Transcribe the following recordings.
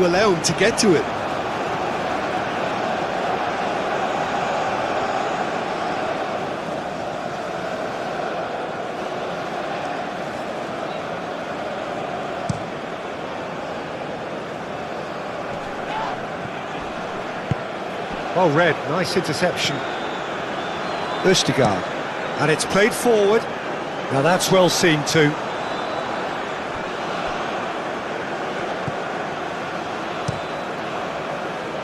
to allow him to get to it. Well read, nice interception. Østigard, and it's played forward. Now that's well seen too.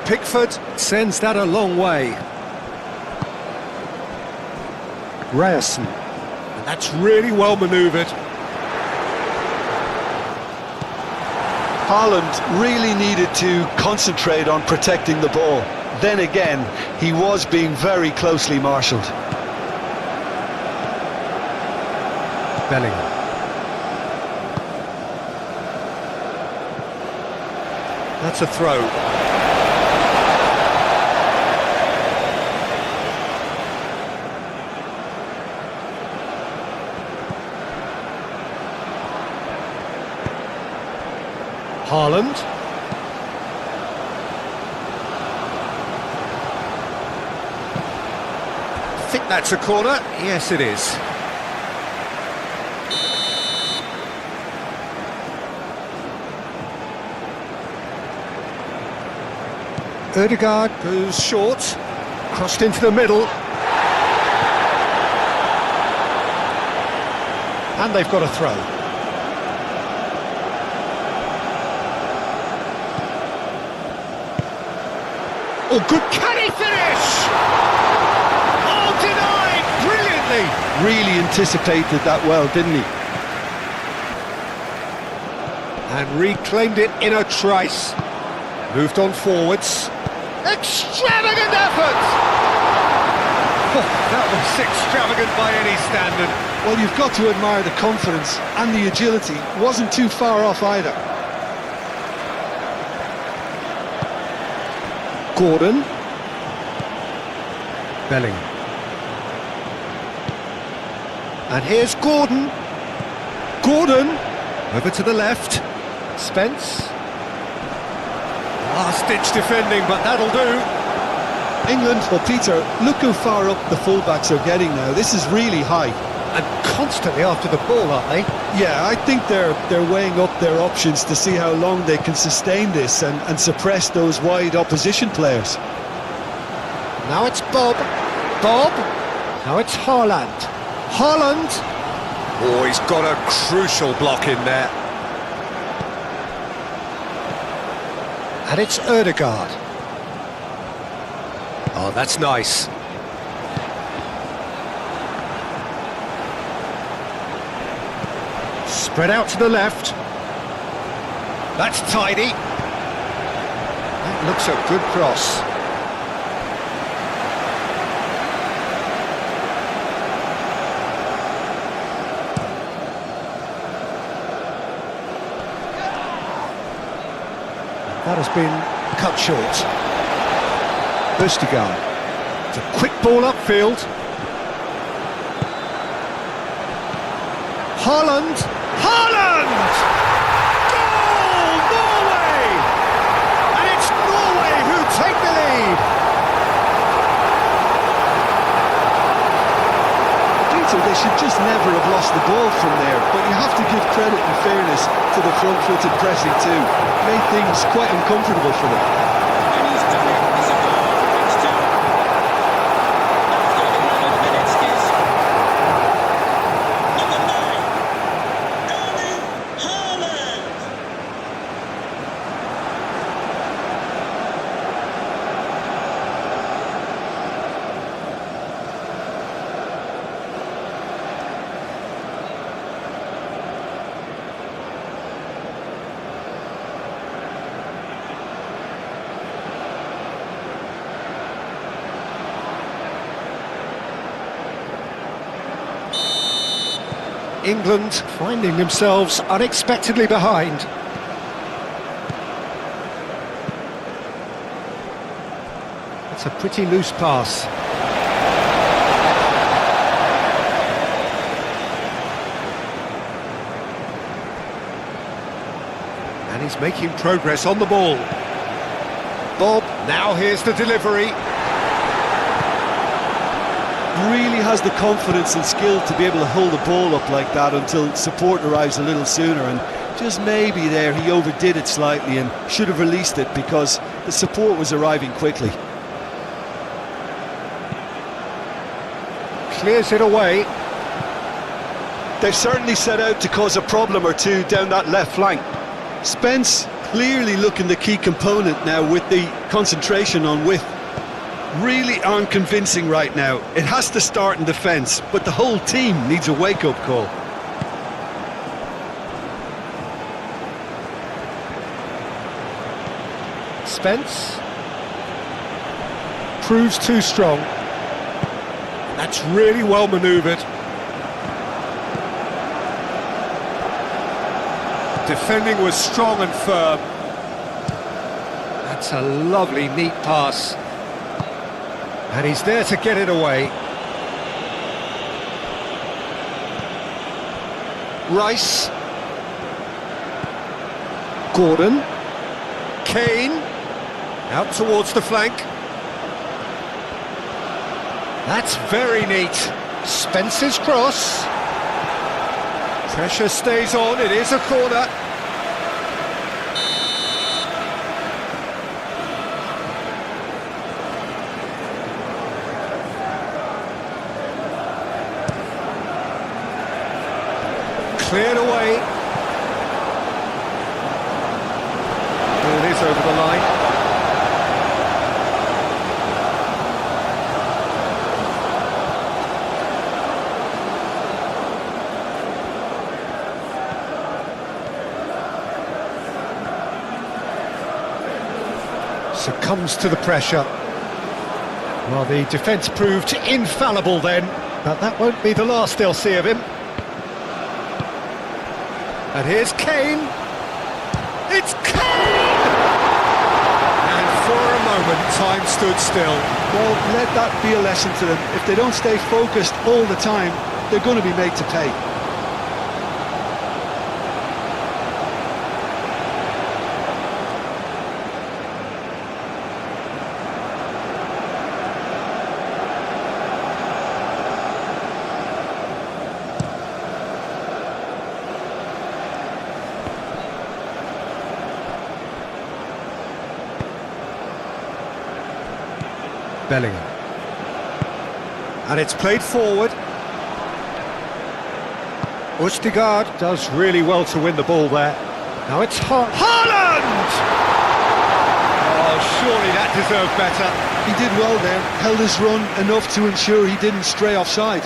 Pickford sends that a long way. Ryerson, and that's really well manoeuvred. Haaland really needed to concentrate on protecting the ball. Then again, he was being very closely marshalled. Bellingham. That's a throw. Haaland. I think that's a corner. Yes, it is. Ødegaard goes short, crossed into the middle. And they've got a throw. Oh, good, can he finish? Oh, denied, brilliantly. Really anticipated that well, didn't he? And reclaimed it in a trice. Moved on forwards. Extravagant effort! Oh, that was extravagant by any standard. Well, you've got to admire the confidence and the agility. Wasn't too far off either. Gordon. Bellingham. And here's Gordon. Gordon. Over to the left. Spence. Last-ditch defending, but that'll do. England, well, Peter, look how far up the fullbacks are getting now. This is really high. And constantly after the ball, aren't they? Yeah, I think they're weighing up their options to see how long they can sustain this and suppress those wide opposition players. Now it's Bob. Bob. Now it's Haaland. Haaland. Oh, he's got a crucial block in there. And it's Ødegaard. Oh, that's nice. Spread out to the left. That's tidy. That looks a good cross. That has been cut short. Østigard. It's a quick ball upfield. Haaland! Haaland! Goal! Norway! And it's Norway who take the lead. Peter, they should just never have lost the ball from there, but you have to give credit and fairness to the front-footed pressing too. Made things quite uncomfortable for them. England finding themselves unexpectedly behind. It's a pretty loose pass. And he's making progress on the ball. Bob, now here's the delivery. Really has the confidence and skill to be able to hold the ball up like that until support arrives a little sooner, and just maybe there he overdid it slightly and should have released it because the support was arriving quickly. Clears it away. They've certainly set out to cause a problem or two down that left flank. Spence clearly looking the key component now with the concentration on width. Really aren't convincing right now. It has to start in defence, but the whole team needs a wake-up call. Spence proves too strong. That's really well manoeuvred. Defending was strong and firm. That's a lovely, neat pass. And he's there to get it away. Rice. Gordon. Kane. Out towards the flank. That's very neat. Spence's cross. Pressure stays on, it is a corner. Cleared away. Ball is over the line. Succumbs to the pressure. Well, the defence proved infallible then, but that won't be the last they'll see of him. And here's Kane. It's Kane! And for a moment, time stood still. Well, let that be a lesson to them. If they don't stay focused all the time, they're going to be made to pay. Bellingham. And it's played forward. Østigard does really well to win the ball there. Now it's Haaland! Oh, surely that deserved better. He did well there, held his run enough to ensure he didn't stray offside.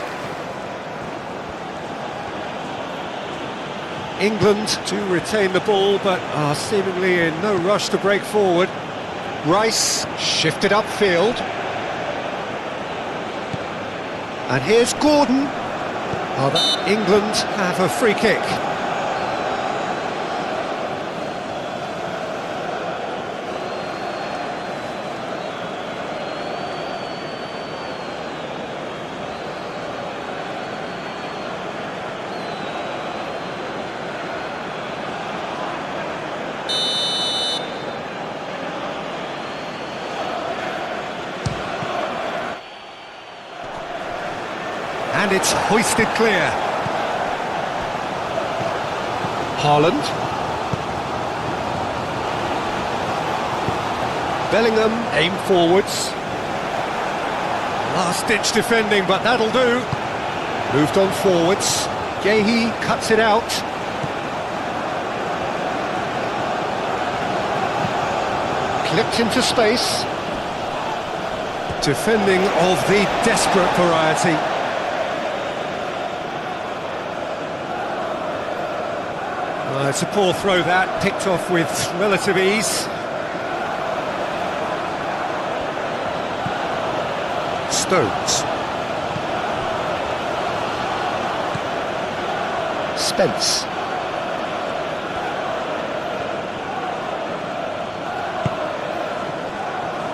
England to retain the ball, but are seemingly in no rush to break forward. Rice shifted upfield. And here's Gordon. Oh, England have a free kick. And it's hoisted clear. Haaland. Bellingham aim forwards. Last-ditch defending, but that'll do. Moved on forwards. Gehi cuts it out. Clipped into space. Defending of the desperate variety. It's a poor throw that, picked off with relative ease. Stones. Spence.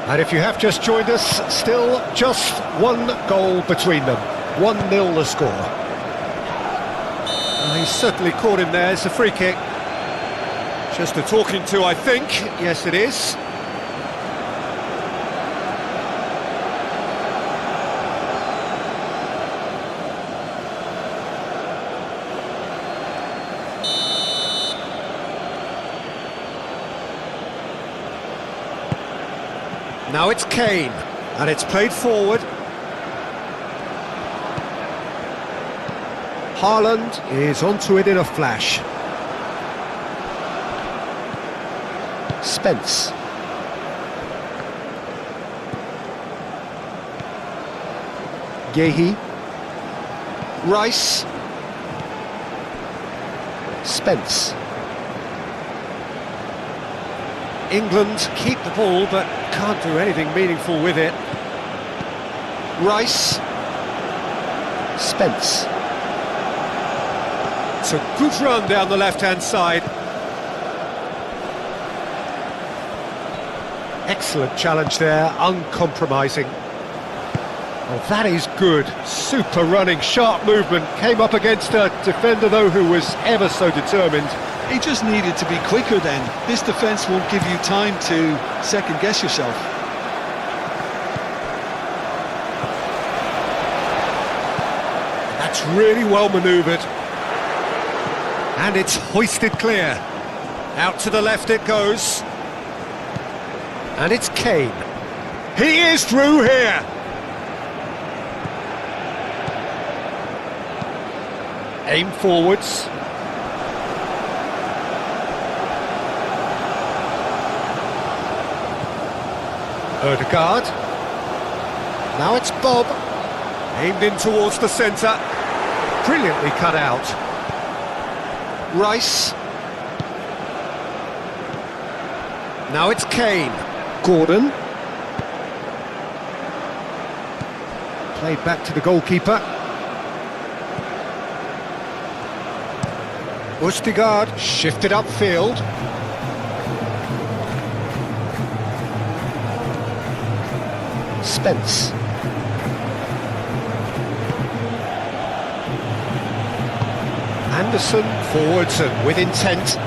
And if you have just joined us, still just one goal between them. 1-0 the score. He's certainly caught him there. It's a free kick. Just a talking to, I think. Yes, it is. Now it's Kane, and it's played forward. Haaland is onto it in a flash. Spence. Gehi. Rice. Spence. England keep the ball, but can't do anything meaningful with it. Rice. Spence. It's a good run down the left-hand side. Excellent challenge there, uncompromising. Oh, that is good. Super running, sharp movement. Came up against a defender, though, who was ever so determined. He just needed to be quicker then. This defence won't give you time to second-guess yourself. That's really well manoeuvred. And it's hoisted clear. Out to the left it goes. And it's Kane. He is through here. Aim forwards. Ødegaard. Now it's Bob. Aimed in towards the centre. Brilliantly cut out. Rice. Now it's Kane. Gordon. Played back to the goalkeeper. Ødegaard shifted upfield. Spence. Anderson forwards and with intent.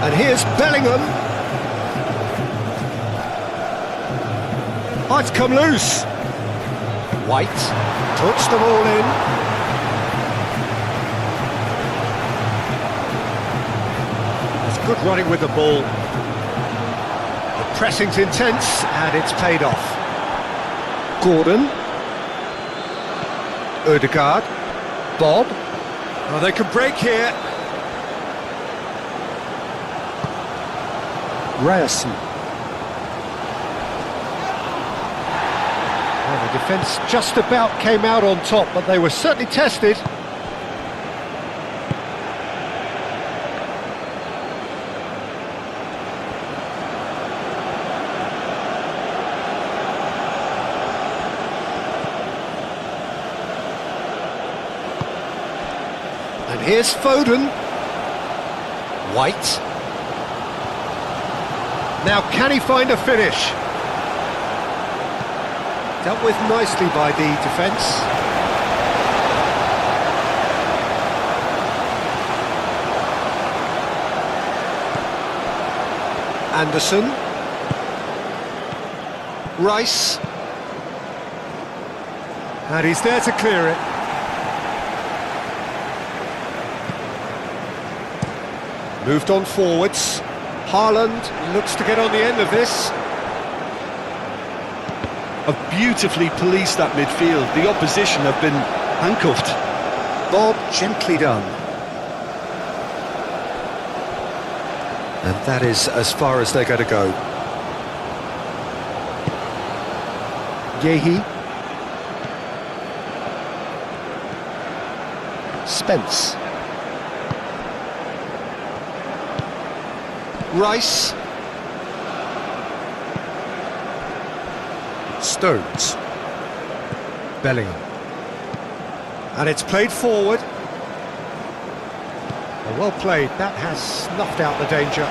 And here's Bellingham. Oh, it's come loose. White puts them all in. It's good running with the ball. The pressing's intense and it's paid off. Gordon. Ødegaard. Bob. Oh, they can break here. Ryerson. Well, the defence just about came out on top, but they were certainly tested. And here's Foden. White. Now, can he find a finish? Dealt with nicely by the defence. Anderson. Rice. And he's there to clear it. Moved on forwards. Haaland looks to get on the end of this. Have beautifully policed that midfield. The opposition have been handcuffed. Bob, gently done. And that is as far as they're going to go. Gehi. Spence. Rice. Stones. Bellingham. And it's played forward. Well played, that has snuffed out the danger.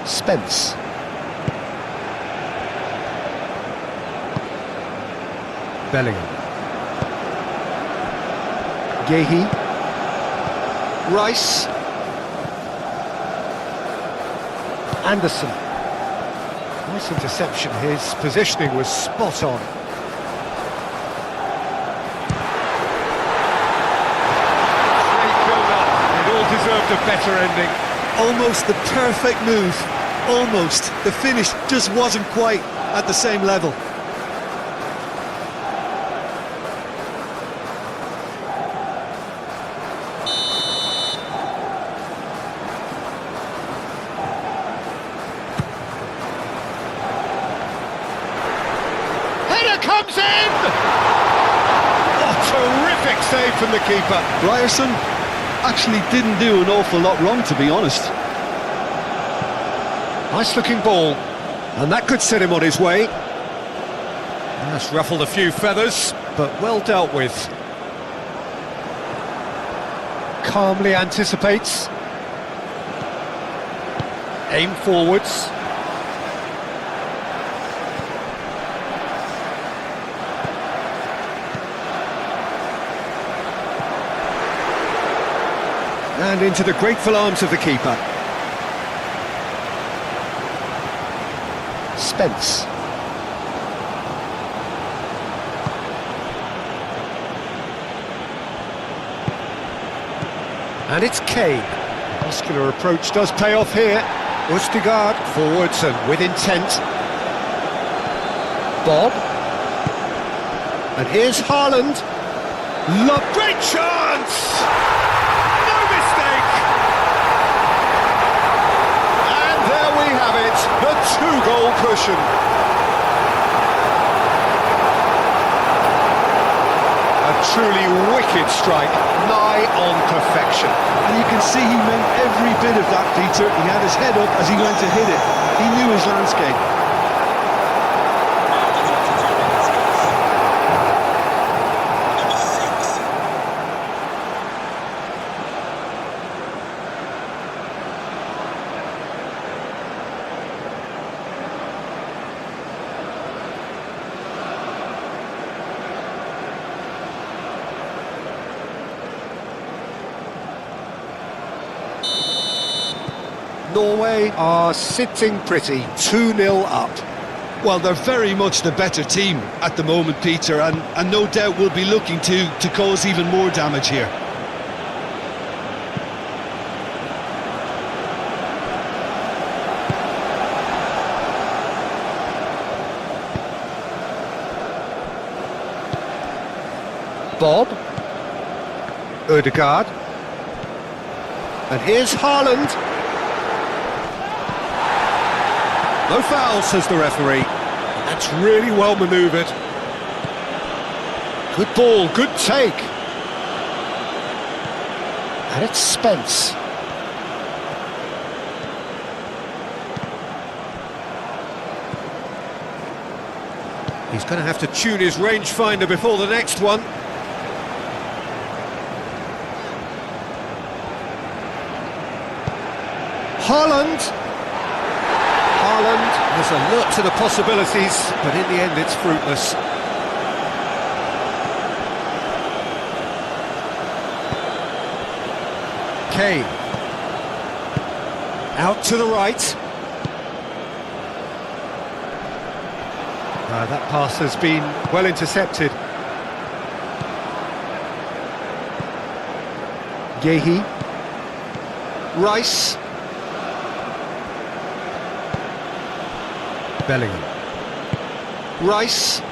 Spence. Bellingham. Gehi. Rice. Anderson. Nice interception. His positioning was spot on. Great build-up. It all deserved a better ending. Almost the perfect move. Almost. The finish just wasn't quite at the same level. Comes in! Oh, terrific save from the keeper. Ryerson actually didn't do an awful lot wrong, to be honest. Nice looking ball, and that could set him on his way. That's ruffled a few feathers, but well dealt with. Calmly anticipates. Aim forwards. And into the grateful arms of the keeper. Spence. And it's Kane. Muscular approach does pay off here. Østigard forwards and with intent. Bob. And here's Haaland. Great chance! The two-goal cushion. A truly wicked strike, nigh on perfection. And you can see he meant every bit of that, Peter. He had his head up as he went to hit it. He knew his landscape. Norway are sitting pretty, 2-0 up. Well, they're very much the better team at the moment, Peter, and no doubt will be looking to cause even more damage here. Bob. Ødegaard. And here's Haaland. No foul, says the referee. That's really well manoeuvred. Good ball, good take. And it's Spence. He's going to have to tune his rangefinder before the next one. Haaland. Haaland is alert to the possibilities, but in the end it's fruitless. Kane. Out to the right. That pass has been well intercepted. Gehi. Rice. Bellingham. Rice.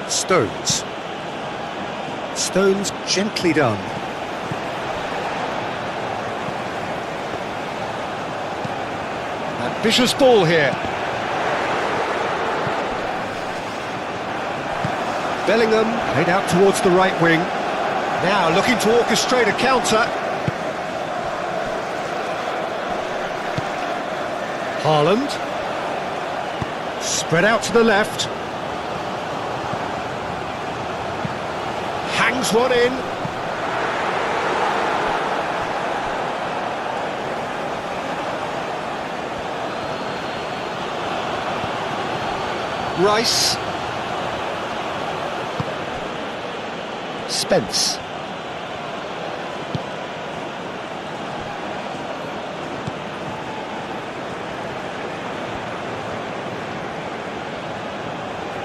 Stones. Stones gently done. Ambitious ball here. Bellingham played out towards the right wing. Now looking to orchestrate a counter. Haaland. Spread out to the left. Hangs one in. Rice. Spence.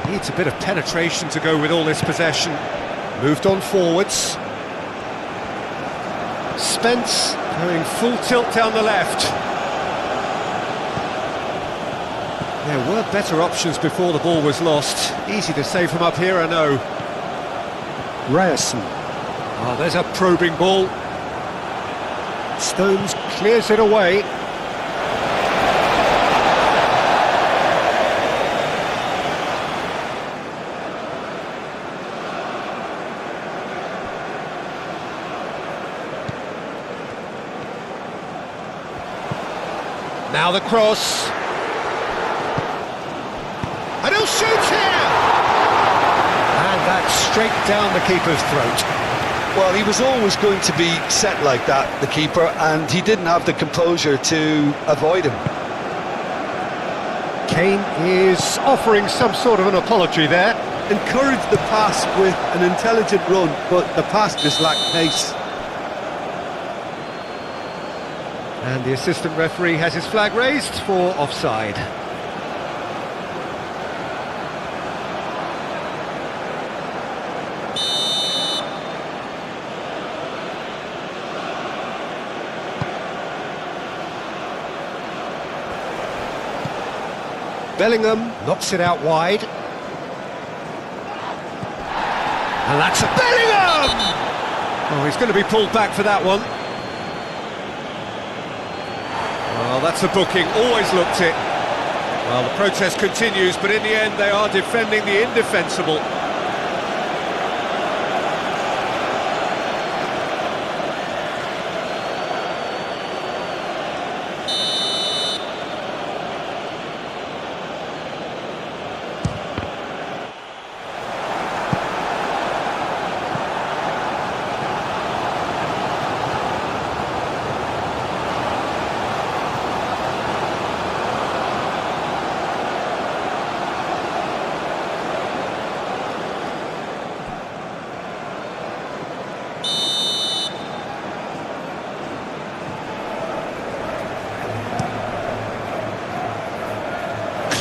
Needs a bit of penetration to go with all this possession. Moved on forwards. Spence going full tilt down the left. There were better options before the ball was lost. Easy to save from up here, I know. Ryerson. Oh, there's a probing ball. Stones clears it away. Now the cross. And he'll shoot here! And that's straight down the keeper's throat. Well, he was always going to be set like that, the keeper, and he didn't have the composure to avoid him. Kane is offering some sort of an apology there. Encouraged the pass with an intelligent run, but the pass just lacked pace. And the assistant referee has his flag raised for offside. Bellingham knocks it out wide. And that's a Bellingham! Oh, he's going to be pulled back for that one. Well, that's a booking, always looked it. Well, the protest continues, but in the end they are defending the indefensible.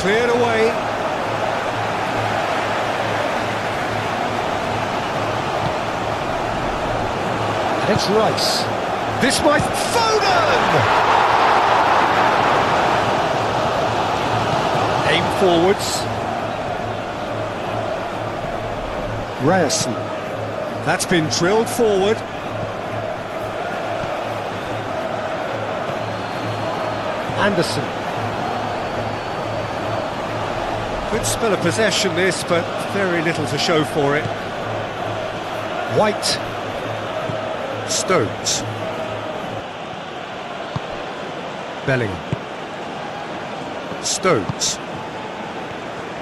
Cleared away. And it's Rice. This might... Foden! Aim forwards. Ryerson. That's been drilled forward. Anderson. Good spell of possession this, but very little to show for it. White. Stones. Bellingham. Stones.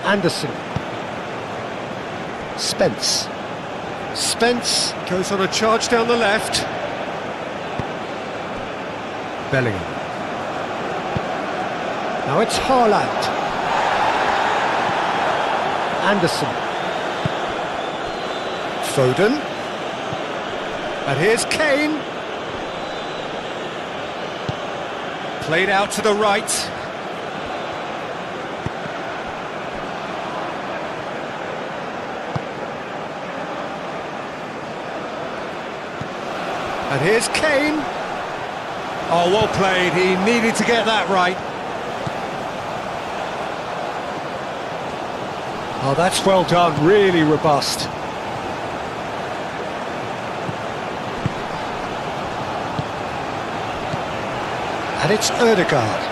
Anderson. Spence. Spence goes on a charge down the left. Bellingham. Now it's Haaland. Anderson. Foden. And here's Kane. Played out to the right. And here's Kane. Oh, well played. He needed to get that right. Oh, that's well done. Really robust. And it's Ødegaard.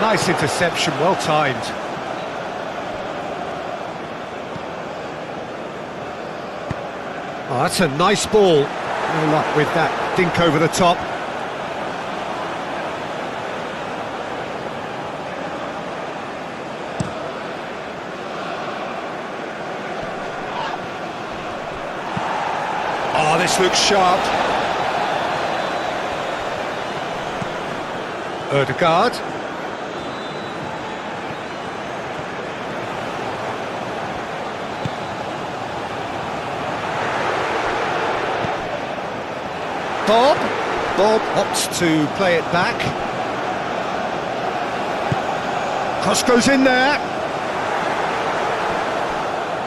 Nice interception, well timed. Oh, that's a nice ball. No luck with that dink over the top. Oh, this looks sharp. Ødegaard. Bob opts to play it back. Cross goes in there.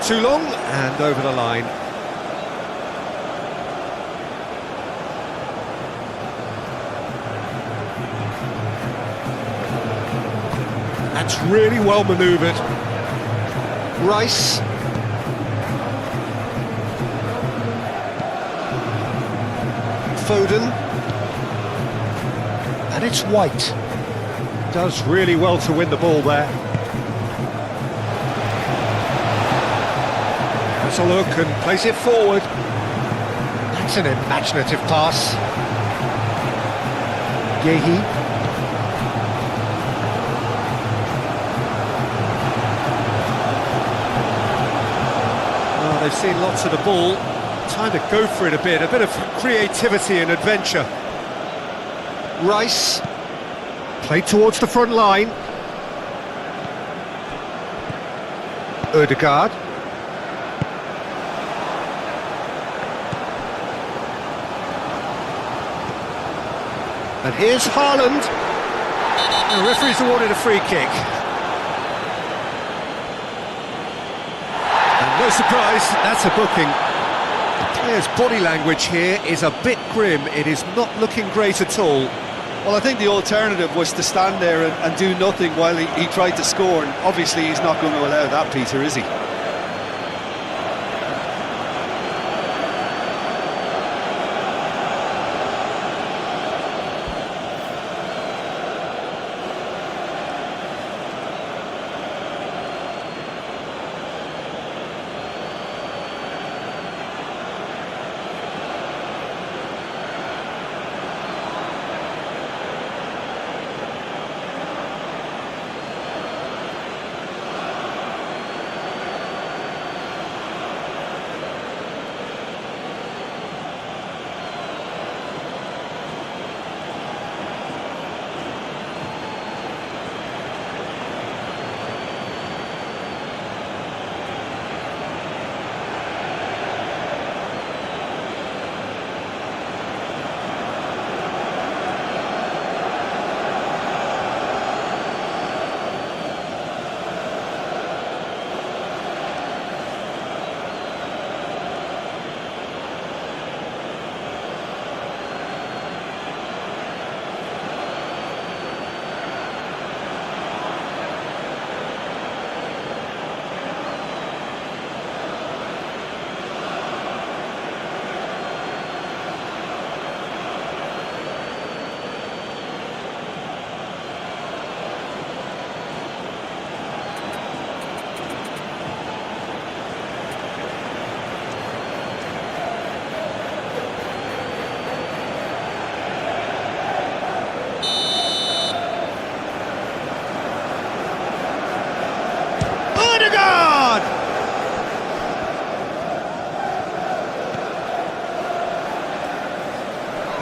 Too long and over the line. That's really well manoeuvred. Rice. Foden. And it's White. Does really well to win the ball there. Has a look and plays it forward. That's an imaginative pass. Yehi. Oh, they've seen lots of the ball. Time to go for it a bit of creativity and adventure. Rice. Played towards the front line. Ødegaard. And here's Haaland. The referee's awarded a free kick. And no surprise, that's a booking. The player's body language here is a bit grim. It is not looking great at all. Well, I think the alternative was to stand there and do nothing while he tried to score, and obviously he's not going to allow that, Peter, is he?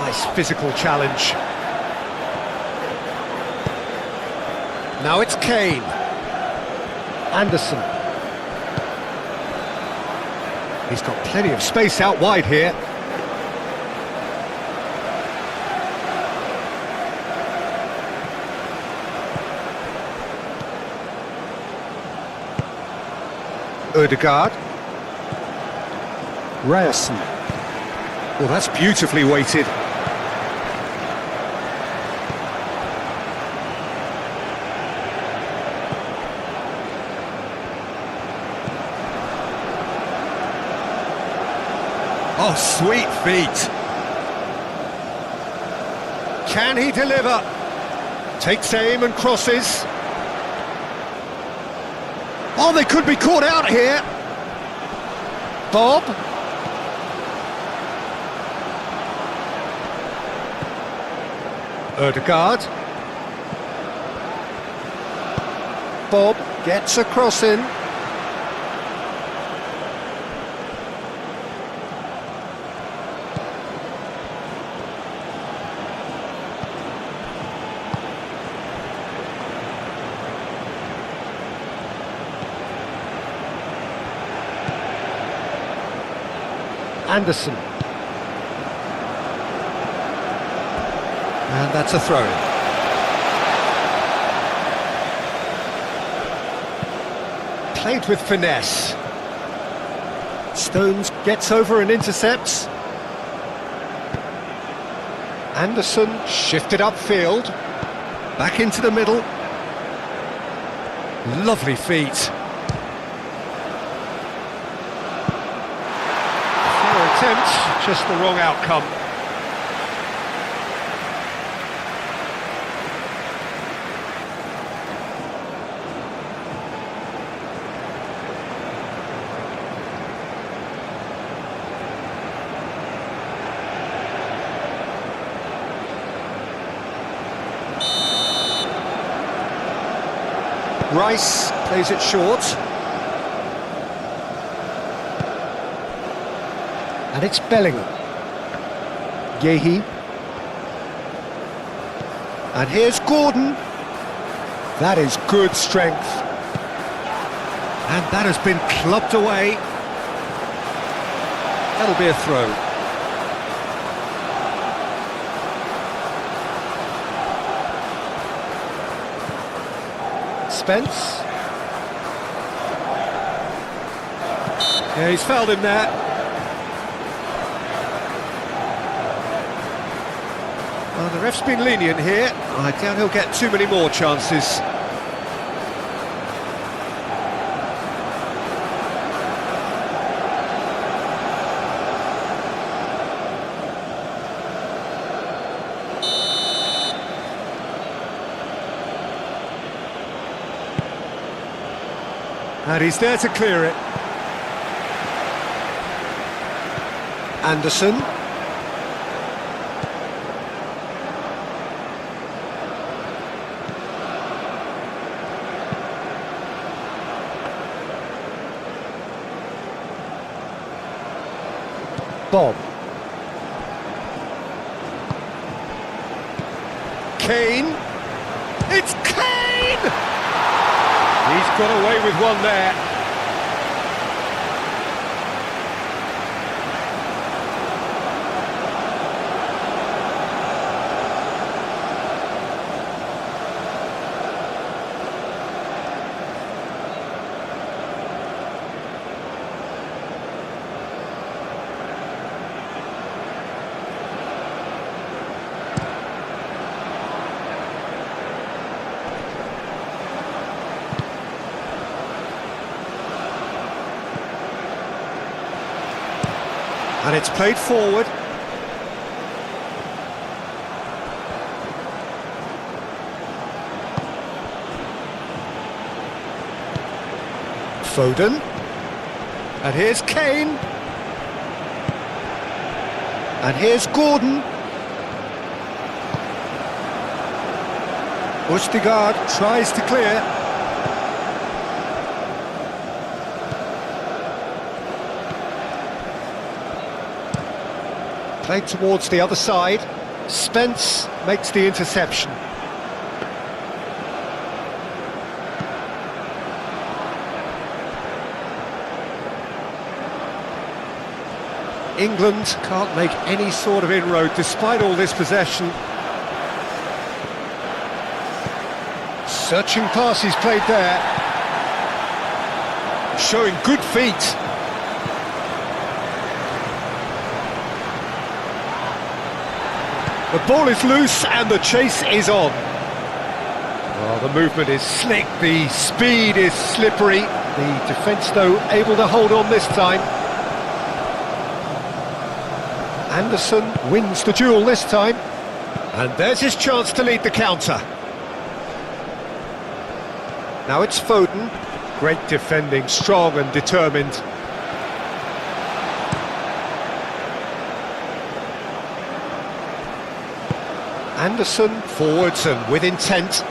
Nice physical challenge. Now it's Kane. Anderson. He's got plenty of space out wide here. Ødegaard. Ryerson. Well, that's beautifully weighted. Oh, sweet feet. Can he deliver? Takes aim and crosses. Oh, they could be caught out here. Bob. Ødegaard. Bob gets a cross in. Anderson. And that's a throw-in. Played with finesse. Stones gets over and intercepts. Anderson shifted upfield. Back into the middle. Lovely feet. Fair attempt, just the wrong outcome. Rice plays it short. And it's Bellingham. Yehi. And here's Gordon. That is good strength. And that has been clubbed away. That'll be a throw. Spence. Yeah, he's fouled him there. Well, the ref's been lenient here. I doubt he'll get too many more chances. And he's there to clear it. Anderson. Bob. Kane. It's Kane! He's got away with one there. And it's played forward. Foden. And here's Kane. And here's Gordon. Østigard tries to clear. Played towards the other side. Spence makes the interception. England can't make any sort of inroad despite all this possession. Searching pass he's played there. Showing good feet. The ball is loose and the chase is on. Oh, the movement is slick, the speed is slippery. The defence, though, able to hold on this time. Anderson wins the duel this time. And there's his chance to lead the counter. Now it's Foden. Great defending, strong and determined. Anderson forwards and with intent.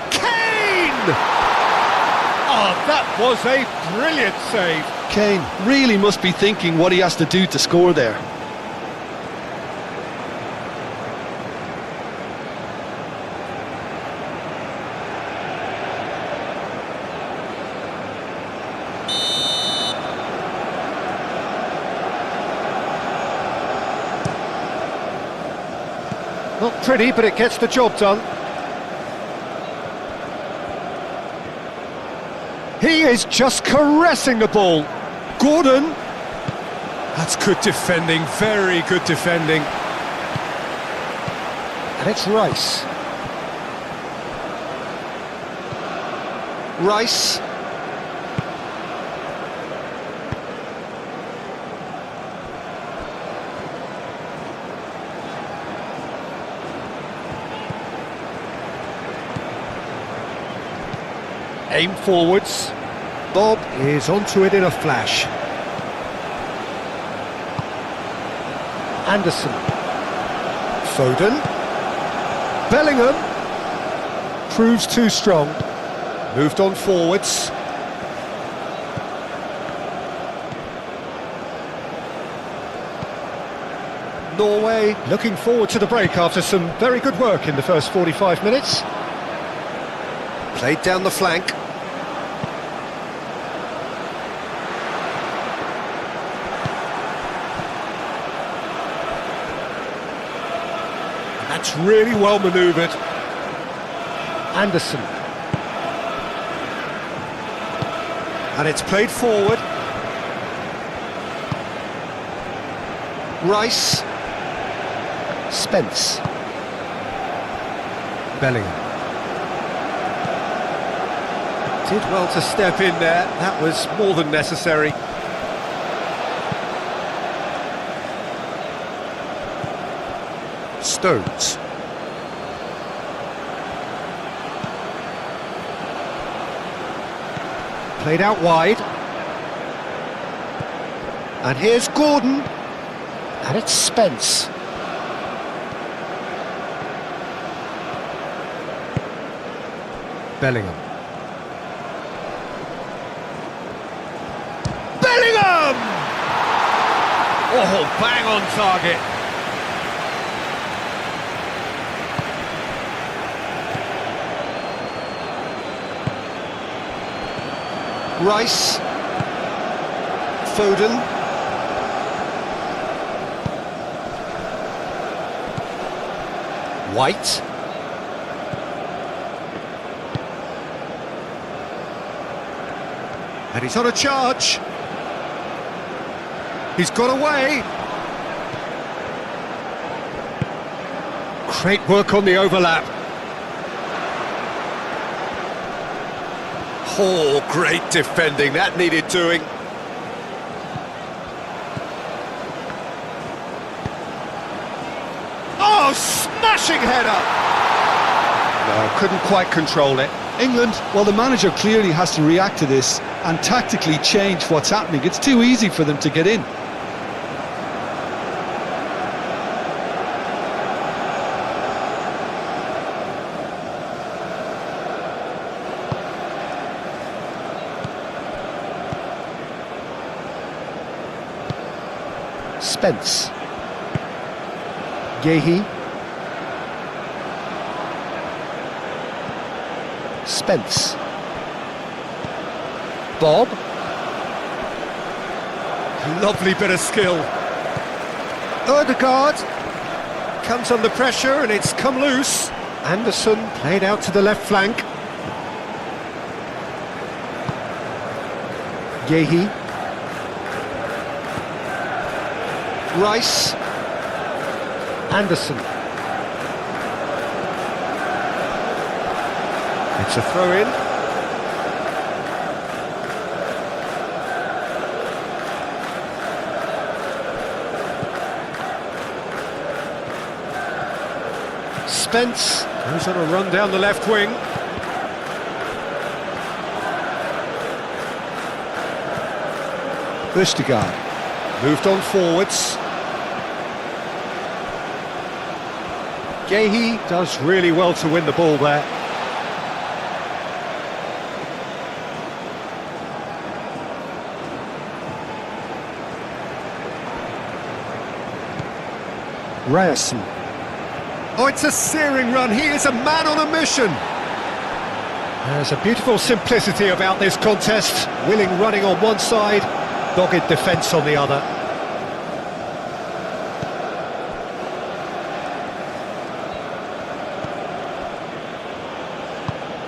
Kane! Oh, that was a brilliant save. Kane really must be thinking what he has to do to score there. Not pretty, but it gets the job done. He is just caressing the ball. Gordon. That's good defending, very good defending. And it's Rice. Rice. Aim forwards. Bob is onto it in a flash. Anderson. Foden. Bellingham. Proves too strong. Moved on forwards. Norway looking forward to the break after some very good work in the first 45 minutes. Played down the flank. That's really well manoeuvred. Anderson. And it's played forward. Rice. Spence. Bellingham. Did well to step in there. That was more than necessary. Stones. Played out wide. And here's Gordon. And it's Spence. Bellingham. Bellingham! Oh, bang on target. Rice. Foden. White. And he's on a charge. He's got away. Great work on the overlap. Oh, great defending. That needed doing. Oh, smashing header! No, couldn't quite control it. England, well, the manager clearly has to react to this and tactically change what's happening. It's too easy for them to get in. Spence. Gehi. Spence. Bob. Lovely bit of skill. Ødegaard comes under pressure and it's come loose. Anderson played out to the left flank. Gehi. Rice. Anderson. It's a throw-in. Spence goes on a run down the left wing. Ødegaard moved on forwards. Gehi does really well to win the ball there. Ryerson. Oh, it's a searing run. He is a man on a mission. There's a beautiful simplicity about this contest. Willing running on one side, dogged defence on the other.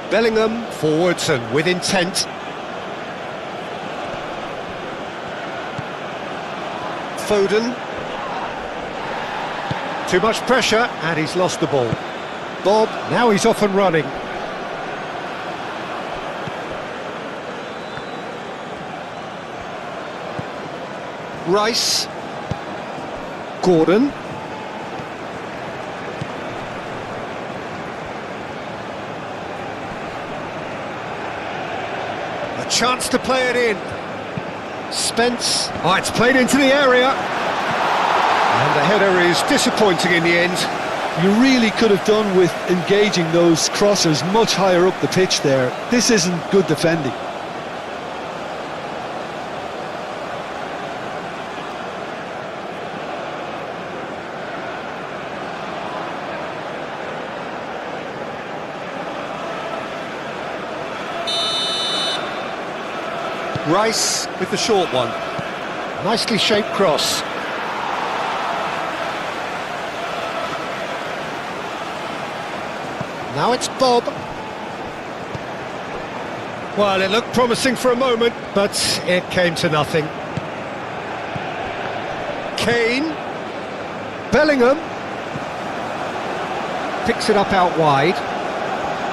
Bellingham forwards and with intent. Foden. Too much pressure and he's lost the ball. Bob, now he's off and running. Rice. Gordon. A chance to play it in. Spence. Oh, it's played into the area. And the header is disappointing in the end. You really could have done with engaging those crossers much higher up the pitch there. This isn't good defending. Rice with the short one. Nicely shaped cross. Now it's Bob. Well, it looked promising for a moment, but it came to nothing. Kane. Bellingham. Picks it up out wide.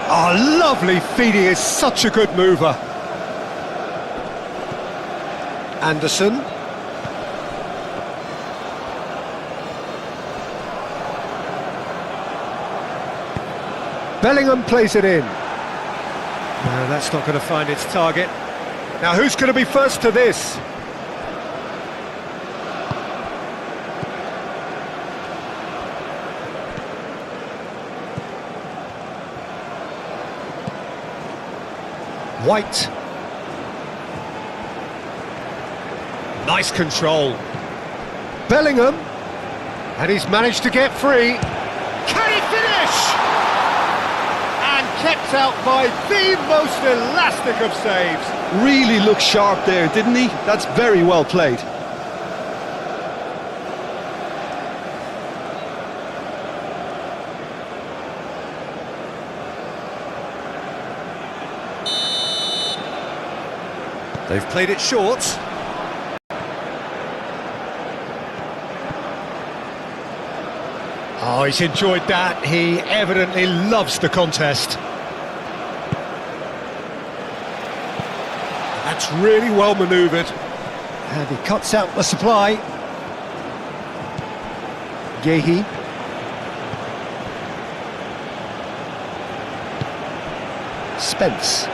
Oh, lovely feed, he is such a good mover. Anderson. Bellingham plays it in. No, that's not going to find its target. Now who's going to be first to this? White. Nice control. Bellingham. And he's managed to get free. Can he finish? And kept out by the most elastic of saves. Really looked sharp there, didn't he? That's very well played. They've played it short. Oh, he's enjoyed that. He evidently loves the contest. That's really well manoeuvred. And he cuts out the supply. Gehi. Spence.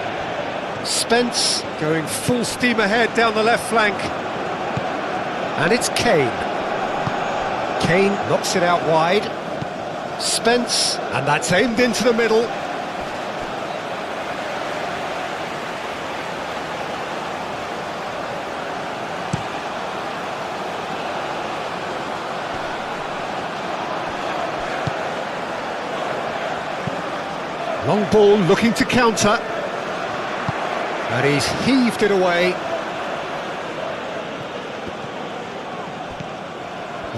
Spence going full steam ahead down the left flank. And it's Kane. Kane knocks it out wide. Spence, and that's aimed into the middle. Long ball looking to counter. And he's heaved it away.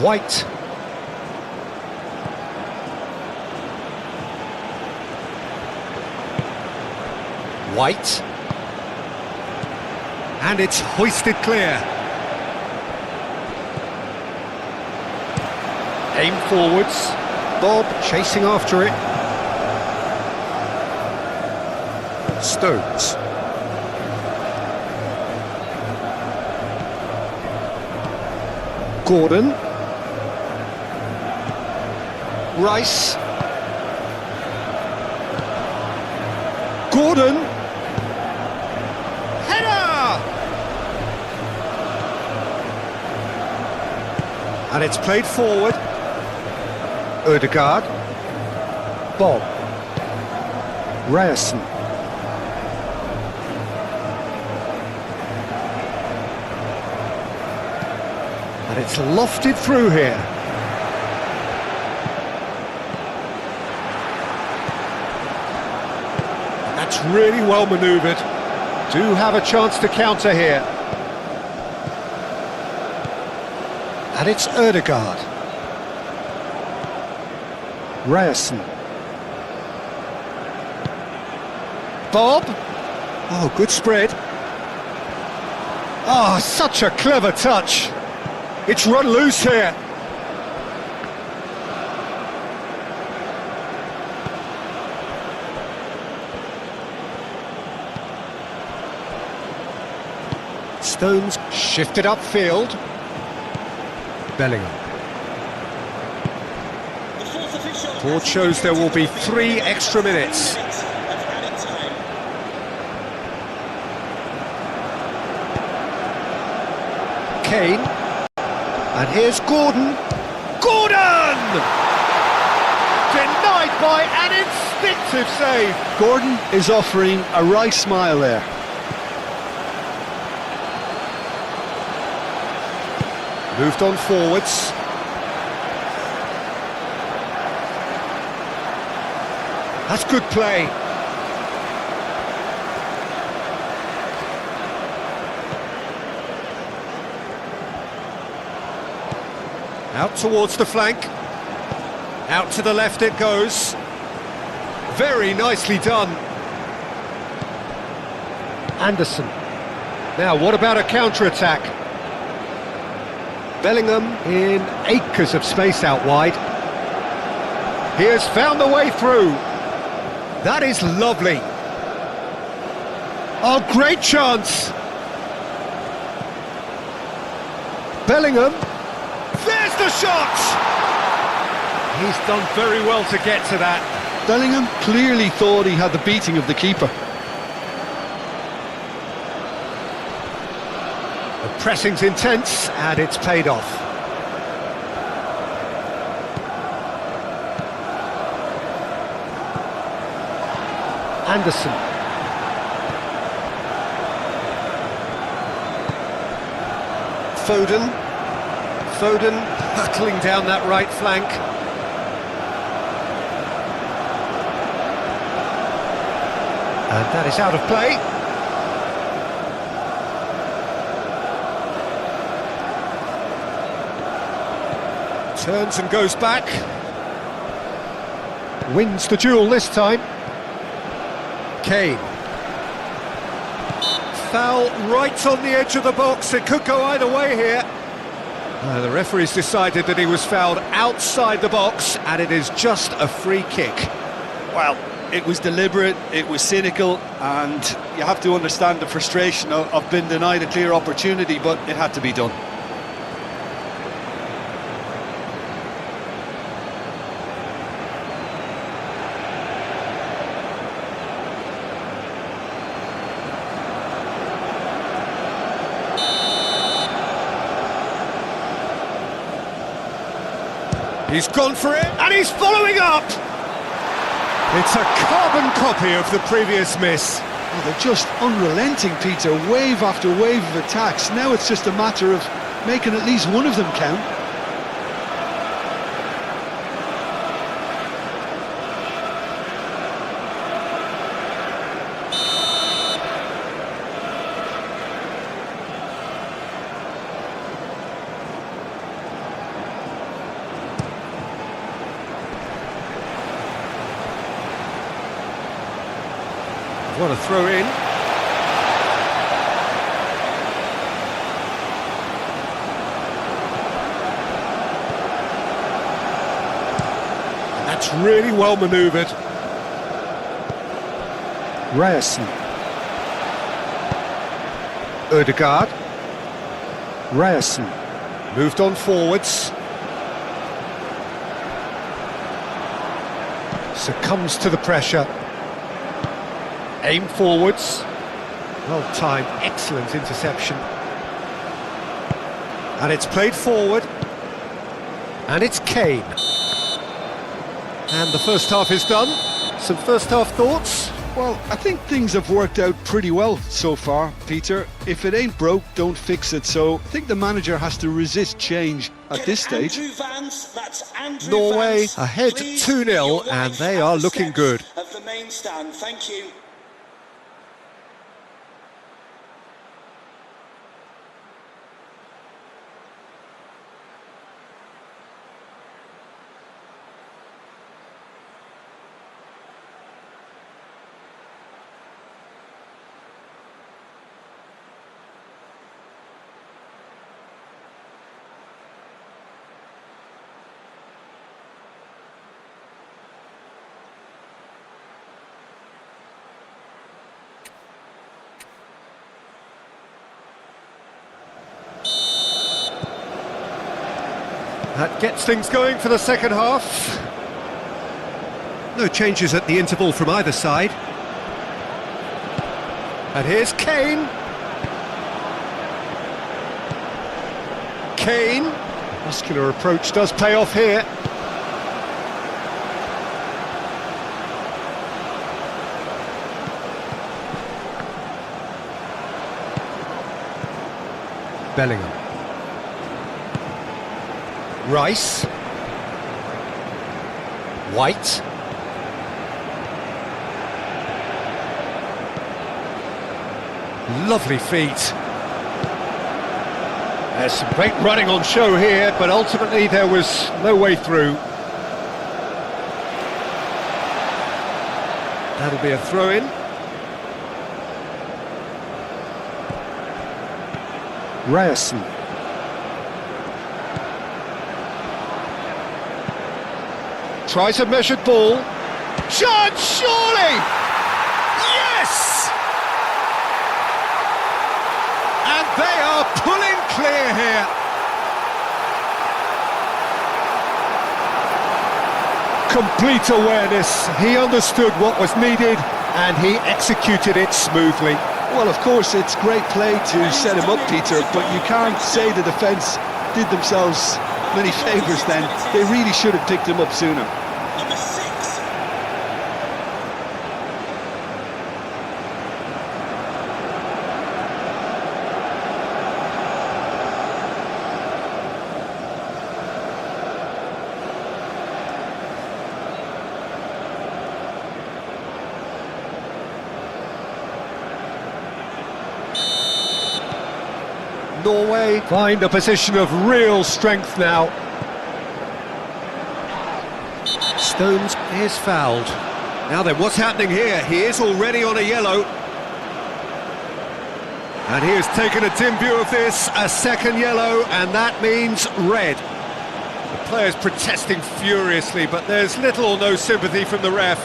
White. White. And it's hoisted clear. Aim forwards. Bob chasing after it. Stones. Gordon. Rice. Gordon. Header! And it's played forward. Ødegaard. Bob. Ryerson. And it's lofted through here. And that's really well manoeuvred. Do have a chance to counter here. And it's Ødegaard. Ryerson. Bob. Oh, good spread. Oh, such a clever touch. It's run loose here. Stones shifted upfield. Bellingham. Board shows there will be 3 extra minutes. Kane. And here's Gordon. Gordon! Denied by an instinctive save. Gordon is offering a wry smile there. Moved on forwards. That's good play. Out towards the flank. Out to the left it goes. Very nicely done. Anderson. Now, what about a counter-attack? Bellingham in acres of space out wide. He has found the way through. That is lovely. Oh, great chance. Bellingham. There's the shot! He's done very well to get to that. Bellingham clearly thought he had the beating of the keeper. The pressing's intense, and it's paid off. Anderson. Foden. Foden hurtling down that right flank. And that is out of play. Turns and goes back. Wins the duel this time. Kane. Foul right on the edge of the box. It could go either way here. The referee's decided that he was fouled outside the box, and it is just a free kick. Well, it was deliberate, it was cynical, and you have to understand the frustration of being denied a clear opportunity, but it had to be done. He's gone for it, and he's following up! It's a carbon copy of the previous miss. Oh, they're just unrelenting, Peter, wave after wave of attacks. Now it's just a matter of making at least one of them count. What a throw in. That's really well manoeuvred. Ryerson. Ødegaard. Ryerson. Moved on forwards. Succumbs to the pressure. Aim forwards. Well timed, excellent interception. And it's played forward. And it's Kane. And the first half is done. Some first half thoughts? Well, I think things have worked out pretty well so far, Peter. If it ain't broke, don't fix it. So I think the manager has to resist change at this stage. Norway ahead 2-0, and they are looking good. Of the main stand. Thank you. That gets things going for the second half. No changes at the interval from either side. And here's Kane. Kane. Muscular approach does pay off here. Bellingham. Rice. White. Lovely feet. There's some great running on show here, but ultimately there was no way through. That'll be a throw-in. Ryerson. Tries a measured ball. Jude, surely! Yes! And they are pulling clear here. Complete awareness. He understood what was needed and he executed it smoothly. Well, of course, it's great play to set him up, Peter, but you can't say the defence did themselves many favours then. They really should have picked him up sooner. Number 6. Norway find a position of real strength now. Stones is fouled. Now then, what's happening here? He is already on a yellow. And he has taken a dim view of this, a second yellow, and that means red. The players protesting furiously, but there's little or no sympathy from the ref.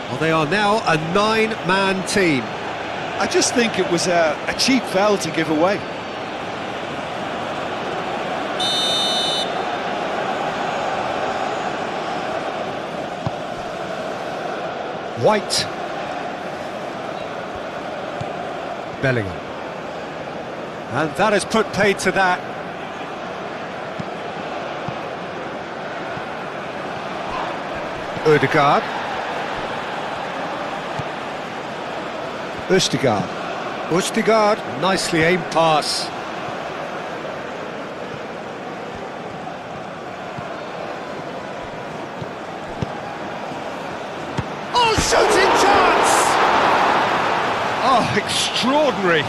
Well, they are now a 9-man team. I just think it was a cheap foul to give away. White. Bellingham. And that has put paid to that. Ødegaard. Ødegaard, nicely aimed pass. Oh, shooting chance! Oh, extraordinary.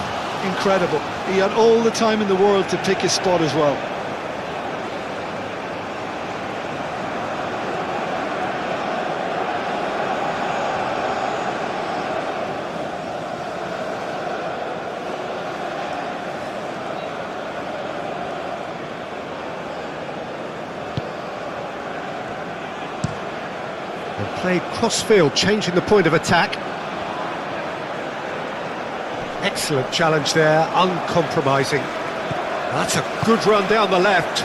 Incredible. He had all the time in the world to pick his spot as well. Played cross-field, changing the point of attack. Excellent challenge there, uncompromising. That's a good run down the left.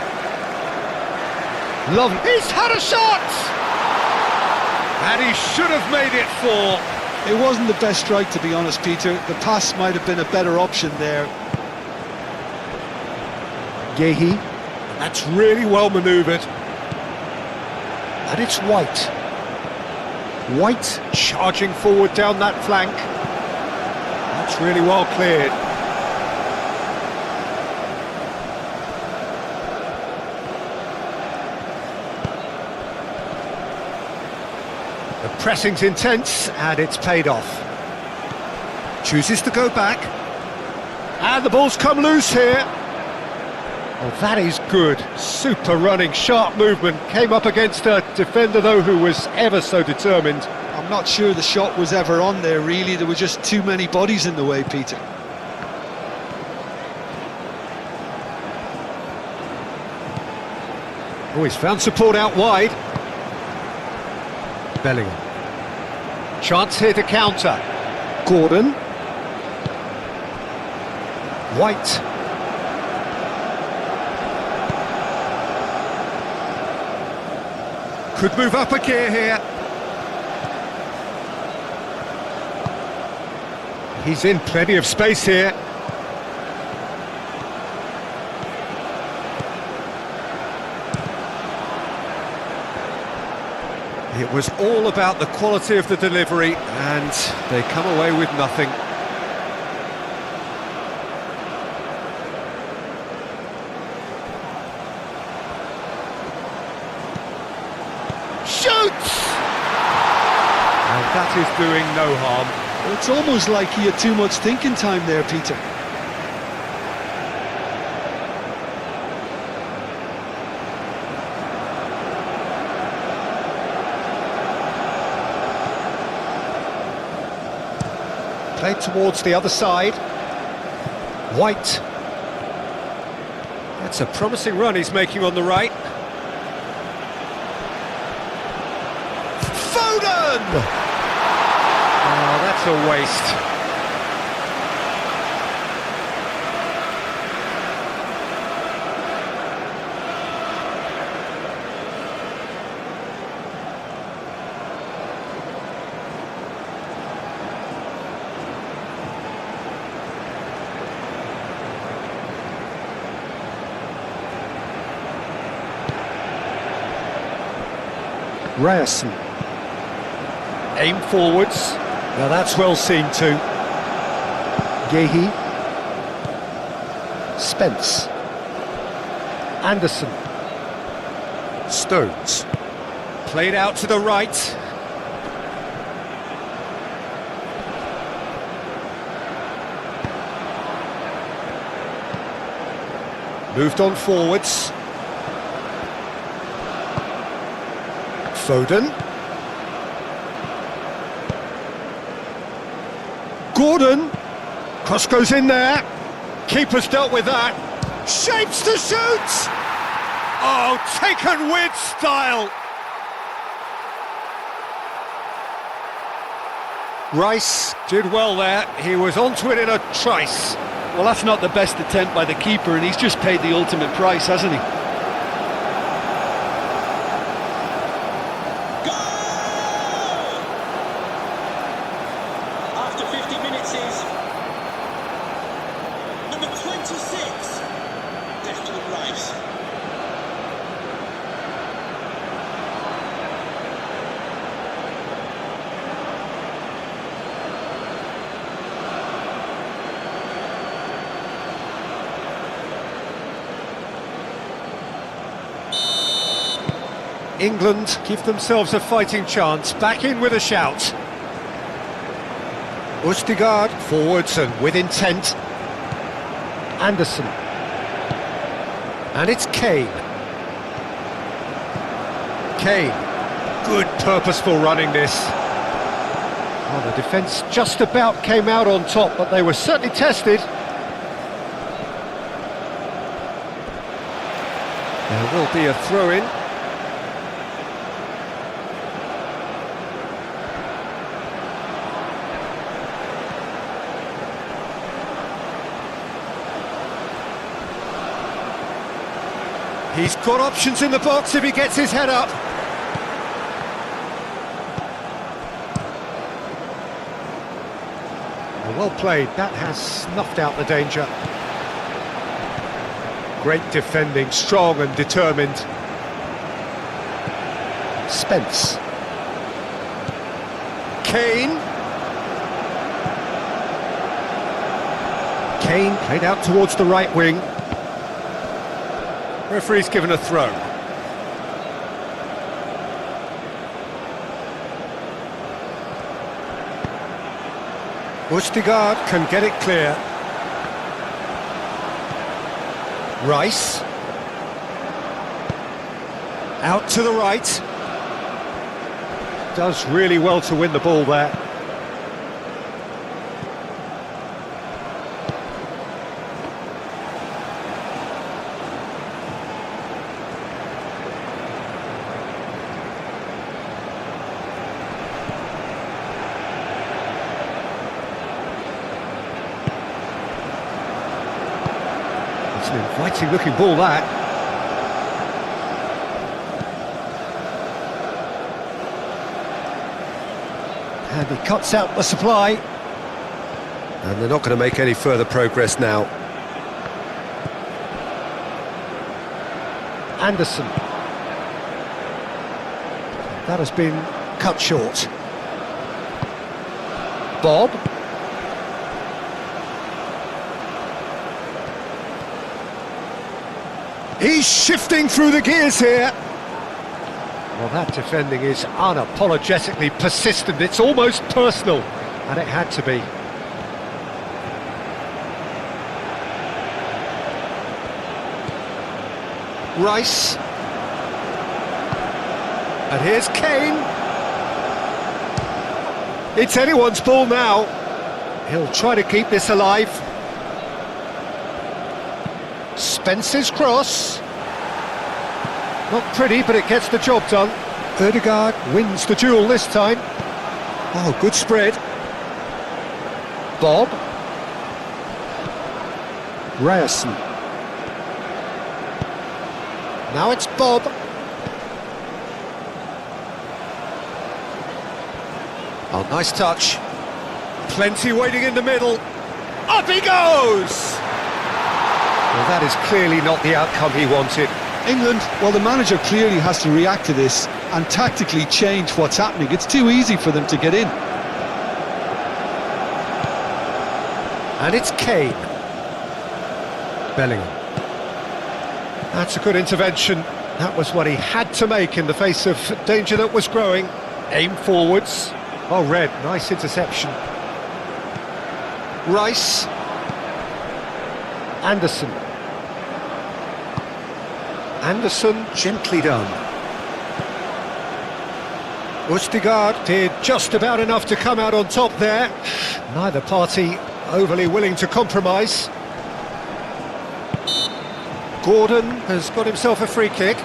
Lovely. He's had a shot! And he should have made it 4. It wasn't the best strike, to be honest, Peter. The pass might have been a better option there. Yehi. That's really well manoeuvred. And it's White. White charging forward down that flank. That's really well cleared. The pressing's intense and it's paid off. Chooses to go back. And the ball's come loose here. Oh, that is good. Super running, sharp movement. Came up against a defender, though, who was ever so determined. I'm not sure the shot was ever on there, really. There were just too many bodies in the way, Peter. Oh, he's found support out wide. Bellingham. Chance here to counter. Gordon. White. Could move up a gear here. He's in plenty of space here. It was all about the quality of the delivery, and they come away with nothing. Shoots! And that is doing no harm. It's almost like he had too much thinking time there, Peter. Played towards the other side. White. That's a promising run he's making on the right. Foden! Oh, that's a waste. Ryerson. Aim forwards. Now that's well seen too. Gehi. Spence. Anderson. Stones. Played out to the right. Moved on forwards. Foden. Gordon. Cross goes in there. Keeper's dealt with that. Shapes to shoot! Oh, taken with style! Rice did well there. He was onto it in a trice. Well, that's not the best attempt by the keeper, and he's just paid the ultimate price, hasn't he? England give themselves a fighting chance, back in with a shout. Østigard forwards and with intent. Anderson. And it's Kane. Kane. Good purposeful running this. Well, the defence just about came out on top, but they were certainly tested. There will be a throw-in. He's got options in the box if he gets his head up. Well played, that has snuffed out the danger. Great defending, strong and determined. Spence. Kane. Kane played out towards the right wing. Referee's given a throw. Østigard can get it clear. Rice. Out to the right. Does really well to win the ball there. It's an inviting looking ball, that. And he cuts out the supply. And they're not going to make any further progress now. Anderson. That has been cut short. Bob. He's shifting through the gears here. Well, that defending is unapologetically persistent. It's almost personal, and it had to be. Rice. And here's Kane. It's anyone's ball now. He'll try to keep this alive. Spence's cross. Not pretty, but it gets the job done. Ødegaard wins the duel this time. Oh, good spread. Bob. Ryerson. Now it's Bob. Oh, nice touch. Plenty waiting in the middle. Up he goes! Well, that is clearly not the outcome he wanted. England, well, the manager clearly has to react to this and tactically change what's happening. It's too easy for them to get in. And it's Kane. Bellingham. That's a good intervention. That was what he had to make in the face of danger that was growing. Aim forwards. Oh, Red, nice interception. Rice. Anderson. Anderson, gently done. Ødegaard did just about enough to come out on top there. Neither party overly willing to compromise. Gordon has got himself a free kick.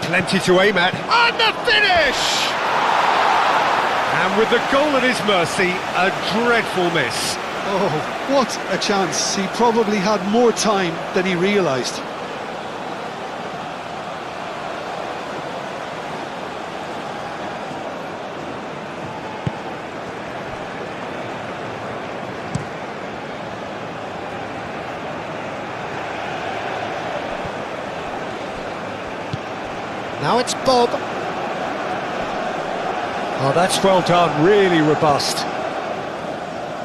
Plenty to aim at, and the finish! And with the goal at his mercy, a dreadful miss. Oh, what a chance. He probably had more time than he realised. Now it's Bob. Oh, that's well done, really robust.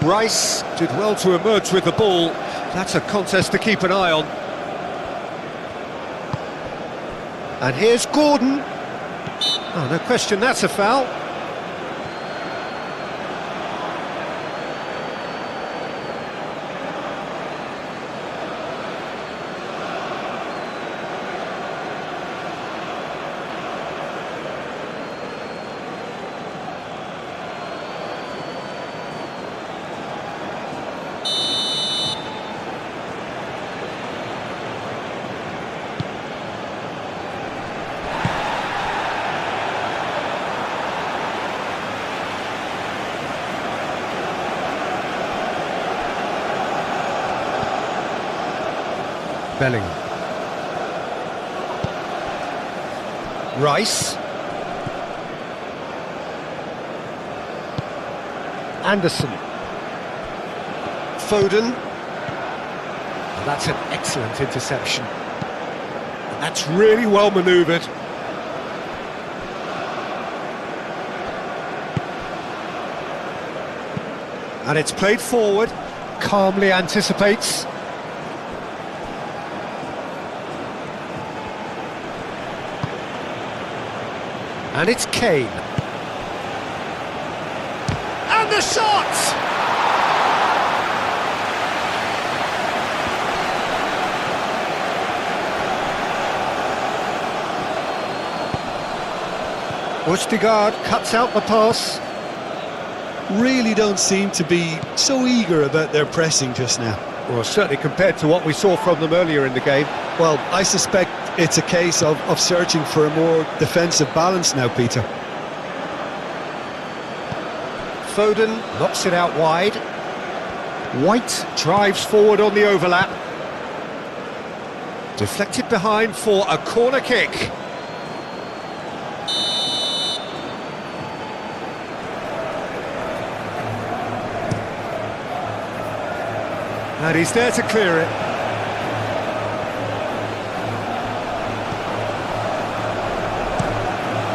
Rice did well to emerge with the ball. That's a contest to keep an eye on. And here's Gordon. Oh, no question, that's a foul. Bellingham. Rice. Anderson. Foden. Oh, that's an excellent interception. And that's really well manoeuvred. And it's played forward. Calmly anticipates. And it's Kane. And the shot! Ødegaard cuts out the pass. really don't seem to be so eager about their pressing just now. Well, certainly compared to what we saw from them earlier in the game. Well, I suspect it's a case of searching for a more defensive balance now, Peter. Foden knocks it out wide. White drives forward on the overlap. Deflected behind for a corner kick. And he's there to clear it.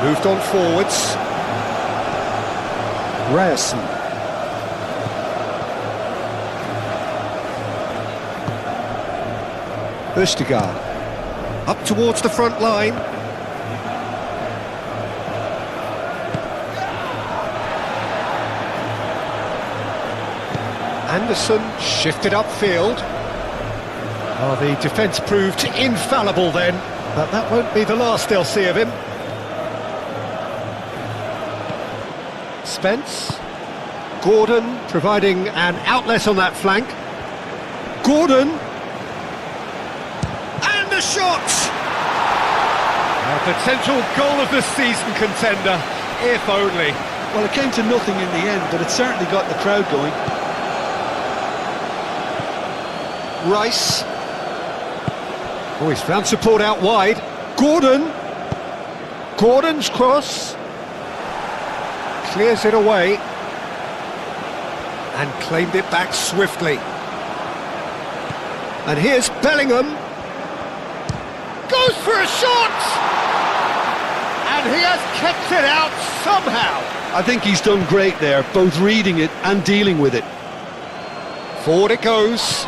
Moved on forwards. Ryerson. Østigard. Up towards the front line. Anderson shifted upfield. Oh, the defence proved infallible then, but that won't be the last they'll see of him. Spence. Gordon providing an outlet on that flank. Gordon. And a shot! A potential goal of the season contender, if only. Well, it came to nothing in the end, but it certainly got the crowd going. Rice. Oh, he's found support out wide. Gordon. Gordon's cross. Clears it away. And claimed it back swiftly. And here's Bellingham. Goes for a shot! And he has kept it out somehow. I think he's done great there, both reading it and dealing with it. Forward it goes.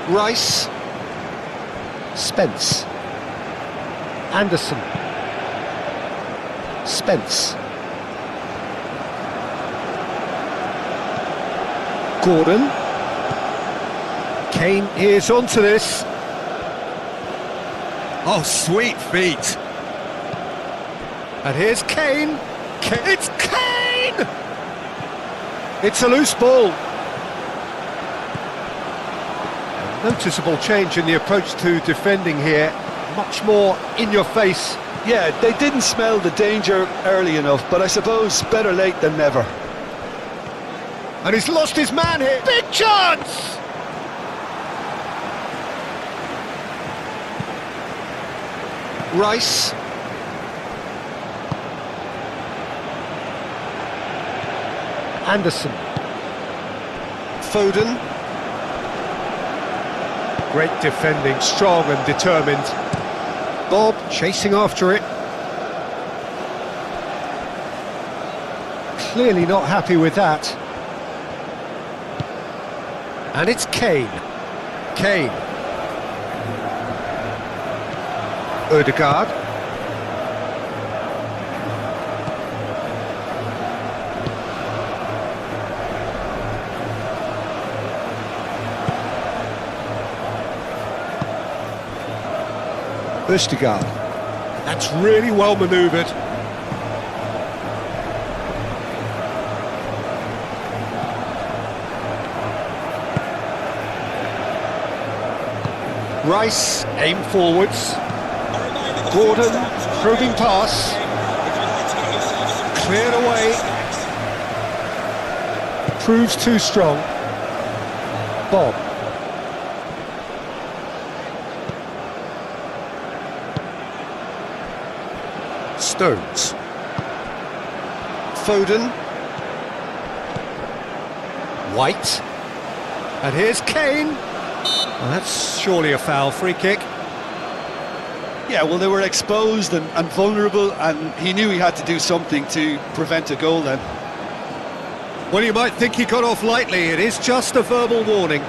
Rice. Spence. Anderson. Spence. Gordon. Kane is onto this. Oh, sweet feet. And here's Kane. It's Kane! It's a loose ball. Noticeable change in the approach to defending here. Much more in your face. Yeah, they didn't smell the danger early enough, but I suppose better late than never. And he's lost his man here. Big chance! Rice. Anderson. Foden. Great defending, strong and determined. Bob chasing after it. Clearly not happy with that. And it's Kane. Kane. Ødegaard. Ødegaard. That's really well manoeuvred. Rice, aim forwards. Gordon, probing pass. Cleared away. Proves too strong. Bob. Stones. Foden. White. And here's Kane. Well, that's surely a foul. Free kick. Yeah, well, they were exposed and vulnerable, and he knew he had to do something to prevent a goal then. Well, you might think he got off lightly. It is just a verbal warning.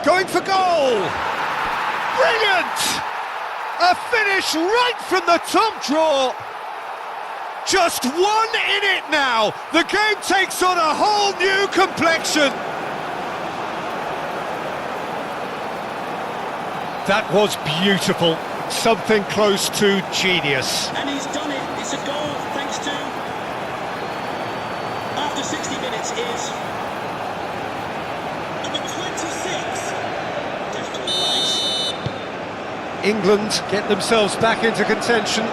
Going for goal! Brilliant! A finish right from the top draw. Just 1 in it now. The game takes on a whole new complexion. That was beautiful. Something close to genius. And he's done it. It's a goal thanks to... After 60 minutes is... Number 26. Deftly right. England get themselves back into contention.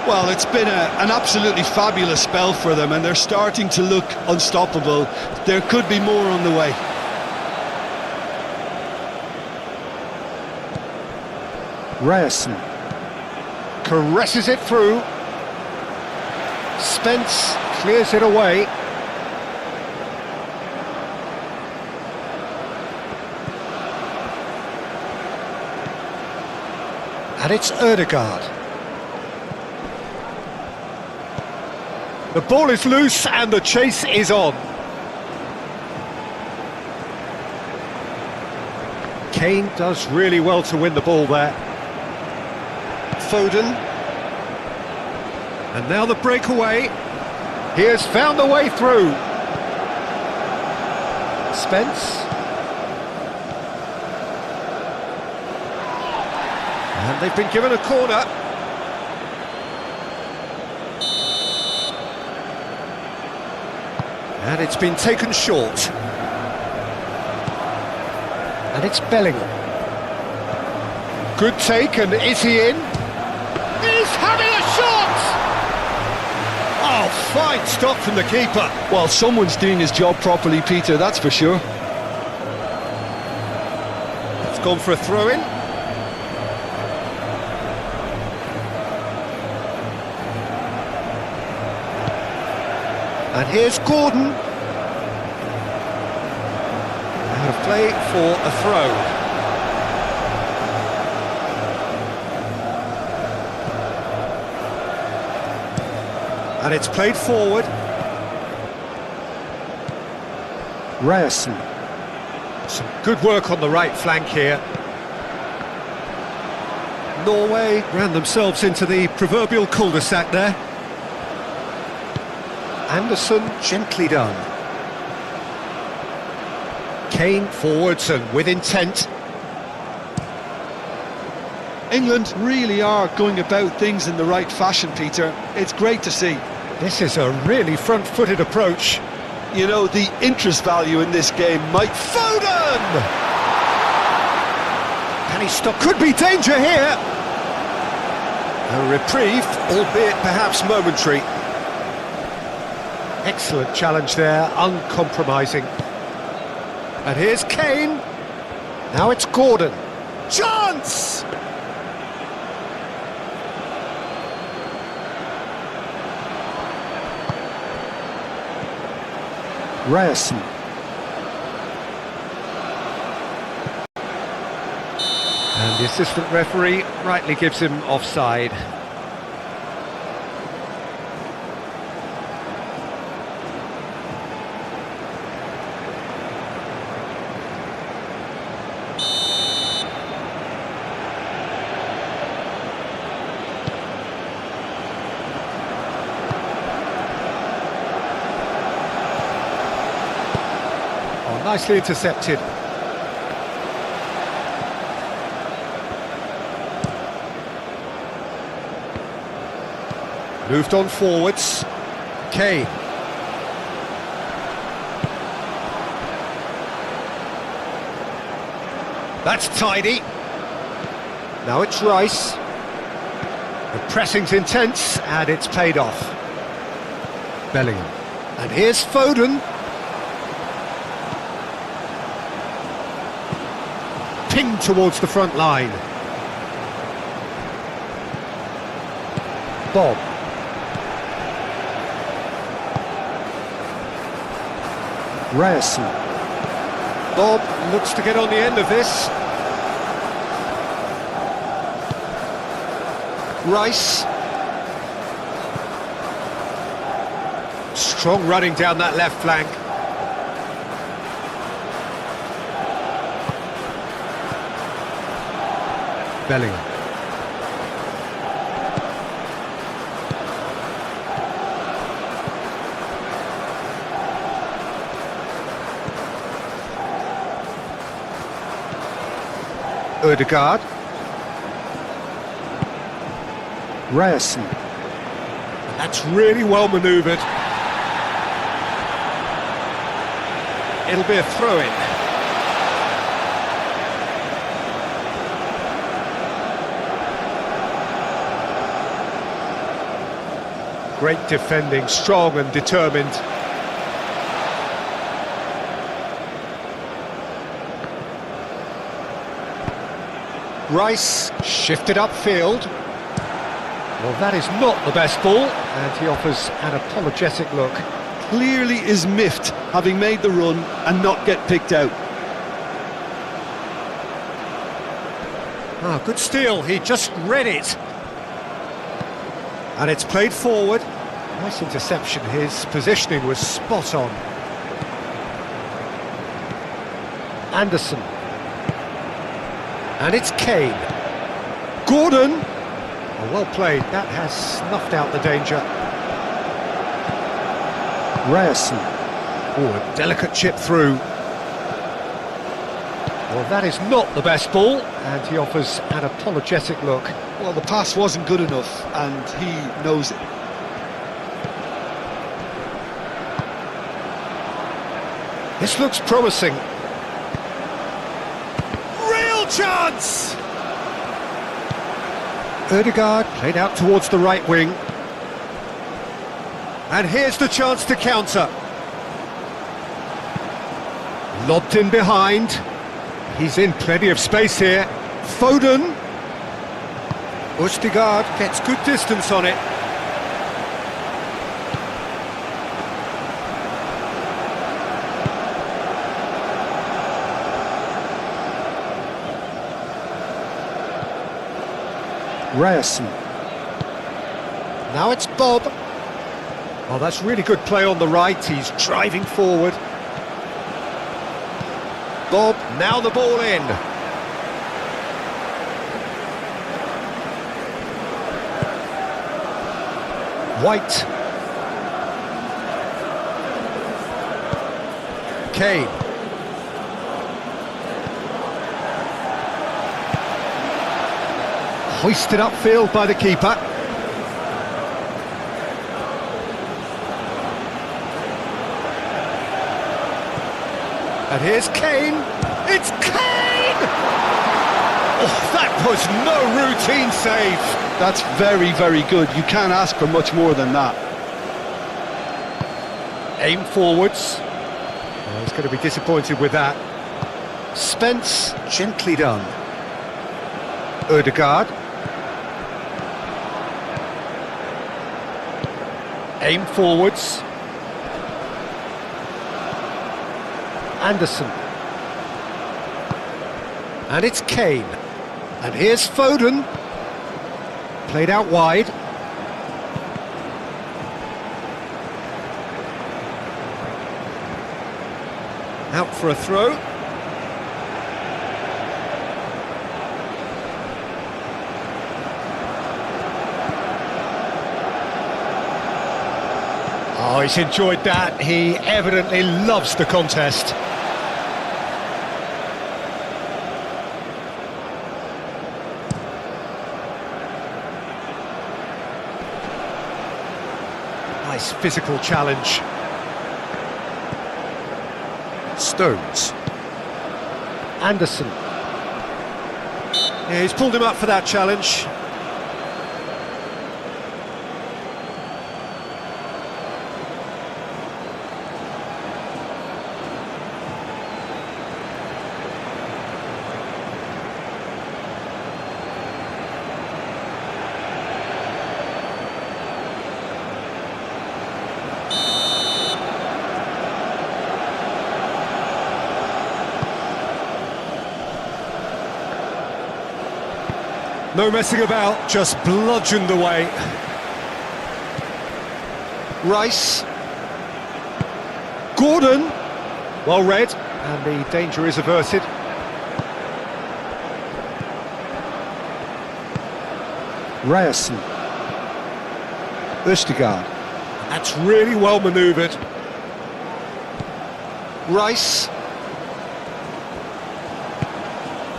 Well, it's been an absolutely fabulous spell for them, and they're starting to look unstoppable. There could be more on the way. Ryerson caresses it through. Spence clears it away. And it's Ødegaard. The ball is loose and the chase is on. Kane does really well to win the ball there. Foden. And now the breakaway. He has found the way through. Spence. And they've been given a corner. And it's been taken short. And it's Bellingham. Good take, and is he in? He's having a shot! Oh, fine stop from the keeper. Well, someone's doing his job properly, Peter, that's for sure. It's gone for a throw-in. And here's Gordon. Out of play for a throw. And it's played forward. Ryerson. Some good work on the right flank here. Norway ran themselves into the proverbial cul-de-sac there. Anderson gently done. Kane forwards and with intent. England really are going about things in the right fashion, Peter. It's great to see. This is a really front-footed approach. You know, the interest value in this game might... Foden! Can he stop? Could be danger here. A reprieve, albeit perhaps momentary. Excellent challenge there, uncompromising. And here's Kane. Now it's Gordon. Chance! Ryerson. And the assistant referee rightly gives him offside. Nicely intercepted. Moved on forwards. Kane. That's tidy. Now it's Rice. The pressing's intense and it's paid off. Bellingham. And here's Foden. Pinged towards the front line. Bob. Ryerson. Bob looks to get on the end of this. Rice. Strong running down that left flank. Bellingham. Ødegaard. Ryerson. That's really well manoeuvred. It'll be a throw-in. Great defending, strong and determined. Rice shifted upfield. Well, that is not the best ball, and he offers an apologetic look. Clearly is miffed, having made the run and not get picked out. Ah, good steal, he just read it. And it's played forward. Nice interception, his positioning was spot on. Anderson. And it's Kane. Gordon! Oh, well played, that has snuffed out the danger. Ryerson. Oh, a delicate chip through. Well, that is not the best ball, and he offers an apologetic look. Well, the pass wasn't good enough, and he knows it. This looks promising. Real chance! Ødegaard played out towards the right wing. And here's the chance to counter. Lobbed in behind. He's in plenty of space here. Foden. Ødegaard gets good distance on it. Ryerson. Now it's Bob. Oh, that's really good play on the right. He's driving forward. Bob, now the ball in. White. Kane. Hoisted upfield by the keeper. And here's Kane. It's Kane! Oh, that was no routine save. That's very, very good. You can't ask for much more than that. Aim forwards. Oh, he's going to be disappointed with that. Spence, gently done. Ødegaard. Aim forwards. Anderson. And it's Kane. And here's Foden. Played out wide. Out for a throw. Oh, he's enjoyed that. He evidently loves the contest. Nice physical challenge. Stones. Anderson. Yeah, he's pulled him up for that challenge. No messing about, just bludgeoned away. Rice. Gordon. Well read, and the danger is averted. Ryerson. Østigard. That's really well manoeuvred. Rice.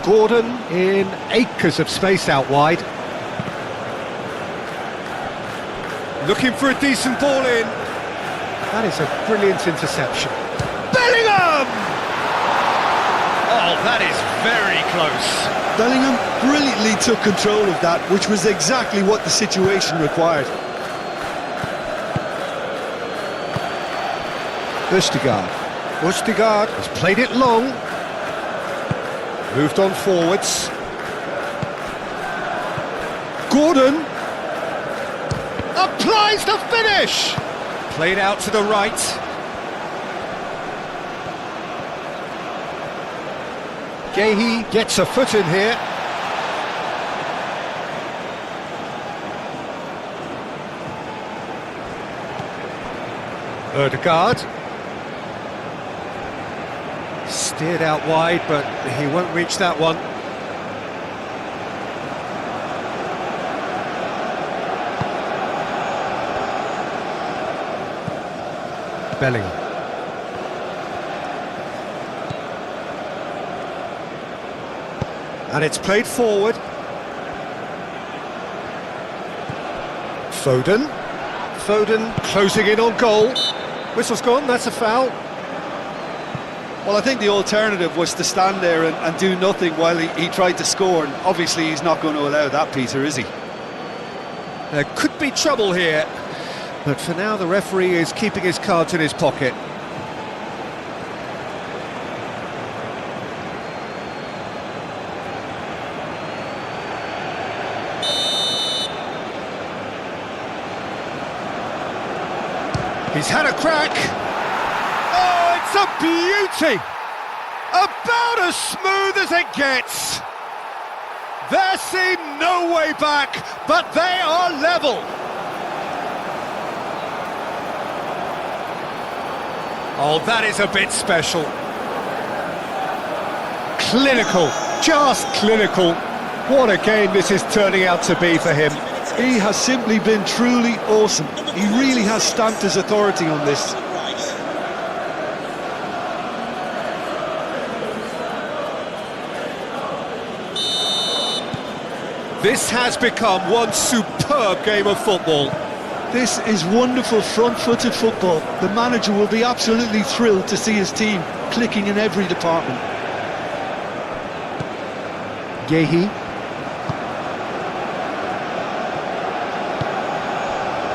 Gordon in acres of space out wide. Looking for a decent ball in. That is a brilliant interception. Bellingham! Oh, that is very close. Bellingham brilliantly took control of that, which was exactly what the situation required. Østigard. Østigard has played it long. Moved on forwards. Gordon applies the finish. Played out to the right. Gehi gets a foot in here. Ødegaard. Steered out wide, but he won't reach that one. Bellingham. And it's played forward. Foden. Foden closing in on goal. Whistle's gone, that's a foul. Well, I think the alternative was to stand there and do nothing while he tried to score, and obviously he's not going to allow that, Peter, is he? There could be trouble here, but for now the referee is keeping his cards in his pocket. He's had a crack. Oh, it's a beauty! About as smooth as it gets. There seemed no way back, but they are level. Oh, that is a bit special. Clinical, just clinical. What a game this is turning out to be for him. He has simply been truly awesome. He really has stamped his authority on this. This has become one superb game of football. This is wonderful front-footed football. The manager will be absolutely thrilled to see his team clicking in every department. Gehi.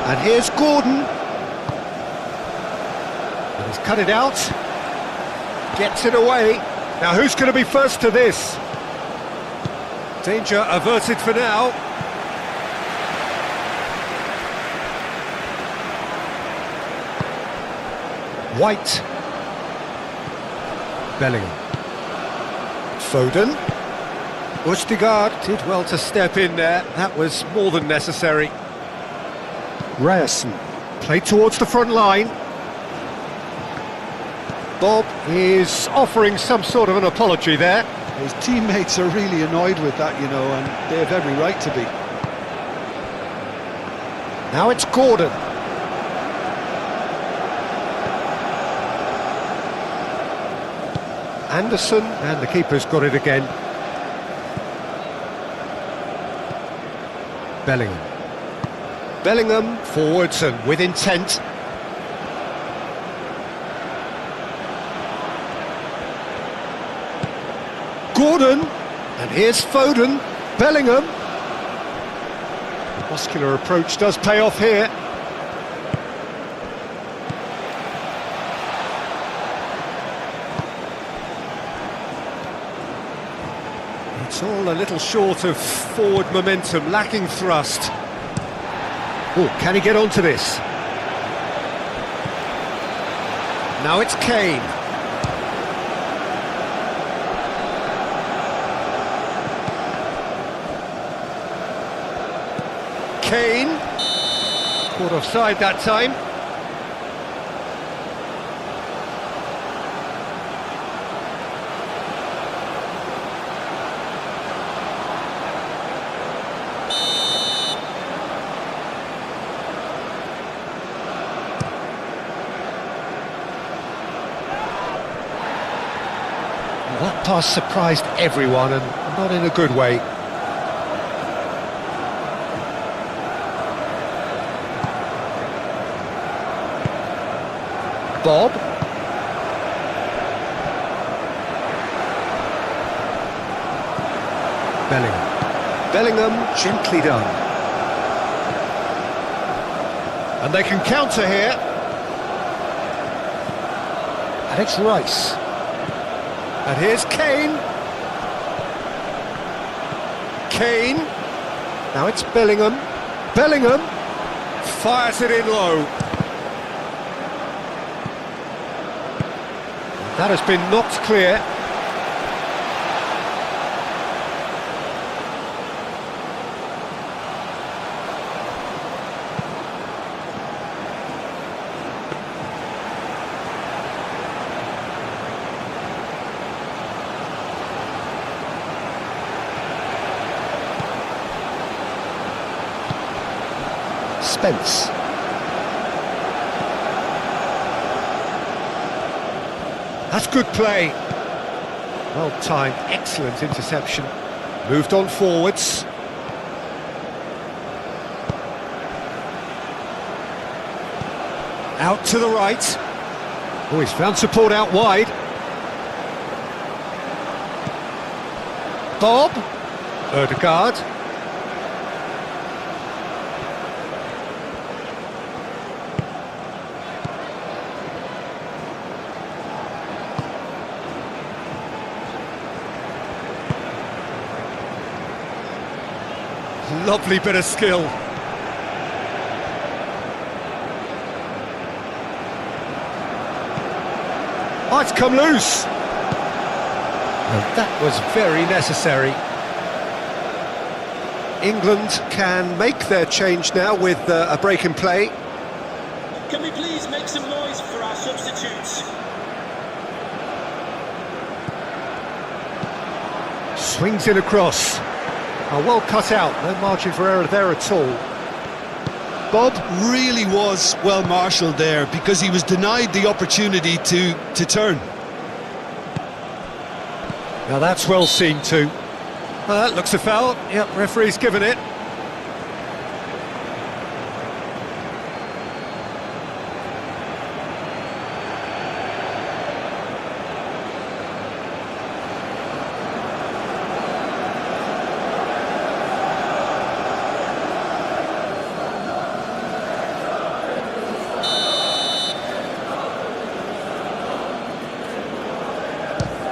And here's Gordon. And he's cut it out. Gets it away. Now who's going to be first to this? Danger averted for now. White. Bellingham. Foden. Østigard did well to step in there. That was more than necessary. Ryerson. Played towards the front line. Bob is offering some sort of an apology there. His teammates are really annoyed with that, you know, and they have every right to be. Now it's Gordon. Anderson, and the keeper's got it again. Bellingham. Bellingham forwards and with intent. Gordon, and here's Foden. Bellingham. The muscular approach does pay off here. It's all a little short of forward momentum, lacking thrust. Oh, can he get onto this? Now it's Kane. Kane. Caught offside that time. pass surprised everyone, and not in a good way. Bob. Bellingham, gently done. And they can counter here. And it's Rice. And here's Kane. Kane. Now it's Bellingham. Bellingham fires it in low. That has been knocked clear. Spence. That's good play. Well timed, excellent interception. Moved on forwards. Out to the right. Oh, he's found support out wide. Bob. Ødegaard. Lovely bit of skill. Oh, it's come loose. And that was very necessary. England can make their change now with a break in play. Can we please make some noise for our substitutes? Swings in across. Oh, well cut out, no margin for error there at all. Bob really was well marshalled there because he was denied the opportunity to turn. Now that's well seen too. Looks a foul. Yep, referee's given it.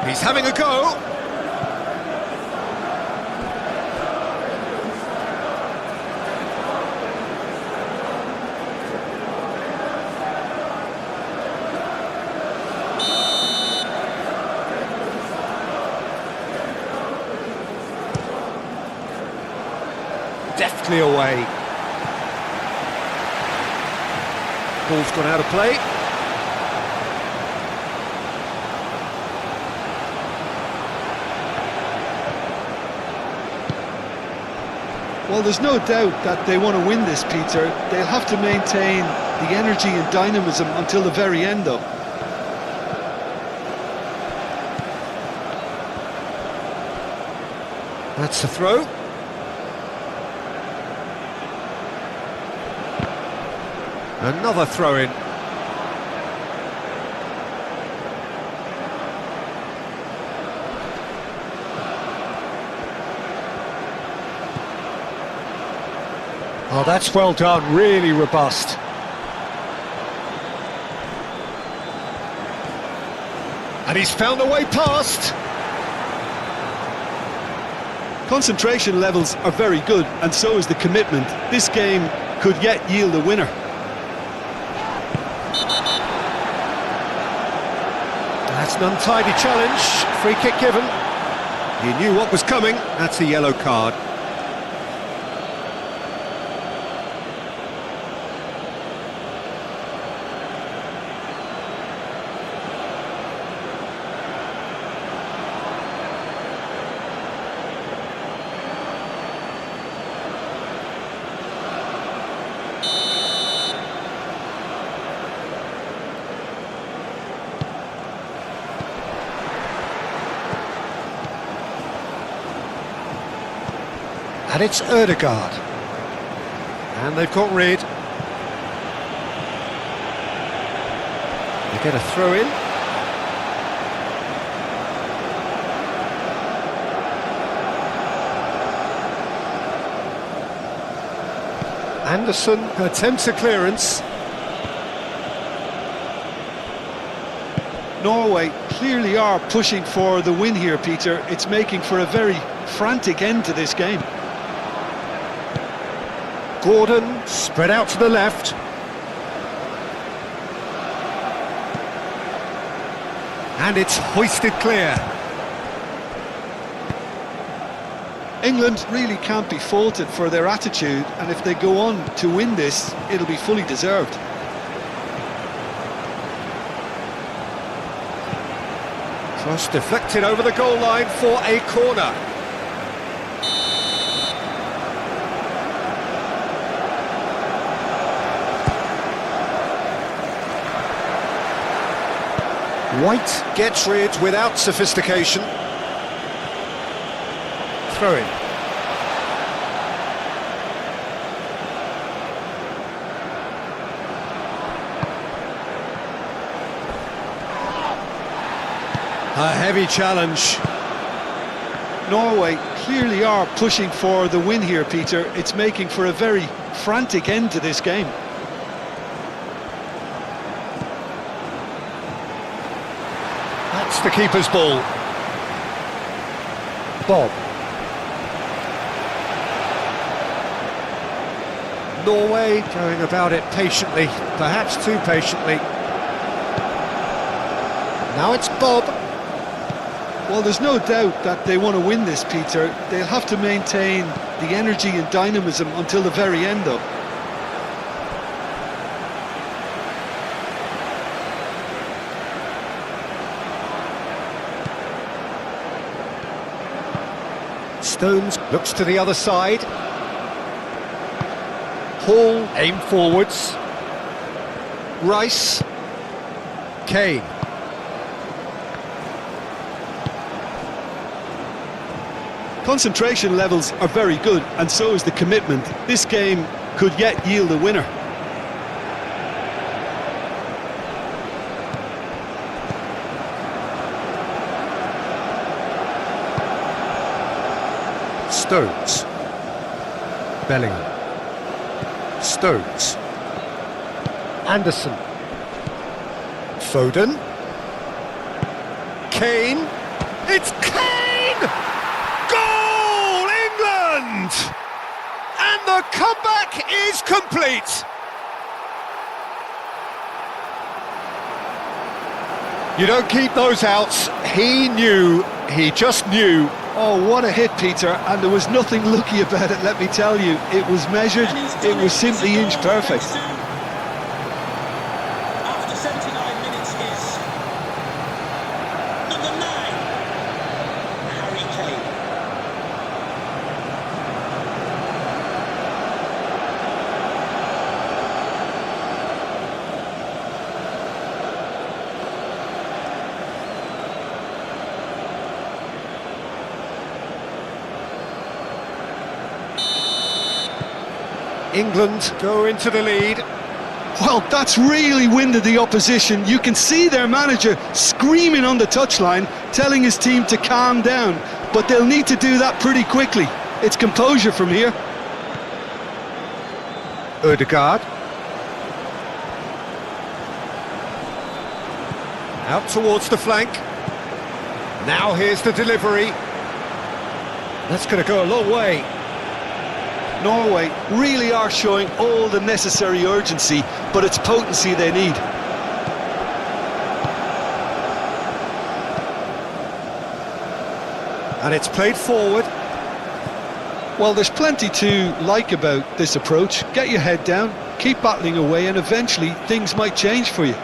He's having a go. Deftly away. Ball's gone out of play. Well, there's no doubt that they want to win this, Peter. They'll have to maintain the energy and dynamism until the very end, though. That's the throw. Another throw-in. Oh, that's well done, really robust. And he's found a way past. Concentration levels are very good, and so is the commitment. This game could yet yield a winner. That's an untidy challenge. Free kick given. He knew what was coming. That's a yellow card. And it's Ødegaard. And they've got rid. They get a throw in. Anderson attempts a clearance. Norway clearly are pushing for the win here, Peter. It's making for a very frantic end to this game. Gordon spread out to the left. And it's hoisted clear. England really can't be faulted for their attitude, and if they go on to win this, it'll be fully deserved. Cross deflected over the goal line for a corner. White gets rid without sophistication. Throw in. A heavy challenge. Norway clearly are pushing for the win here, Peter. It's making for a very frantic end to this game. That's the keeper's ball. Bob. Norway going about it patiently, perhaps too patiently. Now it's Bob. Well, there's no doubt that they want to win this, Peter. They'll have to maintain the energy and dynamism until the very end, though. Stones looks to the other side. Hall aim forwards. Rice. Kane. Concentration levels are very good, and so is the commitment. This game could yet yield a winner. Stones. Bellingham. Stones. Anderson. Foden. Kane. It's Kane! Goal, England! And the comeback is complete. You don't keep those outs. He knew, he just knew. Oh, what a hit, Peter, and there was nothing lucky about it, let me tell you. It was measured, it was simply inch perfect. After 79 minutes is number 9, Harry Kane. England go into the lead. Well, that's really winded the opposition. You can see their manager screaming on the touchline, telling his team to calm down, but they'll need to do that pretty quickly. It's composure from here. Ødegaard. Out towards the flank. Now here's the delivery. That's going to go a long way. Norway really are showing all the necessary urgency, but it's potency they need. And it's played forward. Well, there's plenty to like about this approach. Get your head down, keep battling away, and eventually things might change for you.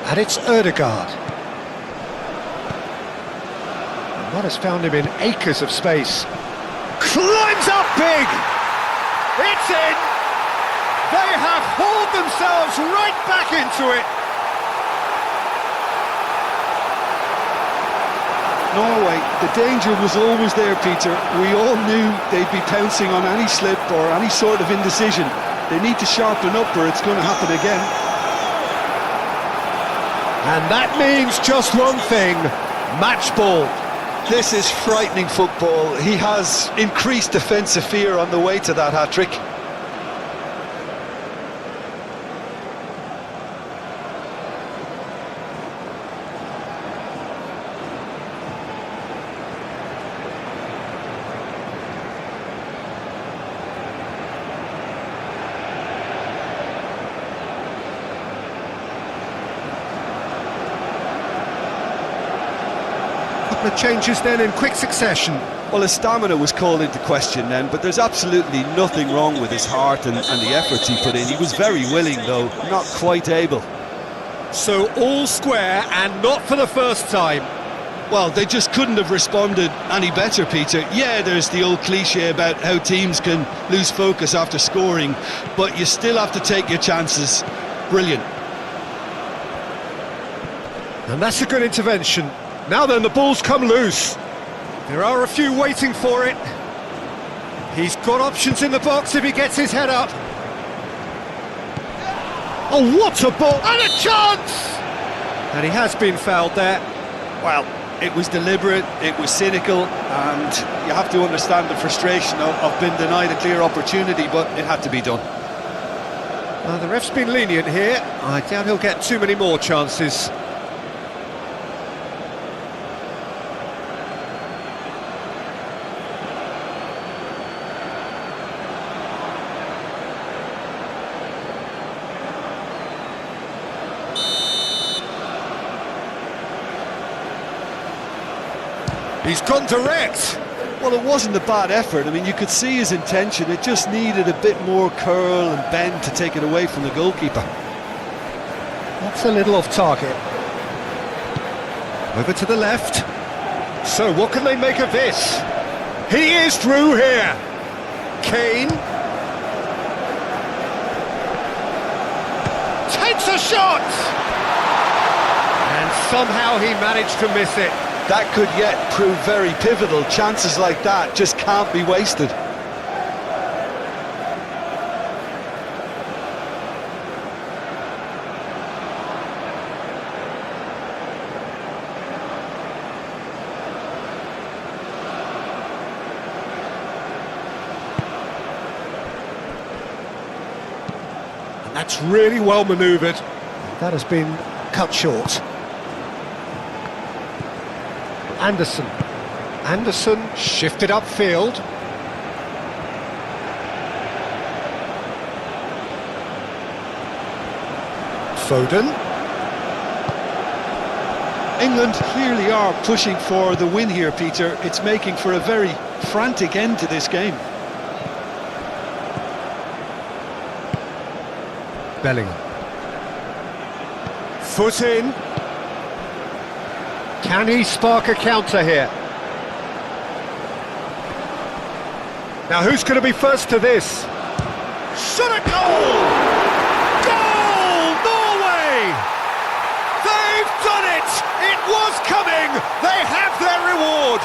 And it's Ødegaard. What has found him in acres of space. Climbs up big! It's in! They have hauled themselves right back into it! Norway, the danger was always there, Peter. We all knew they'd be pouncing on any slip or any sort of indecision. They need to sharpen up or it's going to happen again. And that means just one thing, match ball. This is frightening football. He has increased defensive fear on the way to that hat-trick. The changes then in quick succession. Well, his stamina was called into question then, but there's absolutely nothing wrong with his heart and the efforts he put in. He was very willing, though, not quite able. So all square, and not for the first time. Well, they just couldn't have responded any better, Peter. Yeah, there's the old cliche about how teams can lose focus after scoring, but you still have to take your chances. Brilliant. And that's a good intervention. Now then, the ball's come loose. There are a few waiting for it. He's got options in the box if he gets his head up. Oh, what a ball! And a chance! And he has been fouled there. Well, it was deliberate, it was cynical, and you have to understand the frustration of being denied a clear opportunity, but it had to be done. The ref's been lenient here. I doubt he'll get too many more chances. He's gone direct. Well, it wasn't a bad effort. I mean, you could see his intention. It just needed a bit more curl and bend to take it away from the goalkeeper. That's a little off target. Over to the left. So what can they make of this? He is through here. Kane. Takes a shot! And somehow he managed to miss it. That could yet prove very pivotal. Chances like that just can't be wasted. And that's really well manoeuvred. That has been cut short. Anderson shifted upfield. Foden. England clearly are pushing for the win here, Peter. It's making for a very frantic end to this game. Bellingham. Foot in. Can he spark a counter here? Now who's going to be first to this? Shot a goal! Goal! Norway! They've done it! It was coming! They have their reward!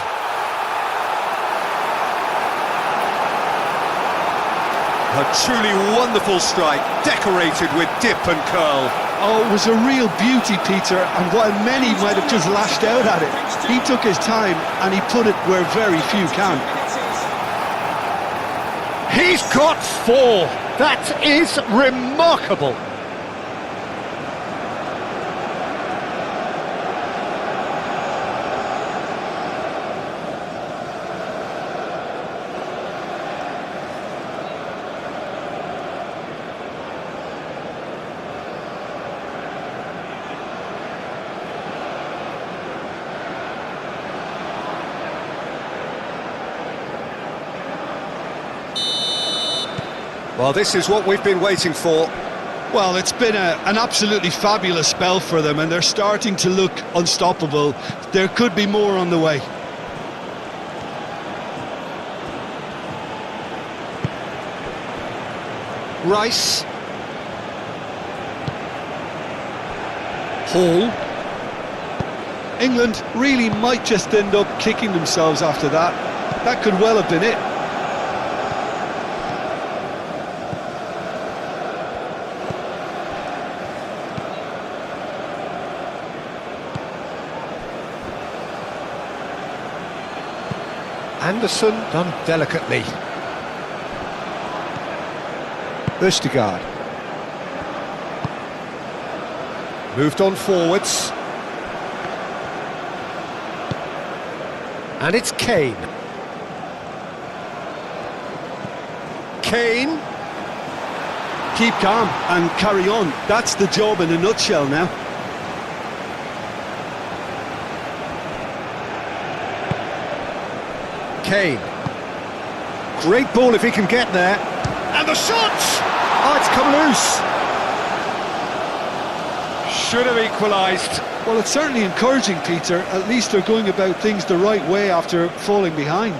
A truly wonderful strike, decorated with dip and curl. Oh, it was a real beauty, Peter, and while many might have just lashed out at it, he took his time and he put it where very few can. He's got 4! That is remarkable! Well, this is what we've been waiting for. Well, it's been an absolutely fabulous spell for them, and they're starting to look unstoppable. There could be more on the way. Rice. Hall. England really might just end up kicking themselves after that. That could well have been it. Anderson done delicately. Østigard. Moved on forwards. And it's Kane. Kane. Keep calm and carry on. That's the job in a nutshell now. Kane. Great ball if he can get there. And the shot! Oh, it's come loose. Should have equalised. Well, it's certainly encouraging, Peter. At least they're going about things the right way after falling behind.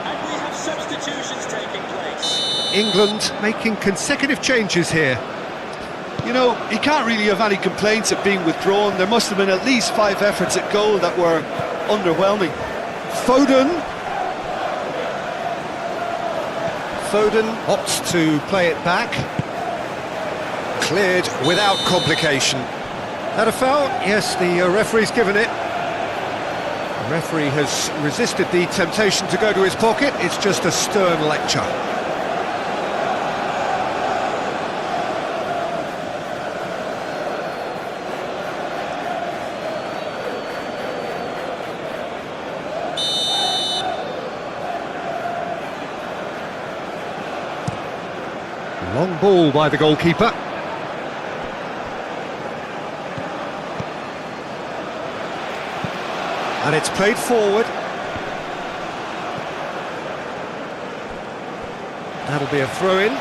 And we have substitutions taking place. England making consecutive changes here. You know, you can't really have any complaints at being withdrawn. There must have been at least 5 efforts at goal that were underwhelming. Foden. Foden opts to play it back. Cleared without complication. Had a foul? Yes, the referee's given it. The referee has resisted the temptation to go to his pocket. It's just a stern lecture. Long ball by the goalkeeper. And it's played forward. That'll be a throw-in.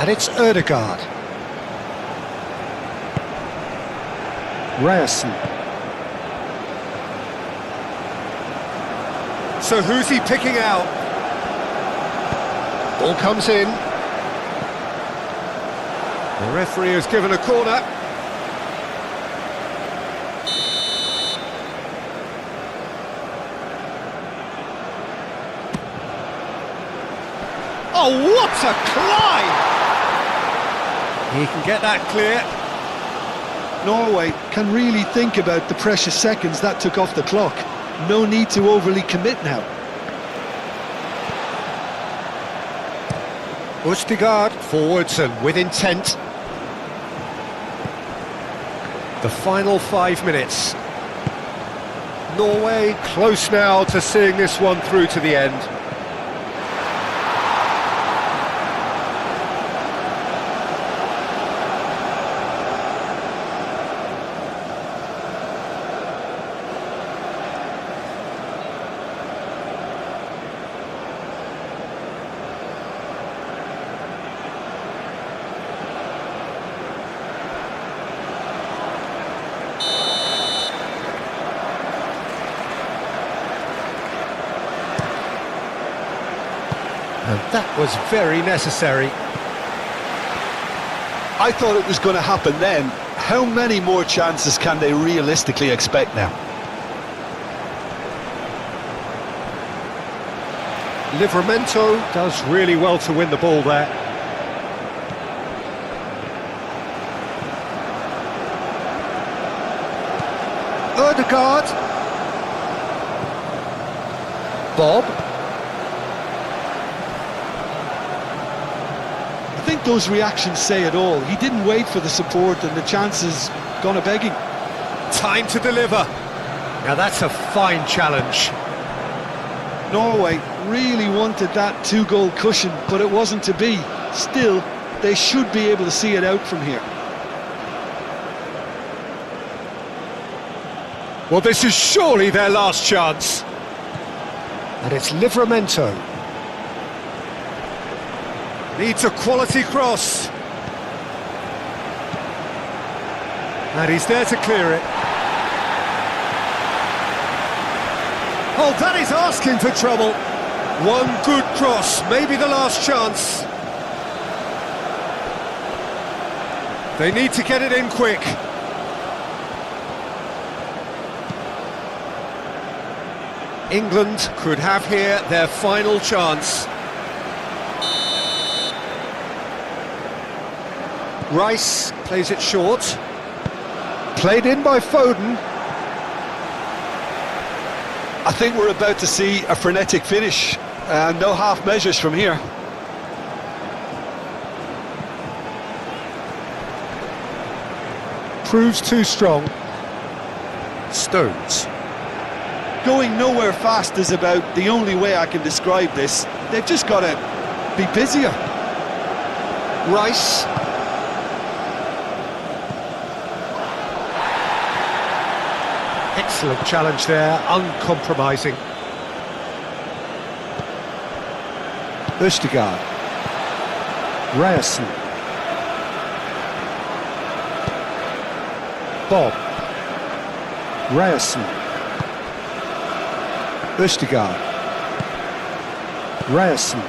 And it's Ødegaard. Ryerson. So who's he picking out? Ball comes in. The referee has given a corner. Oh, what a climb! He can get that clear. Norway can really think about the precious seconds that took off the clock. No need to overly commit now. Østigard forwards and with intent. The final 5 minutes. Norway close now to seeing this one through to the end. And that was very necessary. I thought it was going to happen then. How many more chances can they realistically expect now? Livramento does really well to win the ball there. Ødegaard. Bob. I think those reactions say it all. He didn't wait for the support and the chances gone a-begging. Time to deliver. Now that's a fine challenge. Norway really wanted that 2-goal cushion, but it wasn't to be. Still, they should be able to see it out from here. Well, this is surely their last chance. And it's Livramento. Needs a quality cross. And he's there to clear it. Oh, that is asking for trouble. One good cross, maybe the last chance. They need to get it in quick. England could have here their final chance. Rice plays it short. Played in by Foden. I think we're about to see a frenetic finish. No half measures from here. Proves too strong. Stones. Going nowhere fast is about the only way I can describe this. They've just got to be busier. Rice. Excellent challenge there, uncompromising. Østigard. Ryerson. Bob. Ryerson. Østigard. Ryerson.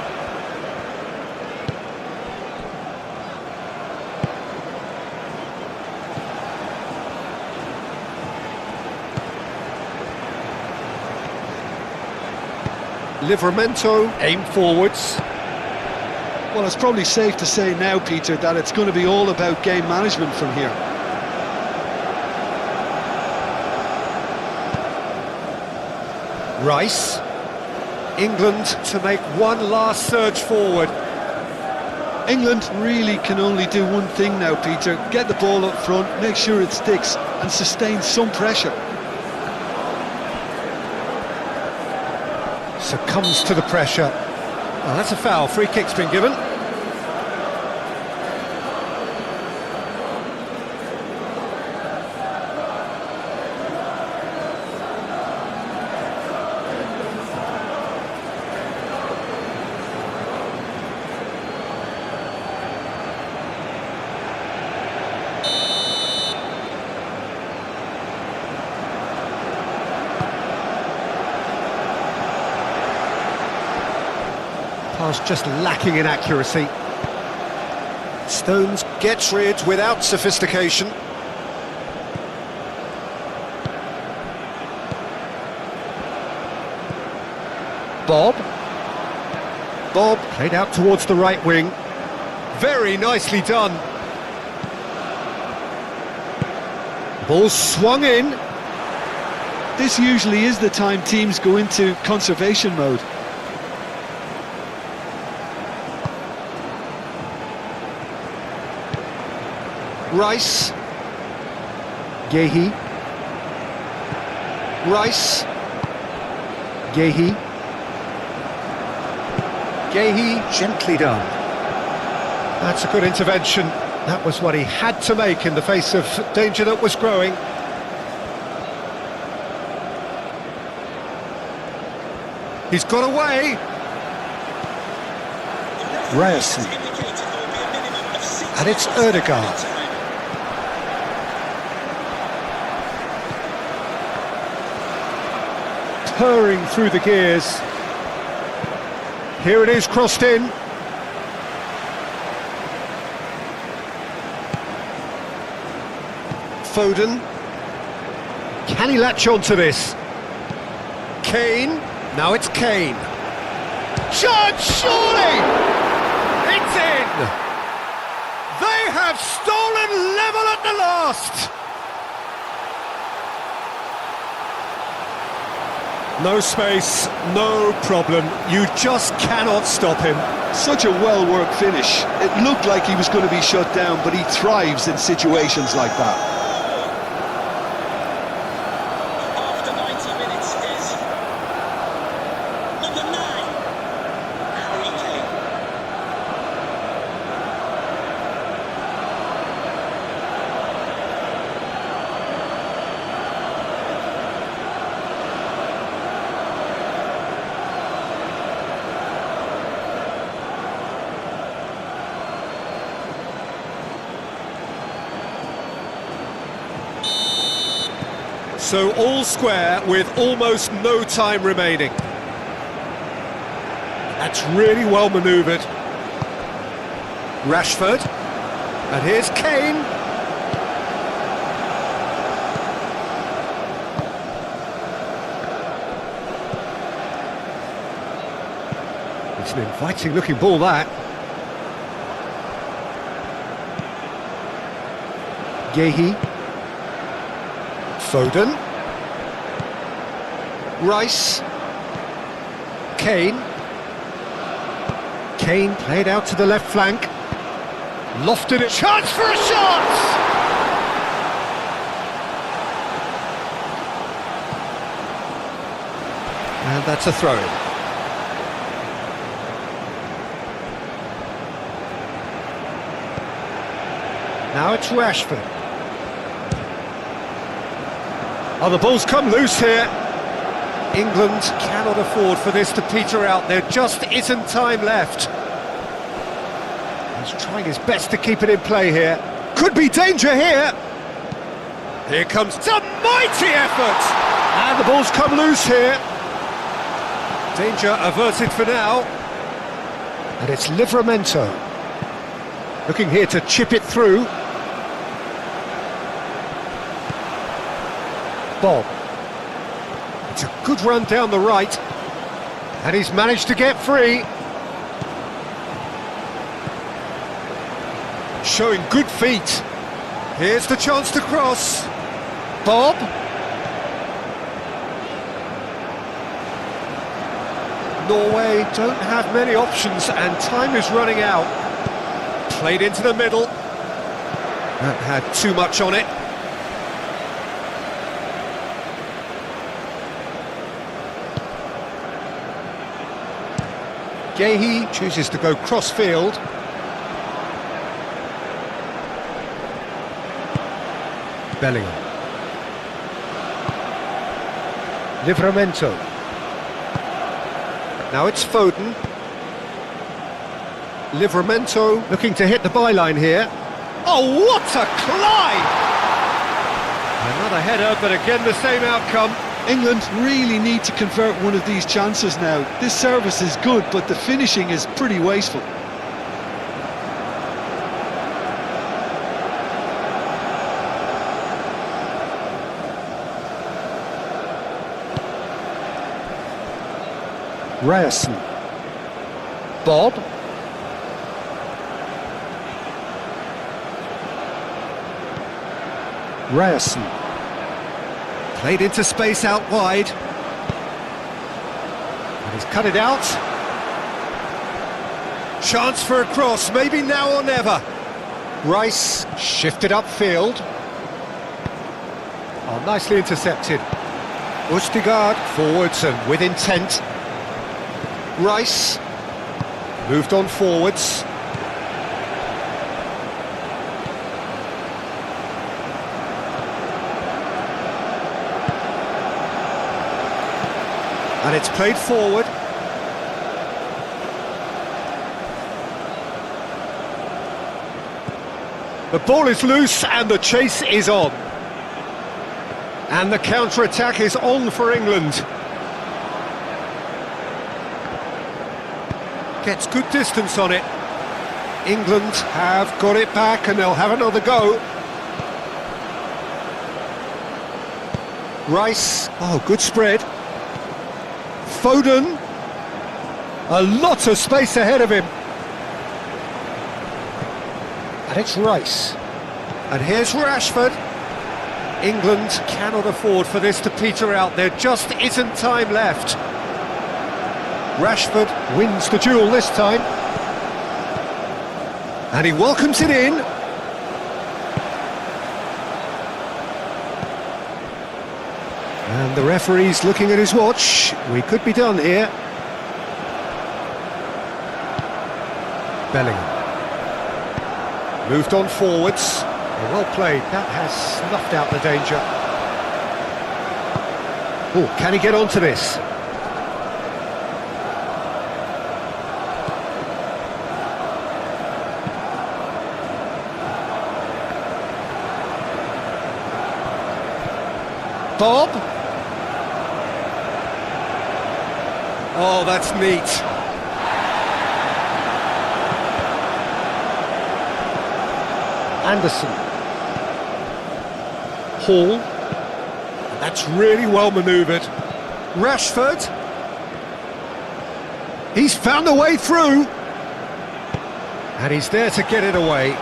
Livramento, aim forwards. Well, it's probably safe to say now, Peter, that it's going to be all about game management from here. Rice. England to make one last surge forward. England really can only do one thing now, Peter. Get the ball up front, make sure it sticks, and sustain some pressure. Succumbs to the pressure. Well, that's a foul. Free kick's been given. Pass just lacking in accuracy. Stones gets rid without sophistication. Bob. Bob played out towards the right wing. Very nicely done. Ball swung in. This usually is the time teams go into conservation mode. Rice. Gehi. Rice. Gehi. Gehi, gently done. That's a good intervention. That was what he had to make in the face of danger that was growing. He's got away. Ryerson. And it's Ødegaard. Purring through the gears. Here it is, crossed in. Foden. Can he latch on to this? Kane. Now it's Kane. Chance, surely! It's in! They have stolen level at the last! No space, no problem. You just cannot stop him. Such a well-worked finish. It looked like he was going to be shut down, but he thrives in situations like that. After 90 minutes is number 9, Harry Kane. So all square with almost no time remaining. That's really well manoeuvred. Rashford. And here's Kane. It's an inviting looking ball, that. Yehi. Foden. Rice. Kane. Kane played out to the left flank. Lofted it. Chance for a shot! And that's a throw-in. Now it's Rashford. Oh, the ball's come loose here. England cannot afford for this to peter out. There just isn't time left. He's trying his best to keep it in play here. Could be danger here. Here comes a mighty effort. And the ball's come loose here. Danger averted for now. And it's Livramento. Looking here to chip it through. Bob. It's a good run down the right. And he's managed to get free. Showing good feet. Here's the chance to cross. Bob. Norway don't have many options and time is running out. Played into the middle. That had too much on it. Yehi chooses to go cross-field. Bellingham. Livramento. Now it's Foden. Livramento looking to hit the byline here. Oh, what a climb! Another header, but again the same outcome. England really need to convert one of these chances now. This service is good, but the finishing is pretty wasteful. Ryerson. Bob. Ryerson. Played into space out wide. And he's cut it out. Chance for a cross, maybe now or never. Rice shifted upfield. Oh, nicely intercepted. Ustigard forwards and with intent. Rice moved on forwards. And it's played forward. The ball is loose and the chase is on. And the counter-attack is on for England. Gets good distance on it. England have got it back and they'll have another go. Rice, oh, good spread. Foden, a lot of space ahead of him. And it's Rice. And here's Rashford. England cannot afford for this to peter out. There just isn't time left. Rashford wins the duel this time. And he welcomes it in. And the referee's looking at his watch. We could be done here. Bellingham. Moved on forwards. Well played. That has snuffed out the danger. Oh, can he get onto this? Bob. Oh, that's neat. Anderson. Hall. That's really well manoeuvred. Rashford. He's found a way through. And he's there to get it away.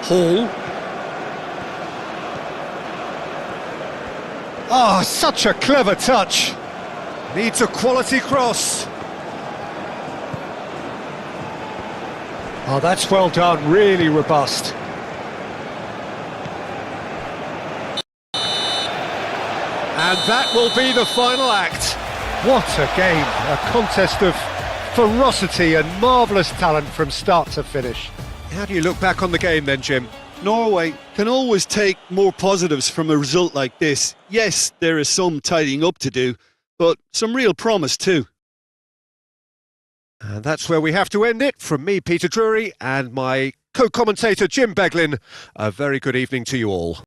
Hall. Oh, such a clever touch. Needs a quality cross. Oh, that's well done, really robust. And that will be the final act. What a game, a contest of ferocity and marvellous talent from start to finish. How do you look back on the game then, Jim? Norway can always take more positives from a result like this. Yes, there is some tidying up to do, but some real promise too. And that's where we have to end it. From me, Peter Drury, and my co-commentator, Jim Beglin. A very good evening to you all.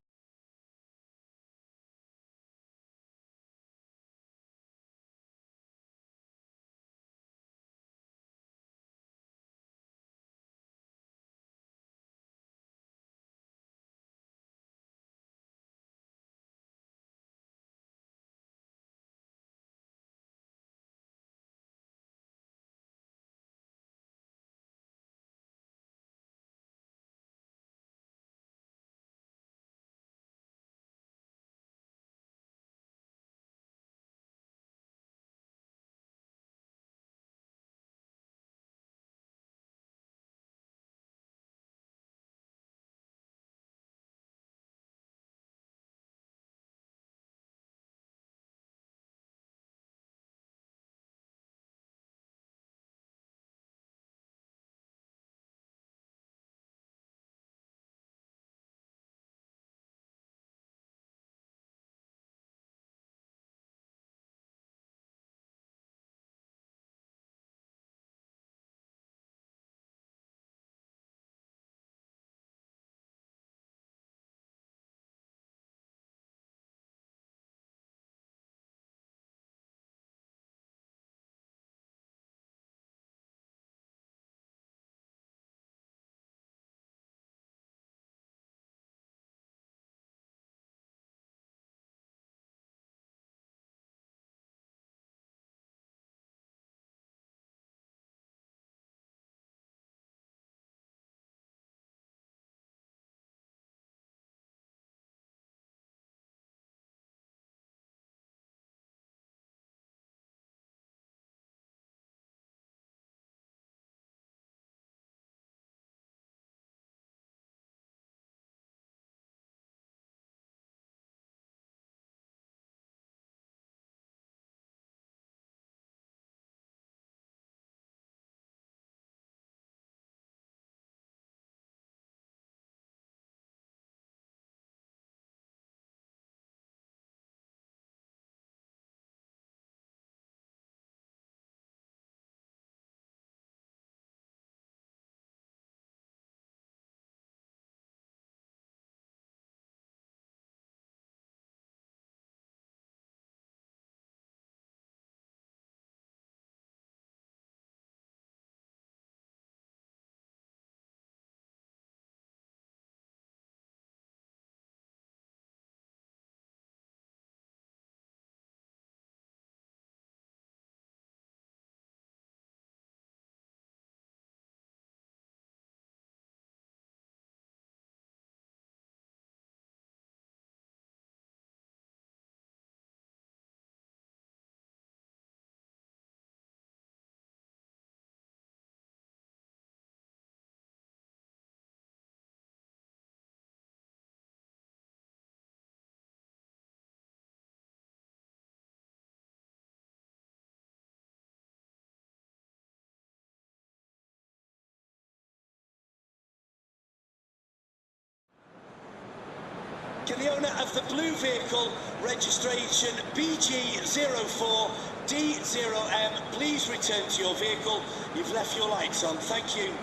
Can the owner of the blue vehicle, registration BG04 D0M, please return to your vehicle. You've left your lights on. Thank you.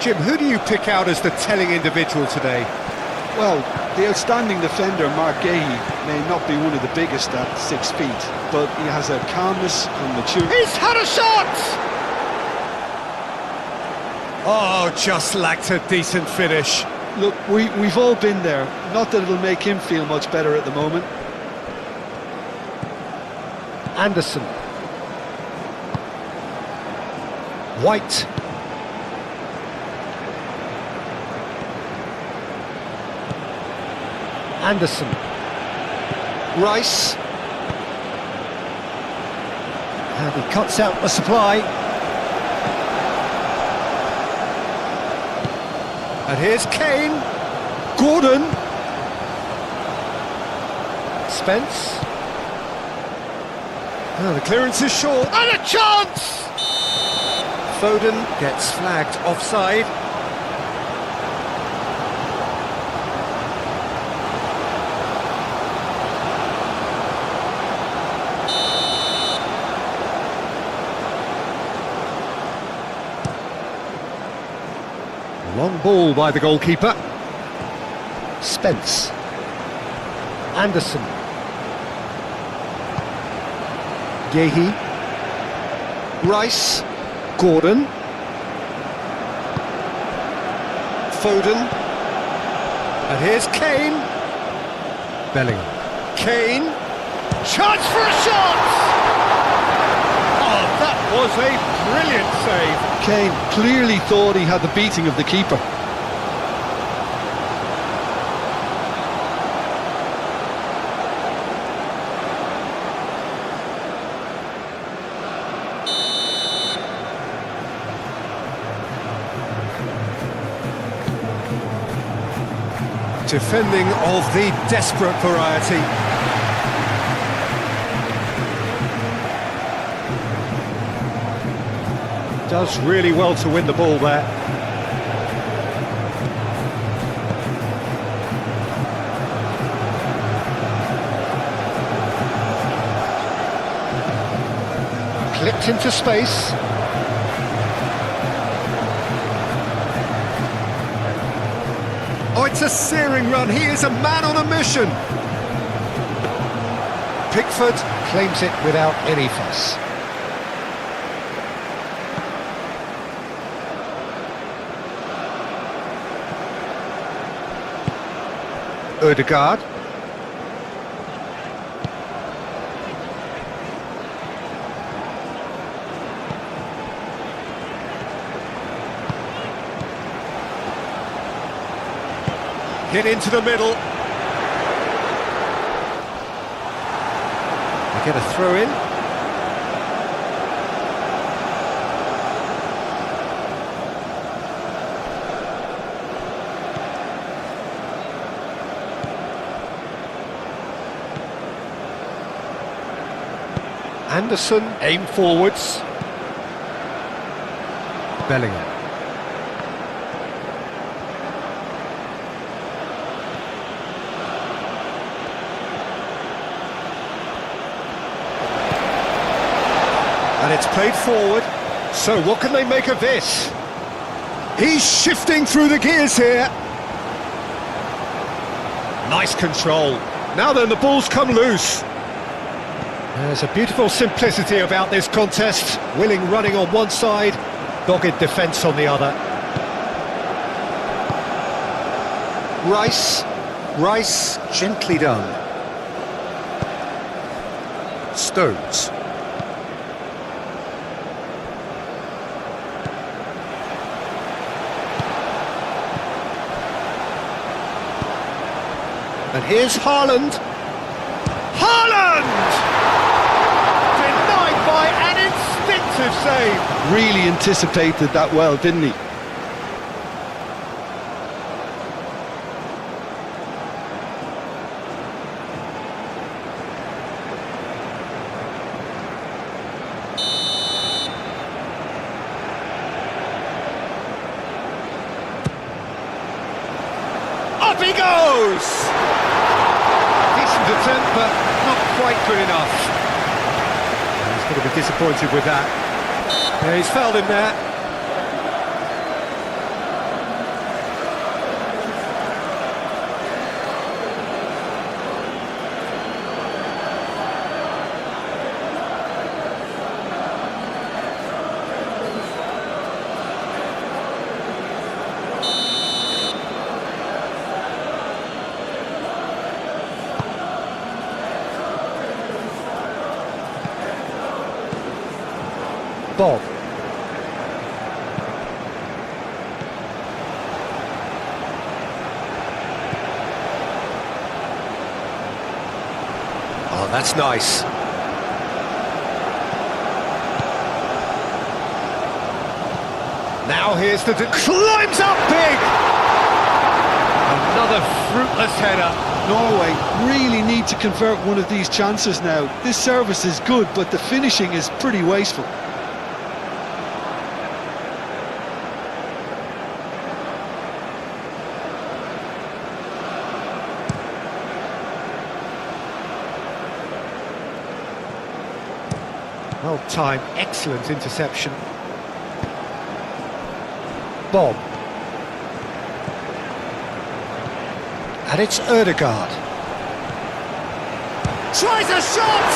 Jim, who do you pick out as the telling individual today? Well, the outstanding defender, Marquee, may not be one of the biggest at 6 feet, but he has a calmness and maturity. He's had a shot! Oh, just lacked a decent finish. Look, we've all been there. Not that it'll make him feel much better at the moment. Anderson. White. Anderson. Rice. And he cuts out the supply. And here's Kane. Gordon. Spence. Oh, the clearance is short. And a chance! Foden gets flagged offside. Long ball by the goalkeeper. Spence. Anderson. Yehi. Rice. Gordon. Foden. And here's Kane. Bellingham. Kane. Chance for a shot! Oh, that was a brilliant save. Kane clearly thought he had the beating of the keeper. Defending of the desperate variety. Does really well to win the ball there. Out into space. Oh, it's a searing run. He is a man on a mission. Pickford claims it without any fuss. Ødegaard. Hit into the middle. They get a throw in. Anderson aim forwards. Bellingham. And it's played forward. So what can they make of this? He's shifting through the gears here. Nice control. Now then, the ball's come loose. There's a beautiful simplicity about this contest. Willing running on one side, dogged defence on the other. Rice, gently done. Stones. And here's Haaland. Denied by an instinctive save. Really anticipated that well, didn't he? Up he goes! Decent attempt, but not quite good enough. He's going to be disappointed with that. Yeah, he's fouled him there. Bob. Oh, that's nice. Now here's the... climbs up big! Another fruitless header. Norway really need to convert one of these chances now. This service is good, but the finishing is pretty wasteful. Well timed, excellent interception. Bob. And it's Ødegaard. Tries a shot!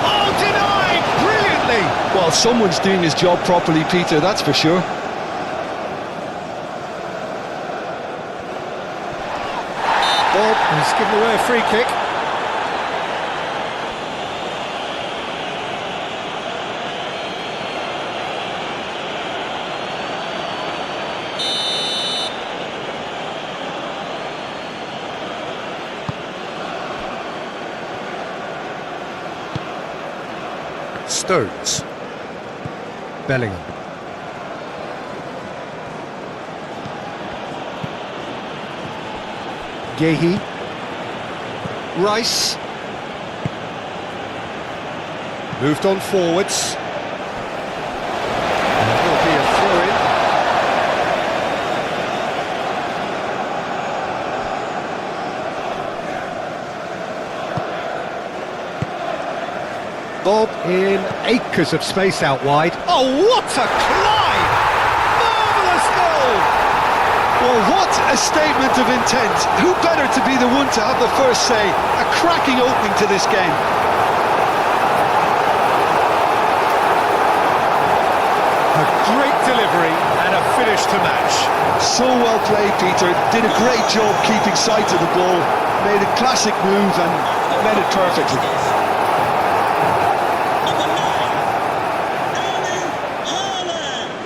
Oh, denied! Brilliantly! Well, someone's doing his job properly, Peter, that's for sure. Bob has given away a free kick. Stones. Bellingham. Gehi. Rice. Moved on forwards. There will be a throw-in. Bob in acres of space out wide. Oh, what a climb! Marvellous goal! Well, what a statement of intent. Who better to be the one to have the first say? A cracking opening to this game. A great delivery and a finish to match. So well played, Peter. Did a great job keeping sight of the ball. Made a classic move and met it perfectly. Number 9, Erling Haaland.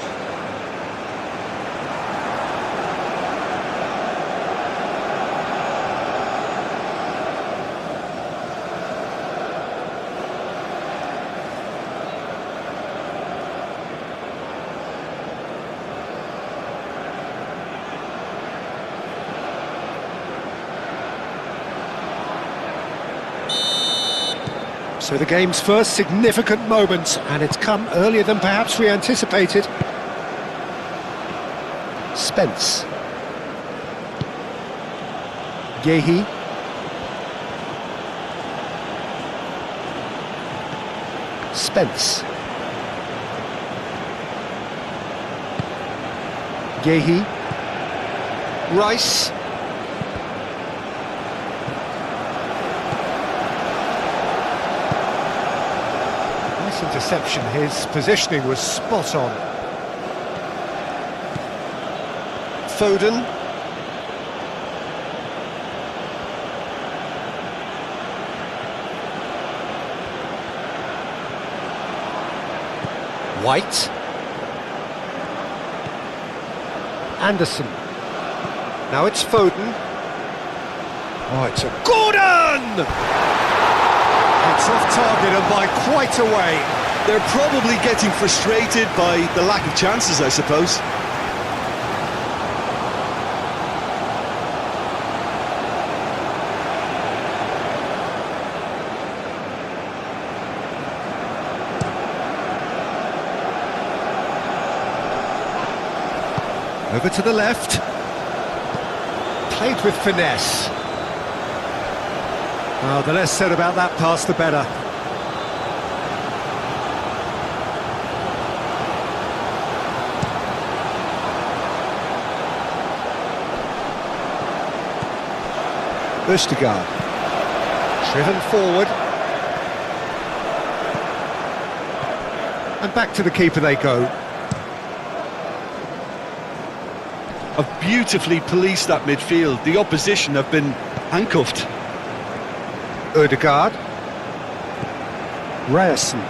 So the game's first significant moment, and it's come earlier than perhaps we anticipated. Spence. Yehi. Spence. Yehi. Rice. Interception, his positioning was spot on. Foden. White. Anderson. Now it's Foden. Oh, it's a Gordon! It's off target and by quite a way. They're probably getting frustrated by the lack of chances, I suppose. Over to the left. Played with finesse. Oh, the less said about that pass, the better. Østegård. Driven forward. And back to the keeper they go. Have beautifully policed that midfield. The opposition have been handcuffed. Ødegaard. Ryerson.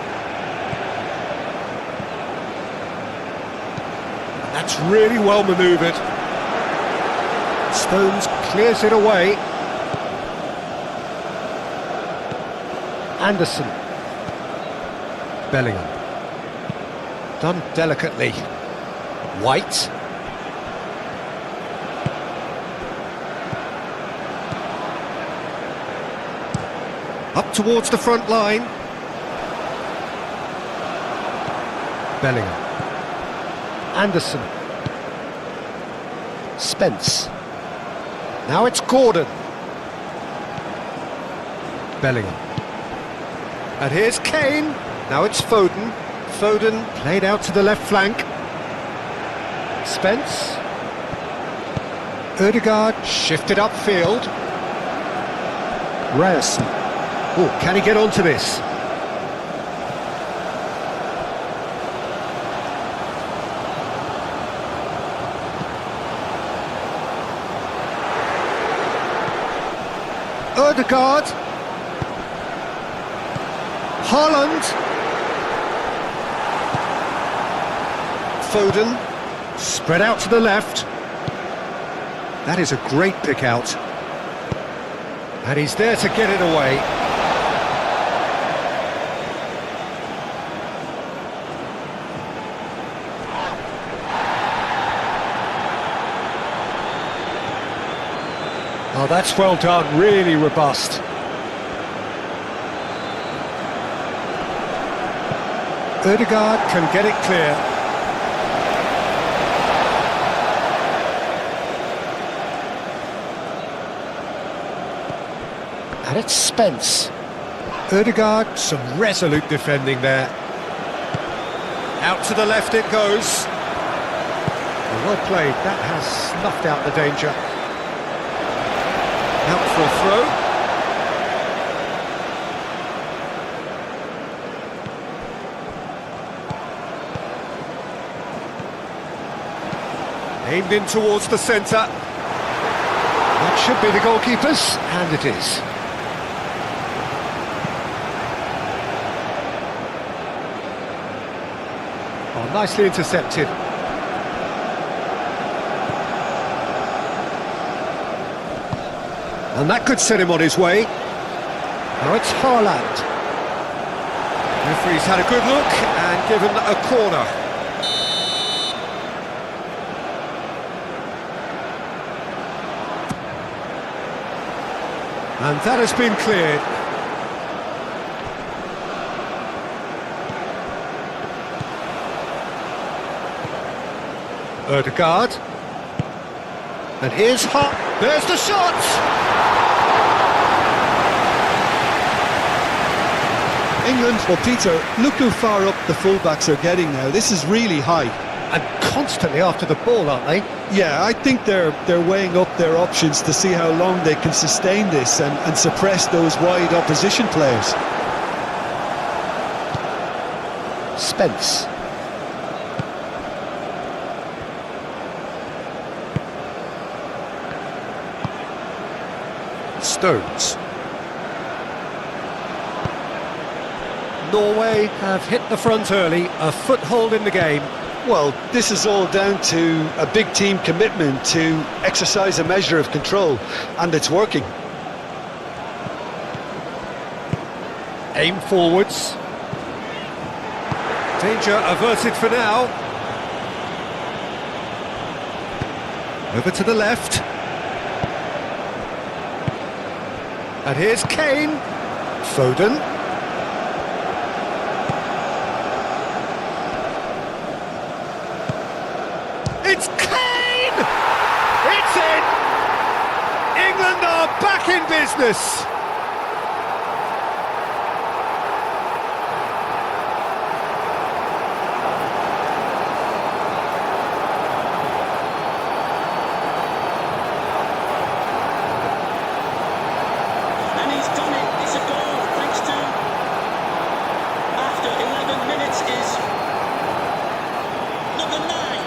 That's really well manoeuvred. Stones clears it away. Anderson. Bellingham. Done delicately. White. Up towards the front line. Bellingham. Anderson. Spence. Now it's Gordon. Bellingham. And here's Kane. Now it's Foden. Foden played out to the left flank. Spence. Ødegaard shifted upfield. Ryerson. Oh, can he get onto this? Ødegaard. Haaland. Foden. Spread out to the left. That is a great pick out. And he's there to get it away. Oh, that's well done, really robust. Ødegaard can get it clear. And it's Spence. Ødegaard, some resolute defending there. Out to the left it goes. Well played, that has snuffed out the danger. Out for a throw. Aimed in towards the centre. That should be the goalkeeper's, and it is. Oh, nicely intercepted. And that could set him on his way. Now it's Haaland. Referee's had a good look and given a corner. And that has been cleared. Ødegaard. And here's Hot. There's the shot! England, well, Peter, look how far up the fullbacks are getting now. This is really high. And constantly after the ball, aren't they? Yeah, I think they're weighing up their options to see how long they can sustain this and suppress those wide opposition players. Spence. Stones. Norway have hit the front early, a foothold in the game. Well, this is all down to a big team commitment to exercise a measure of control, and it's working. Aim forwards. Danger averted for now. Over to the left. And here's Kane. Foden. It's Kane! It's in! England are back in business! And he's done it. It's a goal thanks to, after 11 minutes, is number 9.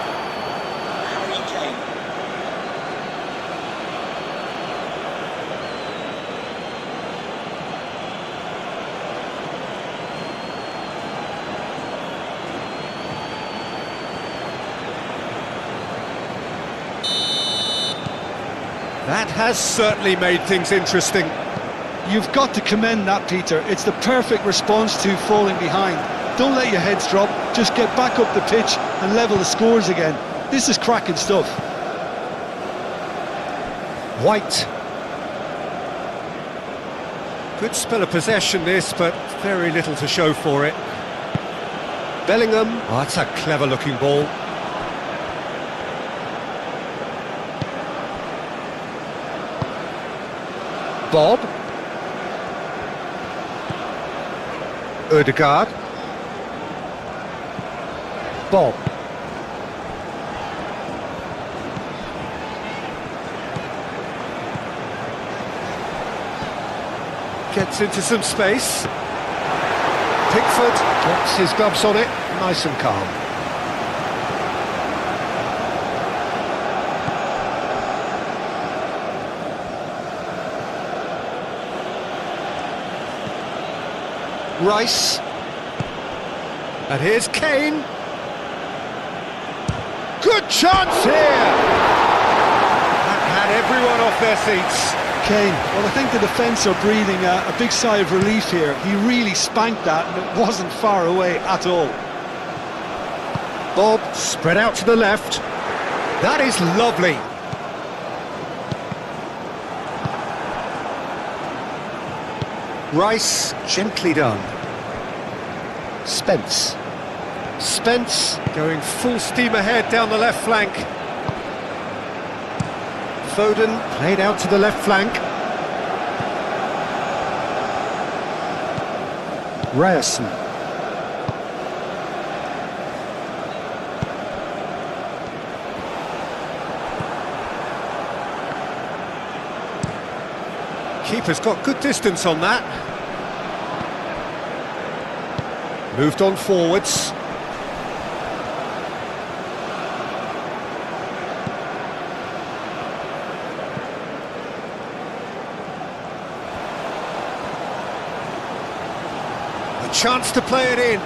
That has certainly made things interesting. You've got to commend that, Peter. It's the perfect response to falling behind. Don't let your heads drop, just get back up the pitch and level the scores again. This is cracking stuff. White. Good spell of possession this, but very little to show for it. Bellingham. Oh, that's a clever looking ball. Bob. Ødegaard. Bob. Gets into some space. Pickford gets his gloves on it, nice and calm. Rice. And here's Kane. Good chance here! That had everyone off their seats. Kane, well, I think the defence are breathing a big sigh of relief here. He really spanked that and it wasn't far away at all. Bob spread out to the left. That is lovely. Rice, gently done. Spence. Spence going full steam ahead down the left flank. Foden played out to the left flank. Ryerson. Keeper's got good distance on that. Moved on forwards. A chance to play it in.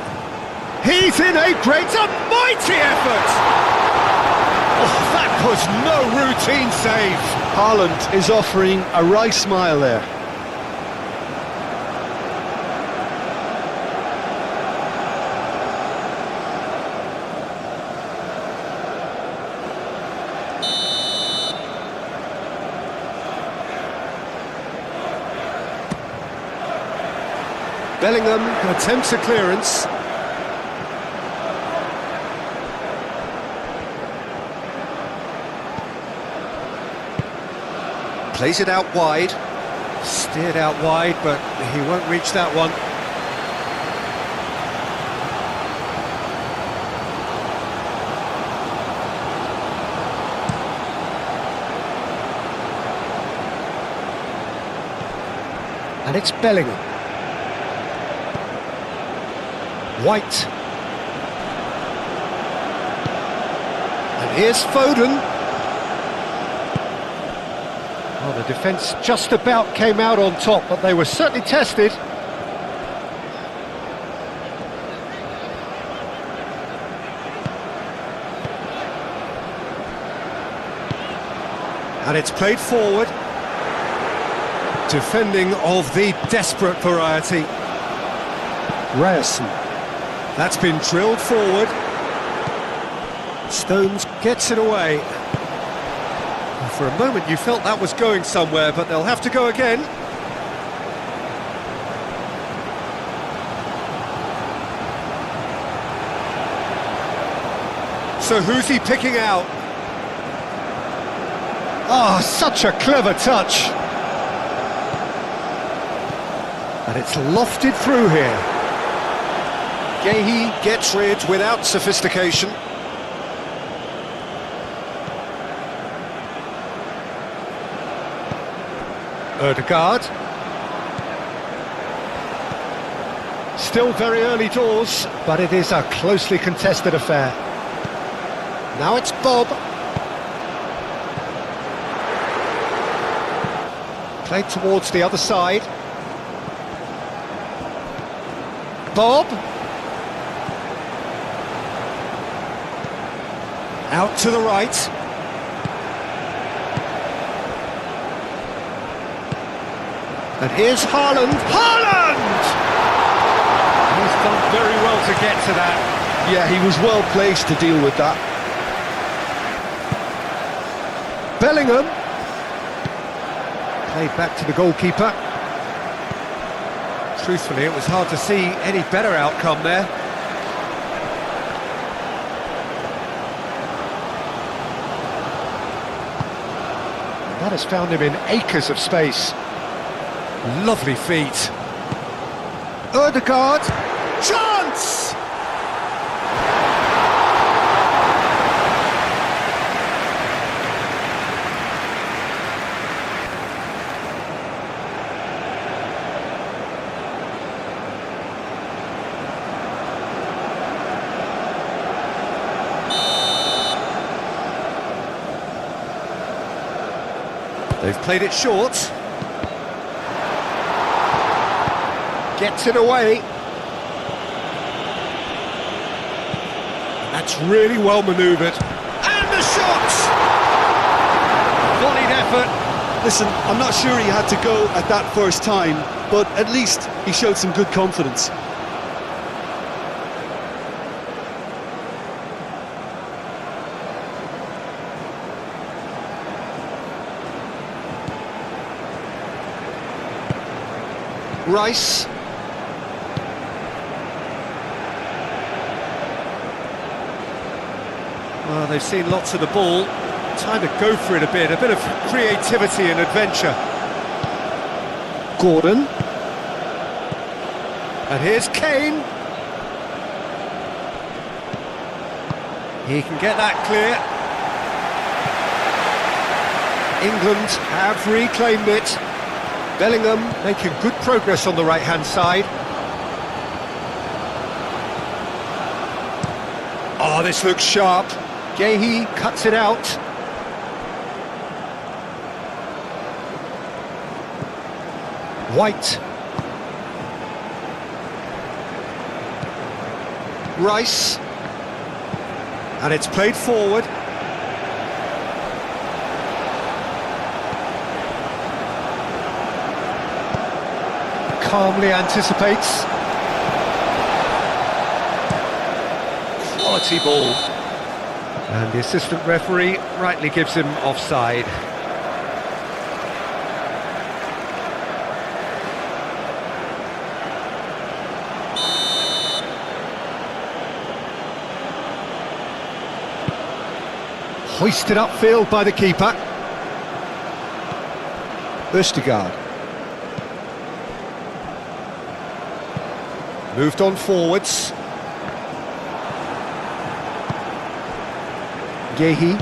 He's in a great and mighty effort! Oh, that was no routine save. Haaland is offering a wry smile there. Bellingham attempts a clearance. Plays it out wide. Steered out wide, but he won't reach that one. And it's Bellingham. White. And here's Foden. Well, the defence just about came out on top, but they were certainly tested. And it's played forward. Defending of the desperate variety. Ryerson. That's been drilled forward. Stones gets it away. For a moment you felt that was going somewhere, but they'll have to go again. So who's he picking out? Ah, such a clever touch. And it's lofted through here. Gehi gets rid without sophistication. Ødegaard. Still very early doors, but it is a closely contested affair. Now it's Bob. Played towards the other side. Bob. Out to the right. And here's Haaland. Haaland! He's done very well to get to that. Yeah, he was well placed to deal with that. Bellingham. Played back to the goalkeeper. Truthfully, it was hard to see any better outcome there. That has found him in acres of space. Lovely feet. Ødegaard. Chance! They've played it short. Gets it away. That's really well manoeuvred. And the shot! Volleyed effort. Listen, I'm not sure he had to go at that first time, but at least he showed some good confidence. Rice. Well, they've seen lots of the ball. Time to go for it a bit of creativity and adventure. Gordon. And here's Kane. He can get that clear. England have reclaimed it. Bellingham making good progress on the right-hand side. Oh, this looks sharp. Gahey cuts it out. White. Rice. And it's played forward. Calmly anticipates. Quality ball. And the assistant referee rightly gives him offside. Hoisted upfield by the keeper. Østigard. Moved on forwards. Gahey.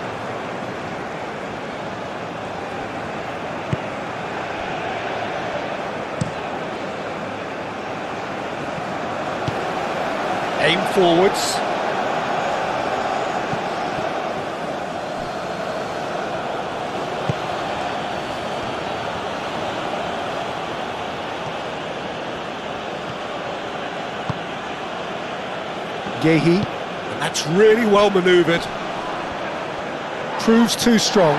Aim forwards. Gahey, and that's really well manoeuvred. Proves too strong.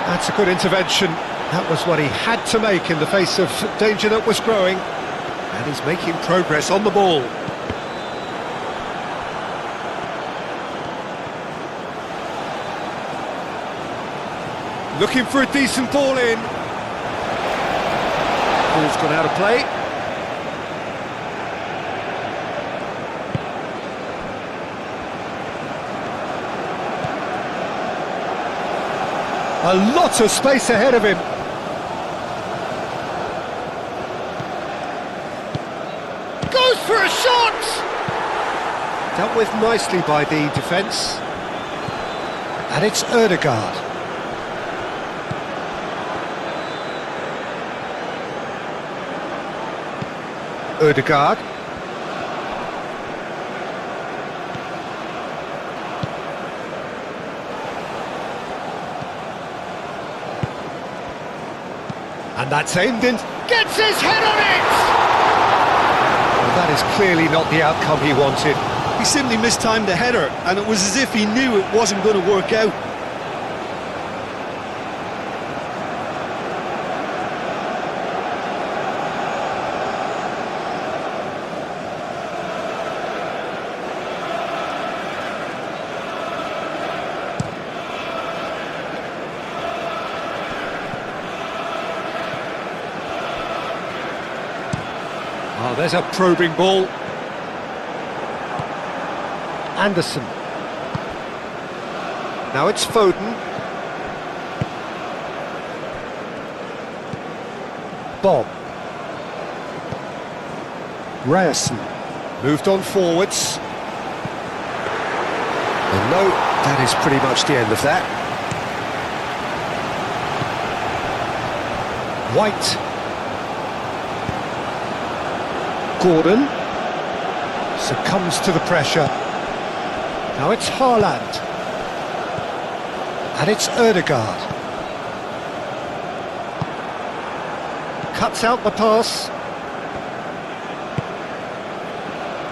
That's a good intervention. That was what he had to make in the face of danger that was growing. And he's making progress on the ball. Looking for a decent ball in. Ball's gone out of play. A lot of space ahead of him. Goes for a shot! Dealt with nicely by the defence. And it's Ødegaard. Ødegaard. And that's aimed in. Gets his head on it! Well, that is clearly not the outcome he wanted. He simply mistimed the header, and it was as if he knew it wasn't going to work out. Oh, there's a probing ball. Anderson. Now it's Foden. Bob. Ryerson. Moved on forwards. And no, that is pretty much the end of that. White. Gordon succumbs to the pressure. Now it's Haaland. And it's Ødegaard. Cuts out the pass.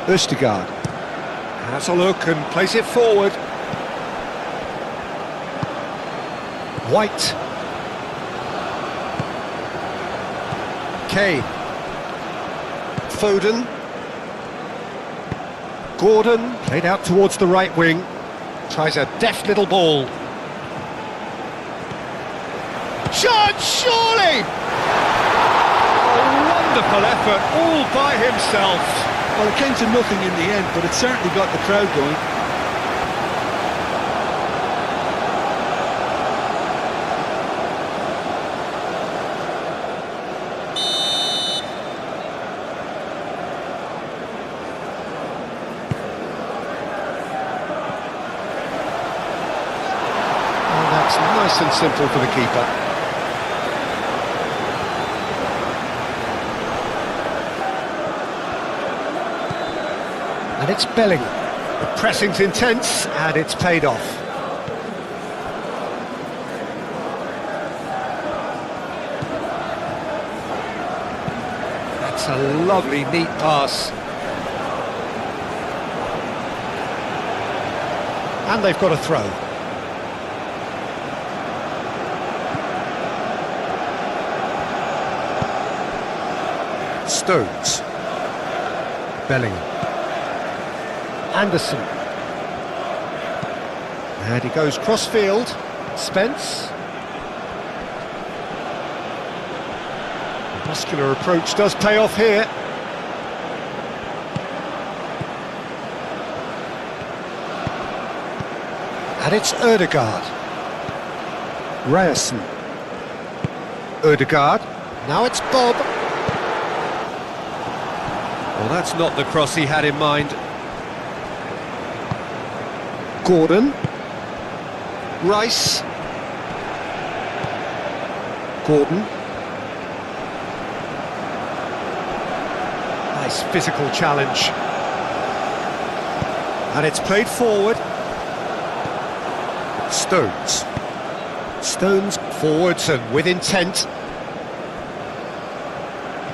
Østigard has a look and plays it forward. White. Kane. Foden. Gordon, played out towards the right wing. Tries a deft little ball. Shot, surely! A wonderful effort, all by himself. Well, it came to nothing in the end, but it certainly got the crowd going. nice and simple for the keeper. And it's Bellingham. The pressing's intense, and it's paid off. That's a lovely, neat pass. And they've got a throw. Stones. Bellingham. Anderson. And he goes cross-field. Spence. The muscular approach does pay off here. And it's Ødegaard. Ryerson. Ødegaard. Now it's Bob. Well, that's not the cross he had in mind. Gordon. Rice. Gordon. Nice physical challenge. And it's played forward. Stones. Stones forwards and with intent.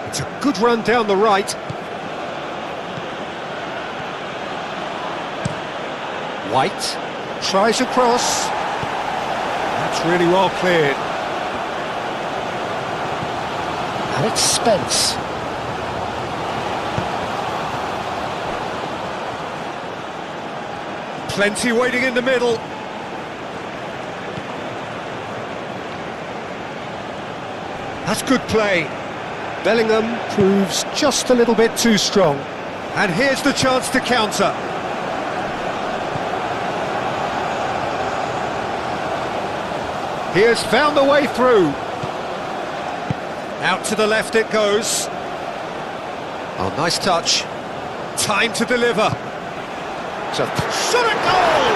It's a good run down the right. White tries across. That's really well cleared. And it's Spence. Plenty waiting in the middle. That's good play. Bellingham proves just a little bit too strong. And here's the chance to counter. He has found a way through. Out to the left it goes. Oh, nice touch. Time to deliver. It's a shot at goal!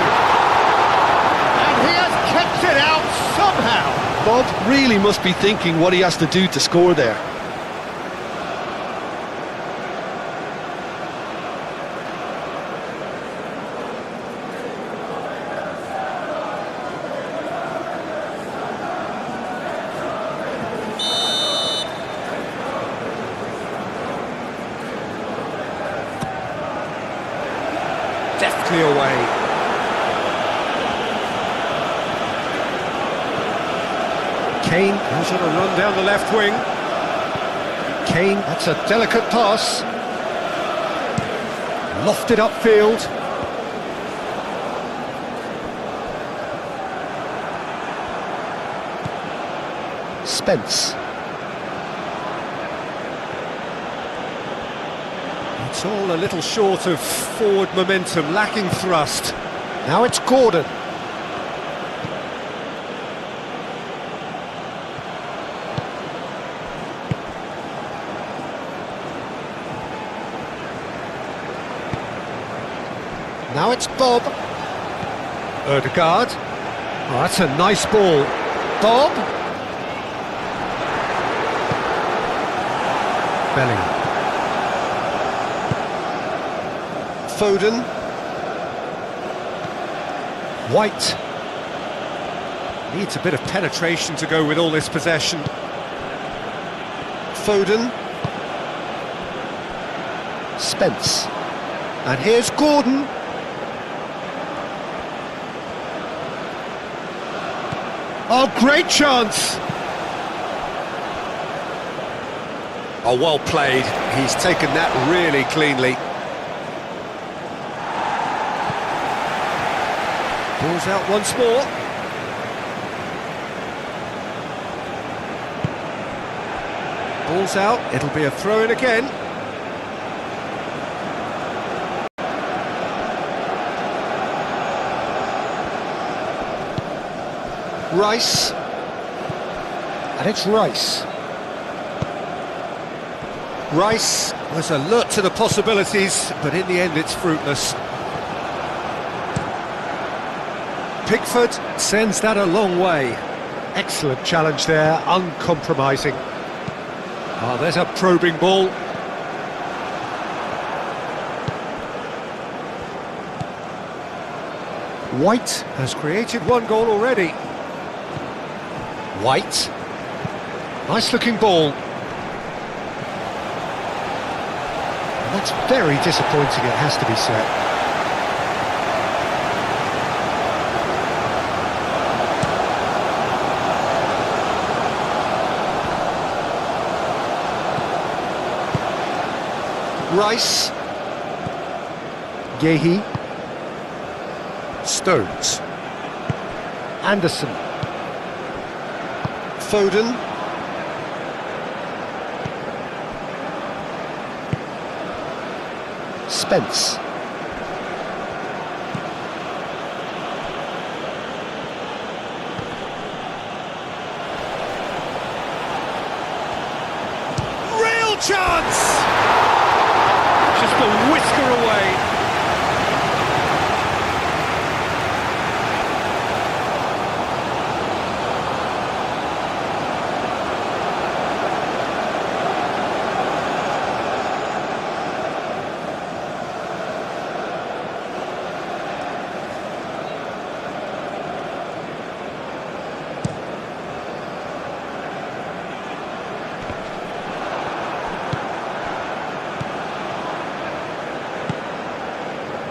And he has kept it out somehow. Bob really must be thinking what he has to do to score there. Deftly away. Kane goes on a run down the left wing. Kane, that's a delicate pass. Lofted upfield. Spence. It's all a little short of forward momentum, lacking thrust. Now it's Gordon. Now it's Bob. Ødegaard. Oh, that's a nice ball. Bob. Bellingham. Foden. White. Needs a bit of penetration to go with all this possession. Foden. Spence. And here's Gordon. Oh, great chance! Oh, well played. He's taken that really cleanly. Ball's out once more. Ball's out. It'll be a throw-in again. Rice. And it's Rice. Rice was alert to the possibilities, but in the end it's fruitless. Pickford sends that a long way. Excellent challenge there, uncompromising. Oh, there's a probing ball. White has created one goal already. White. Nice looking ball. And that's very disappointing, it has to be said. Rice. Gehi. Stones. Anderson. Foden. Spence. Real chance! Just a whisker away.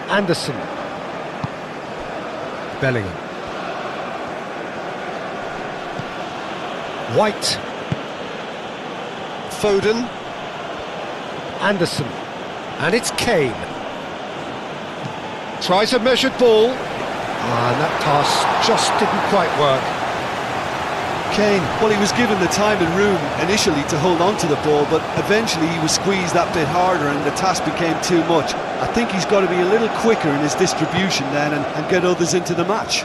Anderson. Bellingham. White. Foden. Anderson. And it's Kane. Tries a measured ball. And that pass just didn't quite work. Kane, well, he was given the time and room initially to hold on to the ball, but eventually he was squeezed that bit harder and the task became too much. I think he's got to be a little quicker in his distribution then and get others into the match.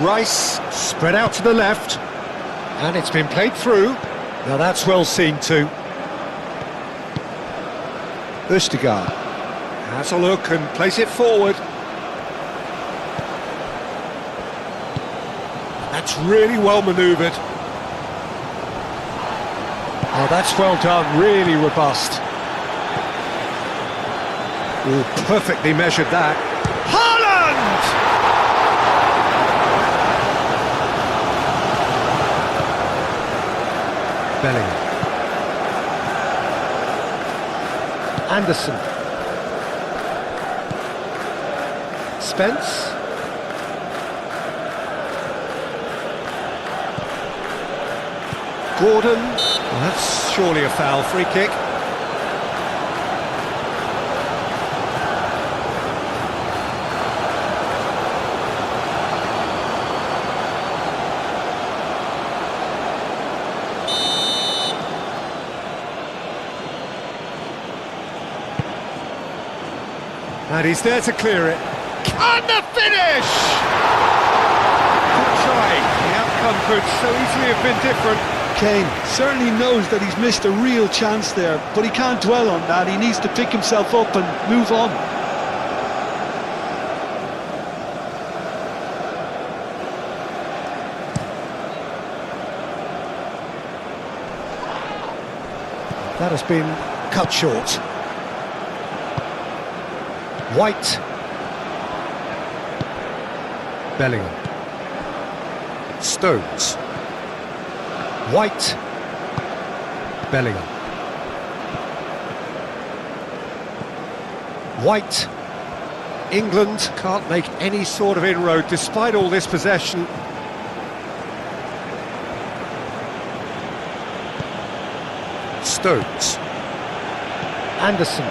Rice spread out to the left, and it's been played through. Now that's well seen too. Østigard has a look and plays it forward. That's really well manoeuvred. Oh, that's well done, really robust. Oh, perfectly measured that. Haaland! Bellingham. Anderson. Spence. Gordon. Well, that's surely a foul. Free kick. And he's there to clear it. And the finish! Good try. The outcome could so easily have been different. Kane certainly knows that he's missed a real chance there, but he can't dwell on that. He needs to pick himself up and move on. That has been cut short. White. Bellingham. Stones. White. Bellingham. White. England can't make any sort of inroad despite all this possession. Stones. Anderson.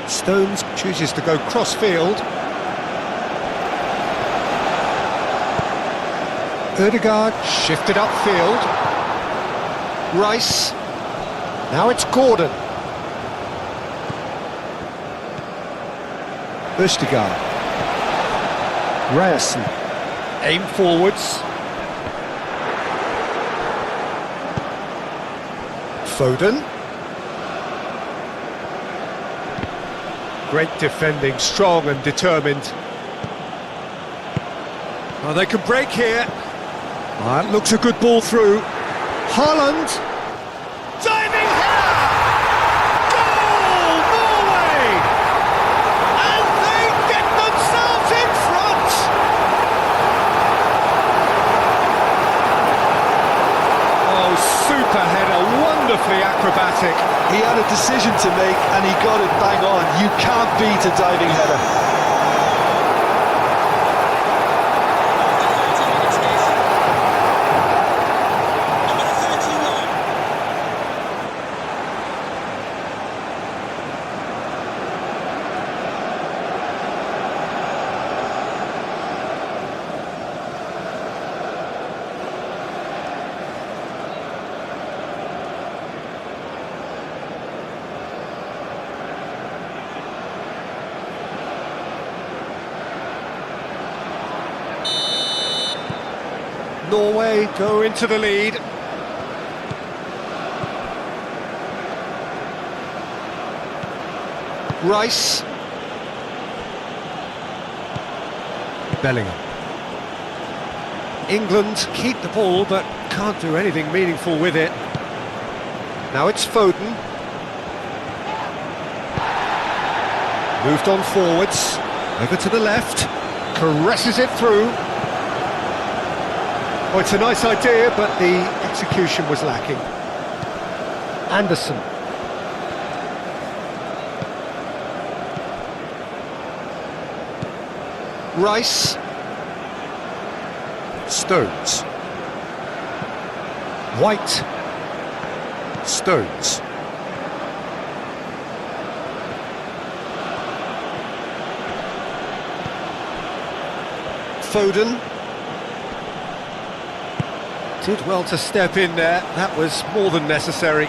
Stones chooses to go cross-field. Ødegaard shifted upfield. Rice. Now it's Gordon. Ødegaard. Ryerson. Aim forwards. Foden. Great defending, strong and determined. Oh, they can break here. Oh, that looks a good ball through. Haaland. Diving header! Goal, Norway! And they get themselves in front! Oh, super header, wonderfully acrobatic. He had a decision to make and he got it bang on. You can't beat a diving header. Norway go into the lead. Rice. Bellingham. England keep the ball but can't do anything meaningful with it. Now it's Foden. Moved on forwards. Over to the left. Caresses it through. Oh, it's a nice idea, but the execution was lacking. Anderson. Rice. Stones. White. Stones. Foden. Did well to step in there, that was more than necessary.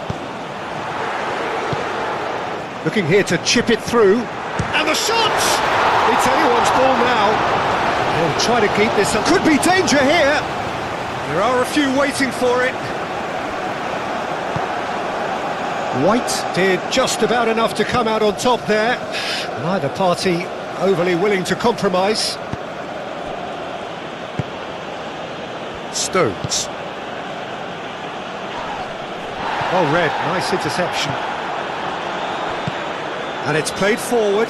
Looking here to chip it through, and the shot! It's anyone's ball now. They'll try to keep this up. Could be danger here! There are a few waiting for it. White did just about enough to come out on top there. Neither party overly willing to compromise. Stones. Well read, nice interception. And it's played forward.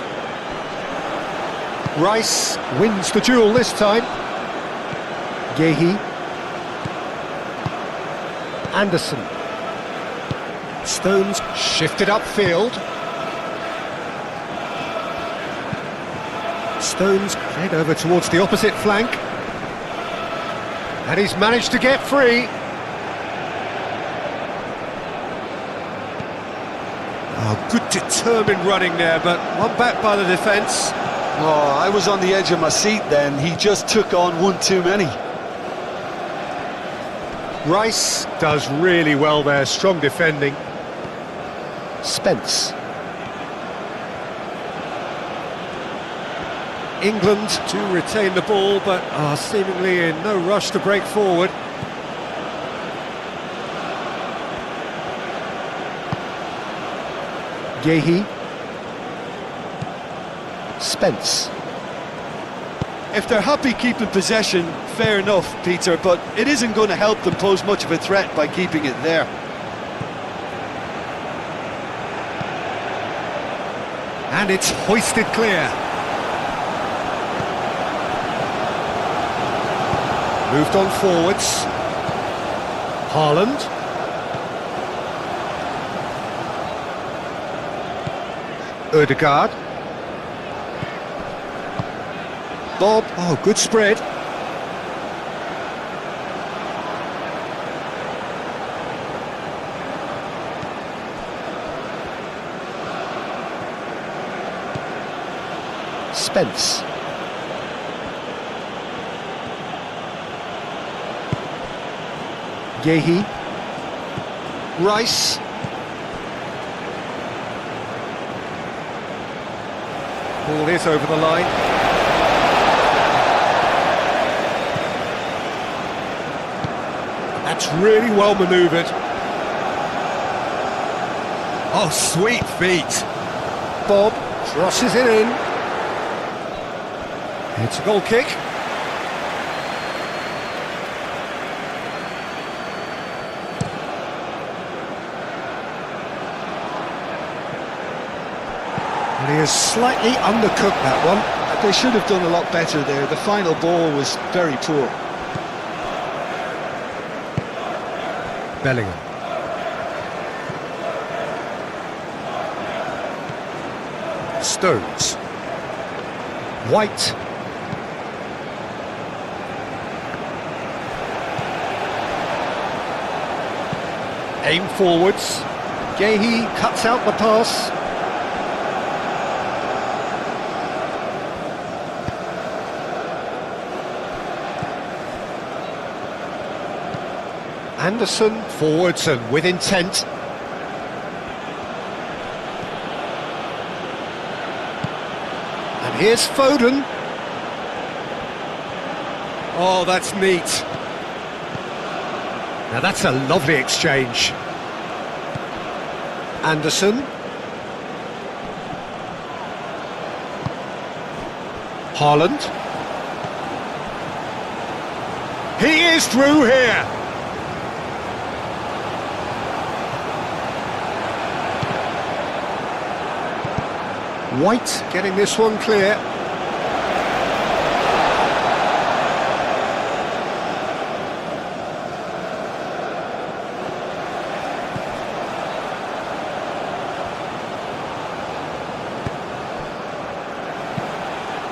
Rice wins the duel this time. Gehi. Anderson. Stones shifted upfield. Stones played over towards the opposite flank. And he's managed to get free. Oh, good determined running there, but one back by the defence. Oh, I was on the edge of my seat then. He just took on one too many. Rice does really well there, strong defending. Spence. England to retain the ball, but are seemingly in no rush to break forward. Gehi. Spence. If they're happy keeping possession, fair enough, Peter, but it isn't going to help them pose much of a threat by keeping it there. And it's hoisted clear. Moved on forwards. Haaland. Ødegaard. Bob, oh, good spread. Spence. Gehi. Rice. Ball is over the line. That's really well manoeuvred. Oh, sweet feet. Bob. Crosses it in. It's a goal kick. And he has slightly undercooked that one. They should have done a lot better there. The final ball was very poor. Bellingham. Stones. White. Aim forwards. Gehi cuts out the pass. Anderson forwards and with intent. And here's Foden. Oh, that's neat. Now that's a lovely exchange. Anderson. Haaland. He is through here. White getting this one clear.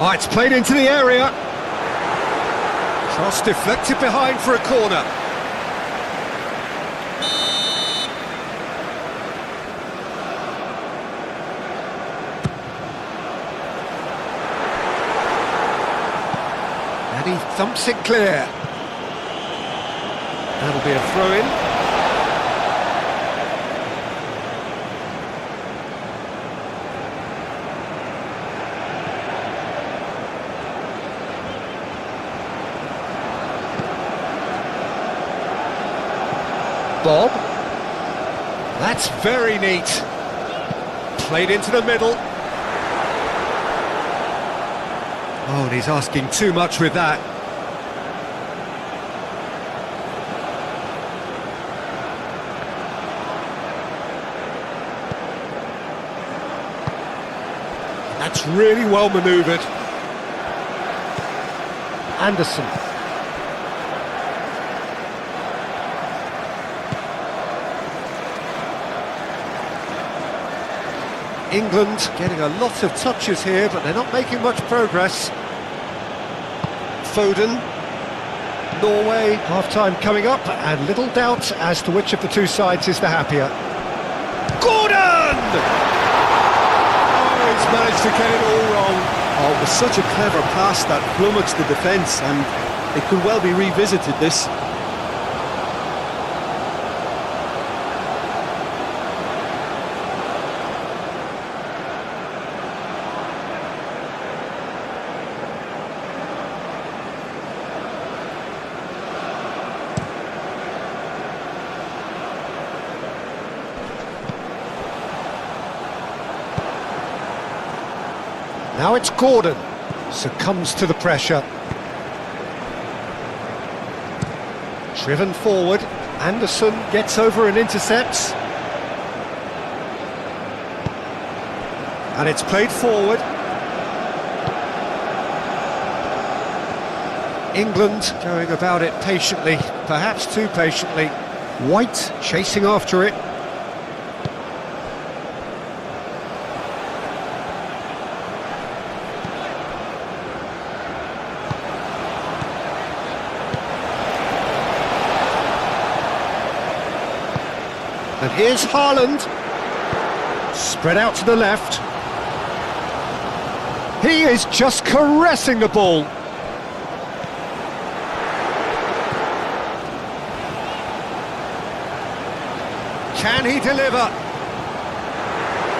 Oh, it's played into the area. Cross deflected behind for a corner. And he thumps it clear. That'll be a throw-in. Bob. That's very neat. Played into the middle. Oh, and he's asking too much with that. That's really well manoeuvred. Anderson. England getting a lot of touches here, but they're not making much progress. Foden. Norway, half-time coming up, and little doubt as to which of the two sides is the happier. Gordon! Oh, he's managed to get it all wrong. Oh, it was such a clever pass that flummoxed the defence, and it could well be revisited, this. Now it's Gordon, succumbs to the pressure. Driven forward, Anderson gets over and intercepts. And it's played forward. England going about it patiently, perhaps too patiently. White chasing after it. And here's Haaland, spread out to the left. He is just caressing the ball. Can he deliver?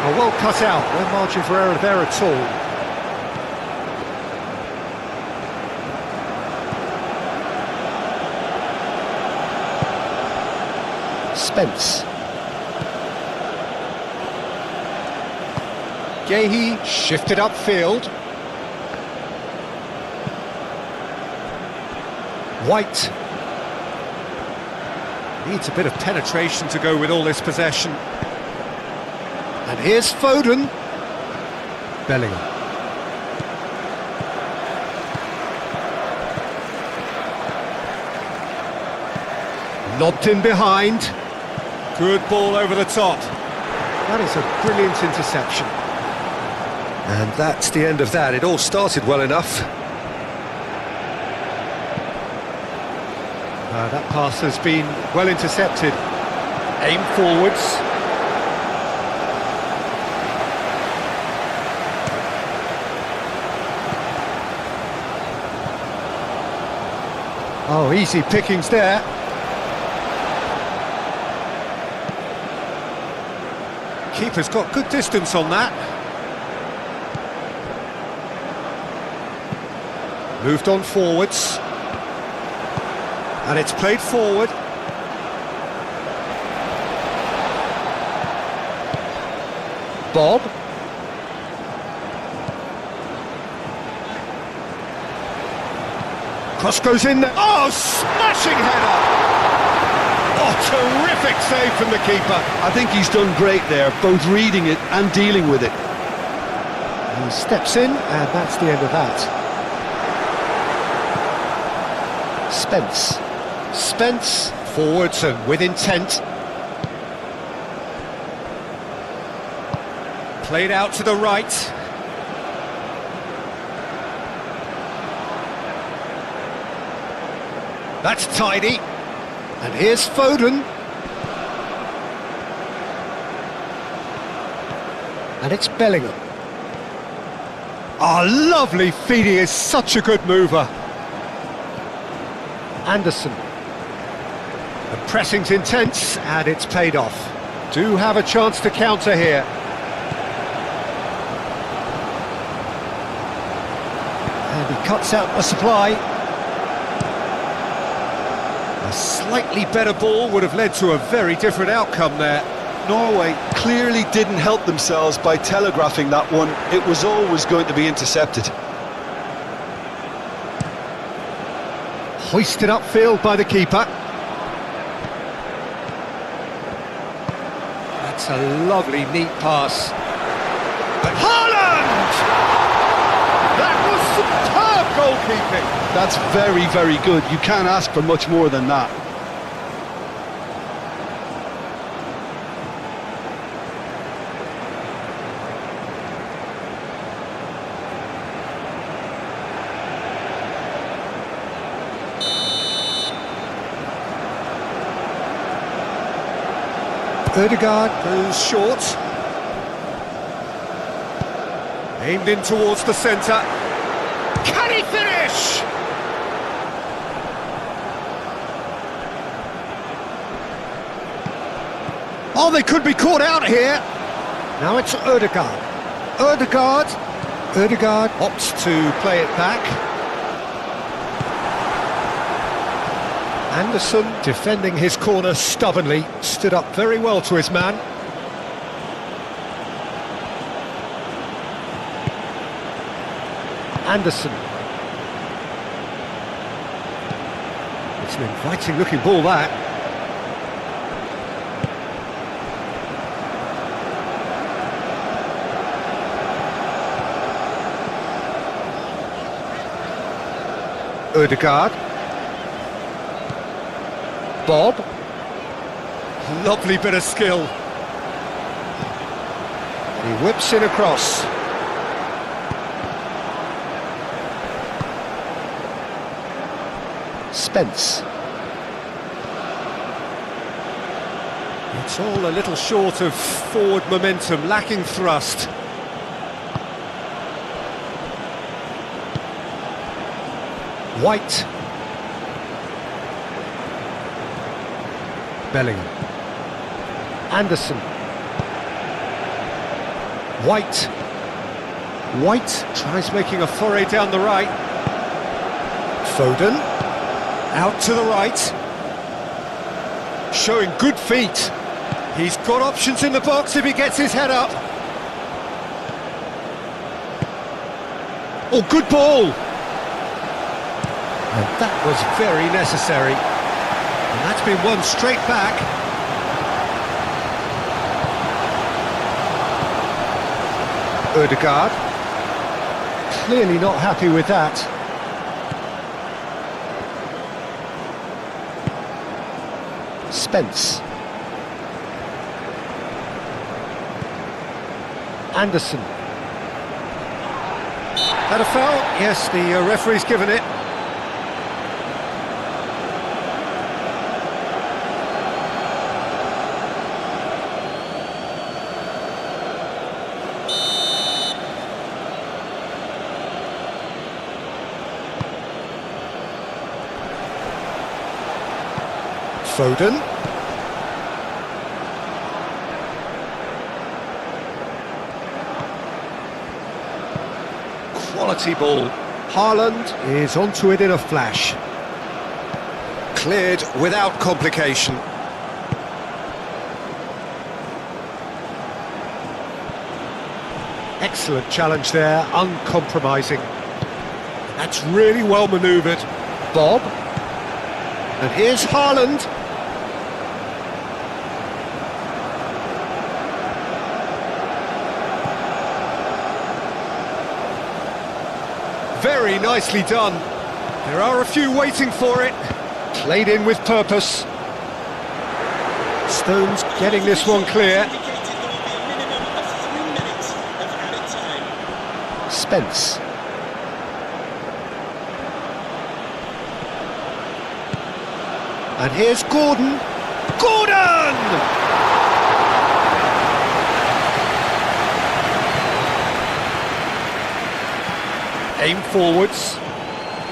Oh, well cut out, no margin for error there at all. Spence. Gehi shifted upfield. White. Needs a bit of penetration to go with all this possession. And here's Foden. Bellingham. Lobbed in behind. Good ball over the top. That is a brilliant interception. And that's the end of that. It all started well enough. That pass has been well intercepted. Aim forwards. Oh, easy pickings there. Keeper's got good distance on that. Moved on forwards. And it's played forward. Bob. Cross goes in there. Oh, smashing header! Oh, terrific save from the keeper. I think he's done great there, both reading it and dealing with it. He steps in, and that's the end of that. Spence, forwards and with intent. Played out to the right. That's tidy. And here's Foden. And it's Bellingham. Oh, lovely feed, he is such a good mover. Anderson. The pressing's intense, and it's paid off. Do have a chance to counter here. And he cuts out a supply. A slightly better ball would have led to a very different outcome there. Norway clearly didn't help themselves by telegraphing that one. It was always going to be intercepted. Hoisted upfield by the keeper. That's a lovely, neat pass. And Haaland! That was superb goalkeeping. That's very, very good. You can't ask for much more than that. Ødegaard goes short. Aimed in towards the centre. Can he finish? Oh, they could be caught out here. Now it's Ødegaard. Ødegaard opts to play it back. Anderson, defending his corner stubbornly, stood up very well to his man. Anderson. It's an inviting looking ball, that. Ødegaard. Bob. Lovely bit of skill. He whips in across. Spence. It's all a little short of forward momentum, lacking thrust. White. Bellingham. Anderson. White tries making a foray down the right. Foden. Out to the right. Showing good feet. He's got options in the box if he gets his head up. Oh, good ball! And that was very necessary. And that's been won straight back. Ødegaard. Clearly not happy with that. Spence. Anderson. Had a foul? Yes, the referee's given it. Foden. Quality ball. Haaland is onto it in a flash. Cleared without complication. Excellent challenge there, uncompromising. That's really well manoeuvred. Bob. And here's Haaland. Very nicely done. There are a few waiting for it. Played in with purpose. Stones getting this one clear. Spence. And here's Gordon. Gordon! Aim forwards.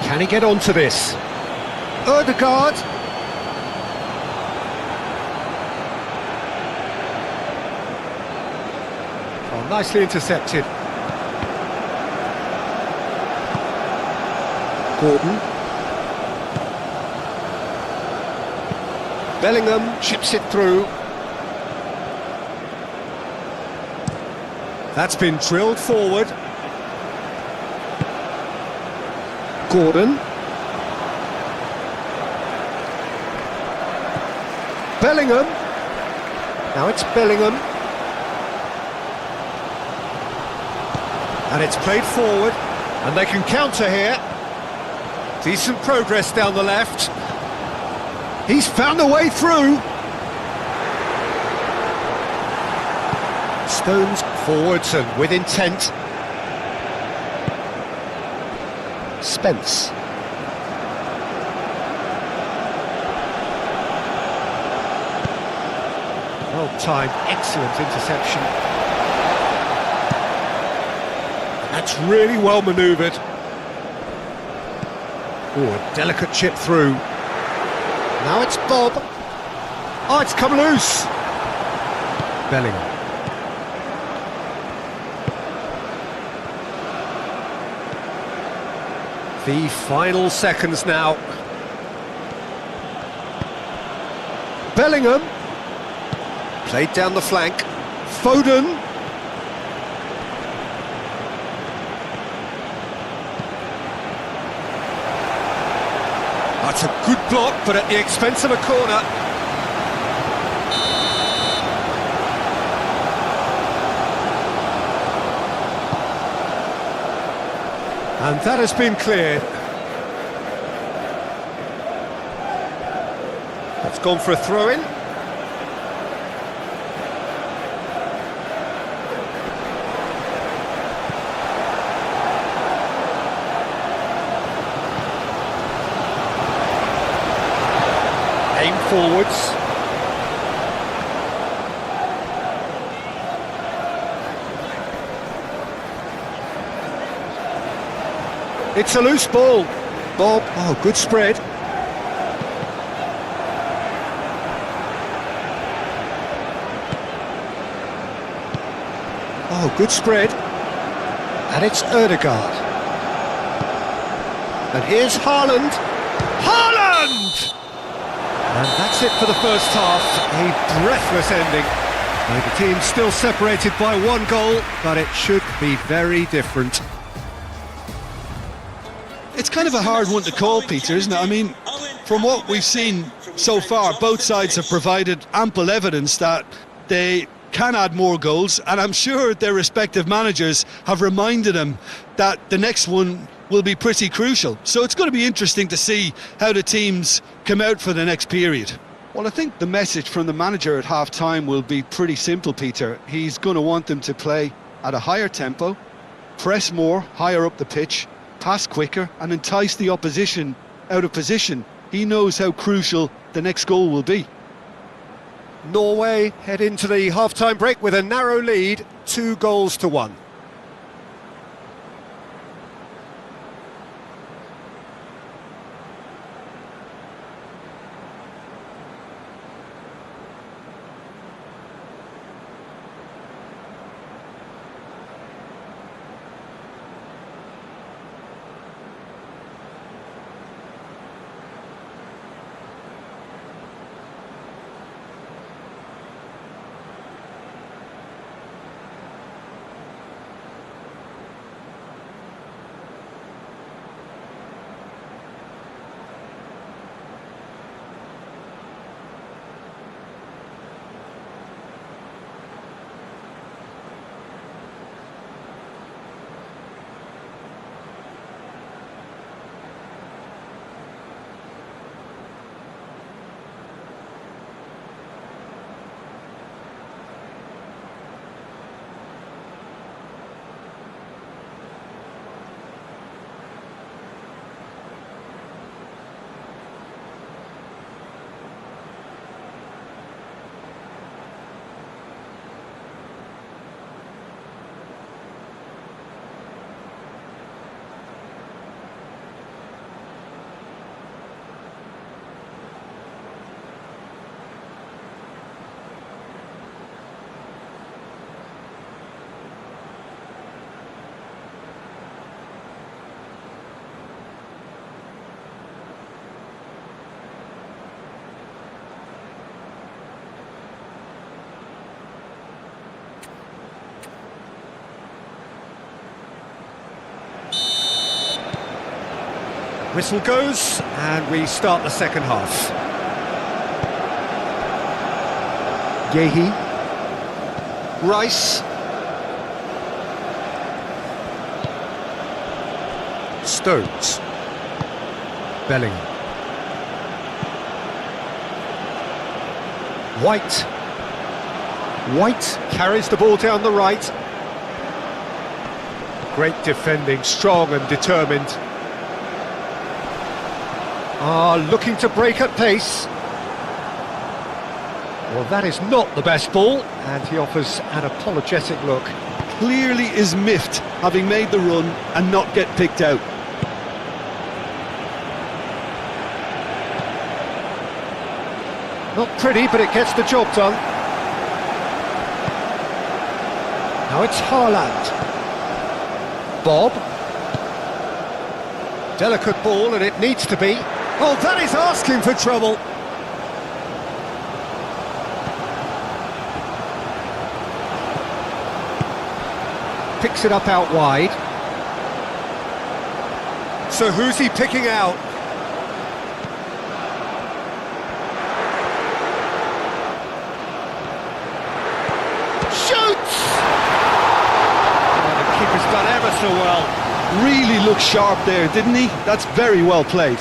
Can he get onto this? Ødegaard. Oh, nicely intercepted. Gordon. Bellingham chips it through. That's been drilled forward. Gordon. Bellingham. Now it's Bellingham. And it's played forward. And they can counter here. Decent progress down the left. He's found a way through. Stones forwards and with intent. Spence. Well timed, excellent interception. That's really well manoeuvred. Oh, a delicate chip through. Now it's Bob. Oh, it's come loose. Bellingham. The final seconds now. Bellingham. Played down the flank. Foden. That's a good block, but at the expense of a corner. And that has been cleared. That's gone for a throw-in. Aim forwards. It's a loose ball. Bob, oh, good spread. Oh, good spread. And it's Ødegaard. And here's Haaland. Haaland! And that's it for the first half. A breathless ending. Now, the team's still separated by one goal, but it should be very different. It's kind of a hard one to call, Peter, isn't it? I mean, from what we've seen so far, both sides have provided ample evidence that they can add more goals, and I'm sure their respective managers have reminded them that the next one will be pretty crucial. So it's going to be interesting to see how the teams come out for the next period. Well, I think the message from the manager at half-time will be pretty simple, Peter. He's going to want them to play at a higher tempo, press more, higher up the pitch, pass quicker, and entice the opposition out of position. He knows how crucial the next goal will be. Norway head into the half-time break with a narrow lead, 2-1. Whistle goes, and we start the second half. Yehi. Rice. Stones. Bellingham. White. White carries the ball down the right. Great defending, strong and determined. Looking to break at pace. Well, that is not the best ball, and he offers an apologetic look. Clearly is miffed, having made the run and not get picked out. Not pretty, but it gets the job done. Now it's Haaland. Bob. Delicate ball, and it needs to be. Oh, that is asking for trouble. Picks it up out wide. So who's he picking out? Shoots! Oh, the keeper's done ever so well. Really looked sharp there, didn't he? That's very well played.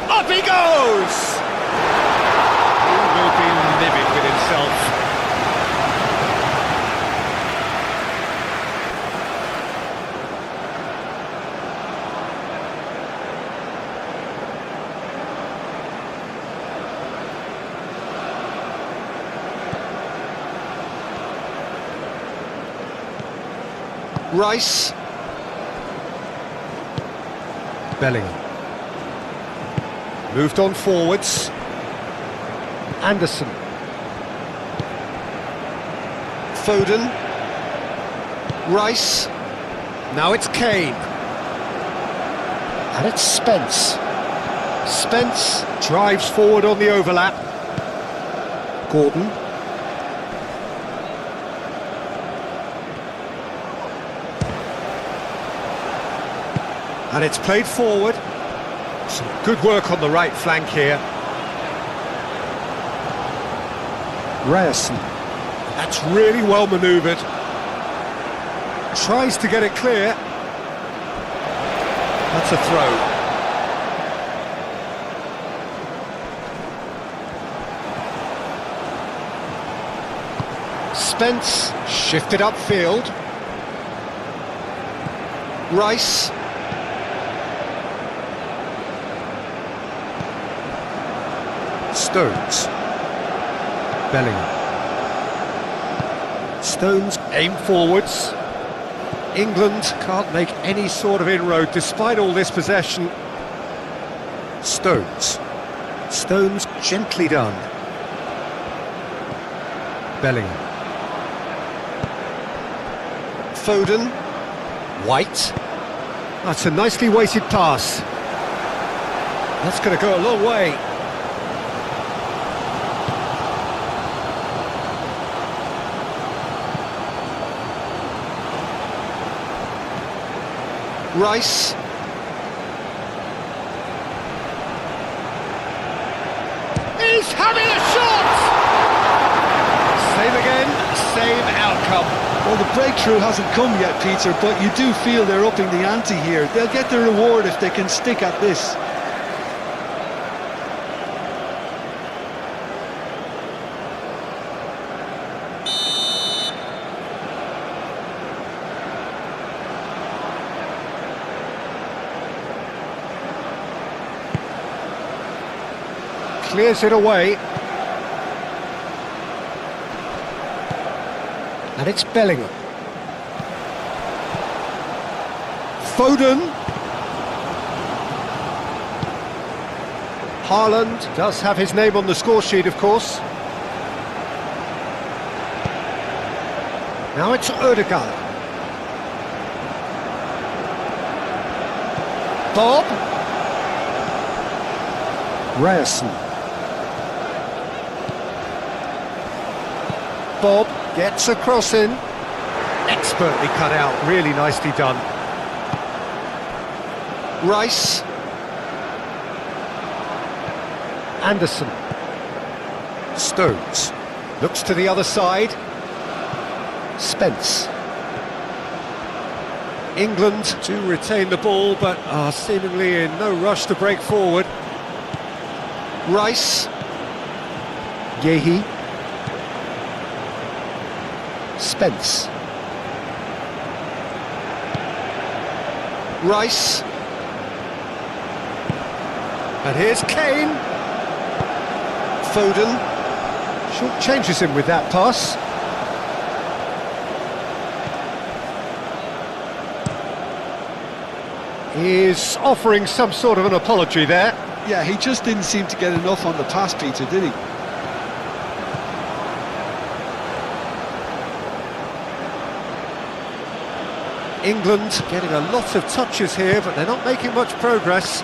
Up he goes! He will be livid with himself. Rice. Bellingham. Moved on forwards. Anderson. Foden. Rice. Now it's Kane. And it's Spence. Spence drives forward on the overlap. Gordon. And it's played forward. Some good work on the right flank here. Ryerson. That's really well manoeuvred. Tries to get it clear. That's a throw. Spence shifted upfield. Rice. Stones. Bellingham. Stones aim forwards. England can't make any sort of inroad despite all this possession. Stones. Stones gently done. Bellingham. Foden. White. That's a nicely weighted pass. That's going to go a long way. Rice. He's having a shot! Same again, same outcome. Well, the breakthrough hasn't come yet, Peter, but you do feel they're upping the ante here. They'll get the reward if they can stick at this. Clears it away. And it's Bellingham. Foden. Haaland does have his name on the score sheet, of course. Now it's Odegaard. Bob. Ryerson. Bob gets a cross in. Expertly cut out, really nicely done. Rice. Anderson. Stones. Looks to the other side. Spence. England to retain the ball, but are seemingly in no rush to break forward. Rice. Yehi. Spence. Rice. And here's Kane. Foden. Short changes him with that pass. He's offering some sort of an apology there. Yeah, he just didn't seem to get enough on the pass, Peter, did he? England getting a lot of touches here, but they're not making much progress.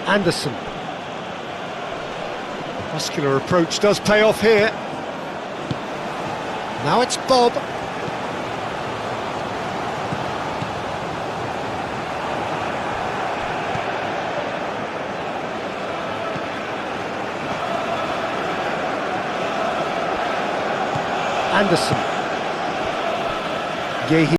Anderson. Muscular approach does pay off here. Now it's Bob. Anderson. Yehi.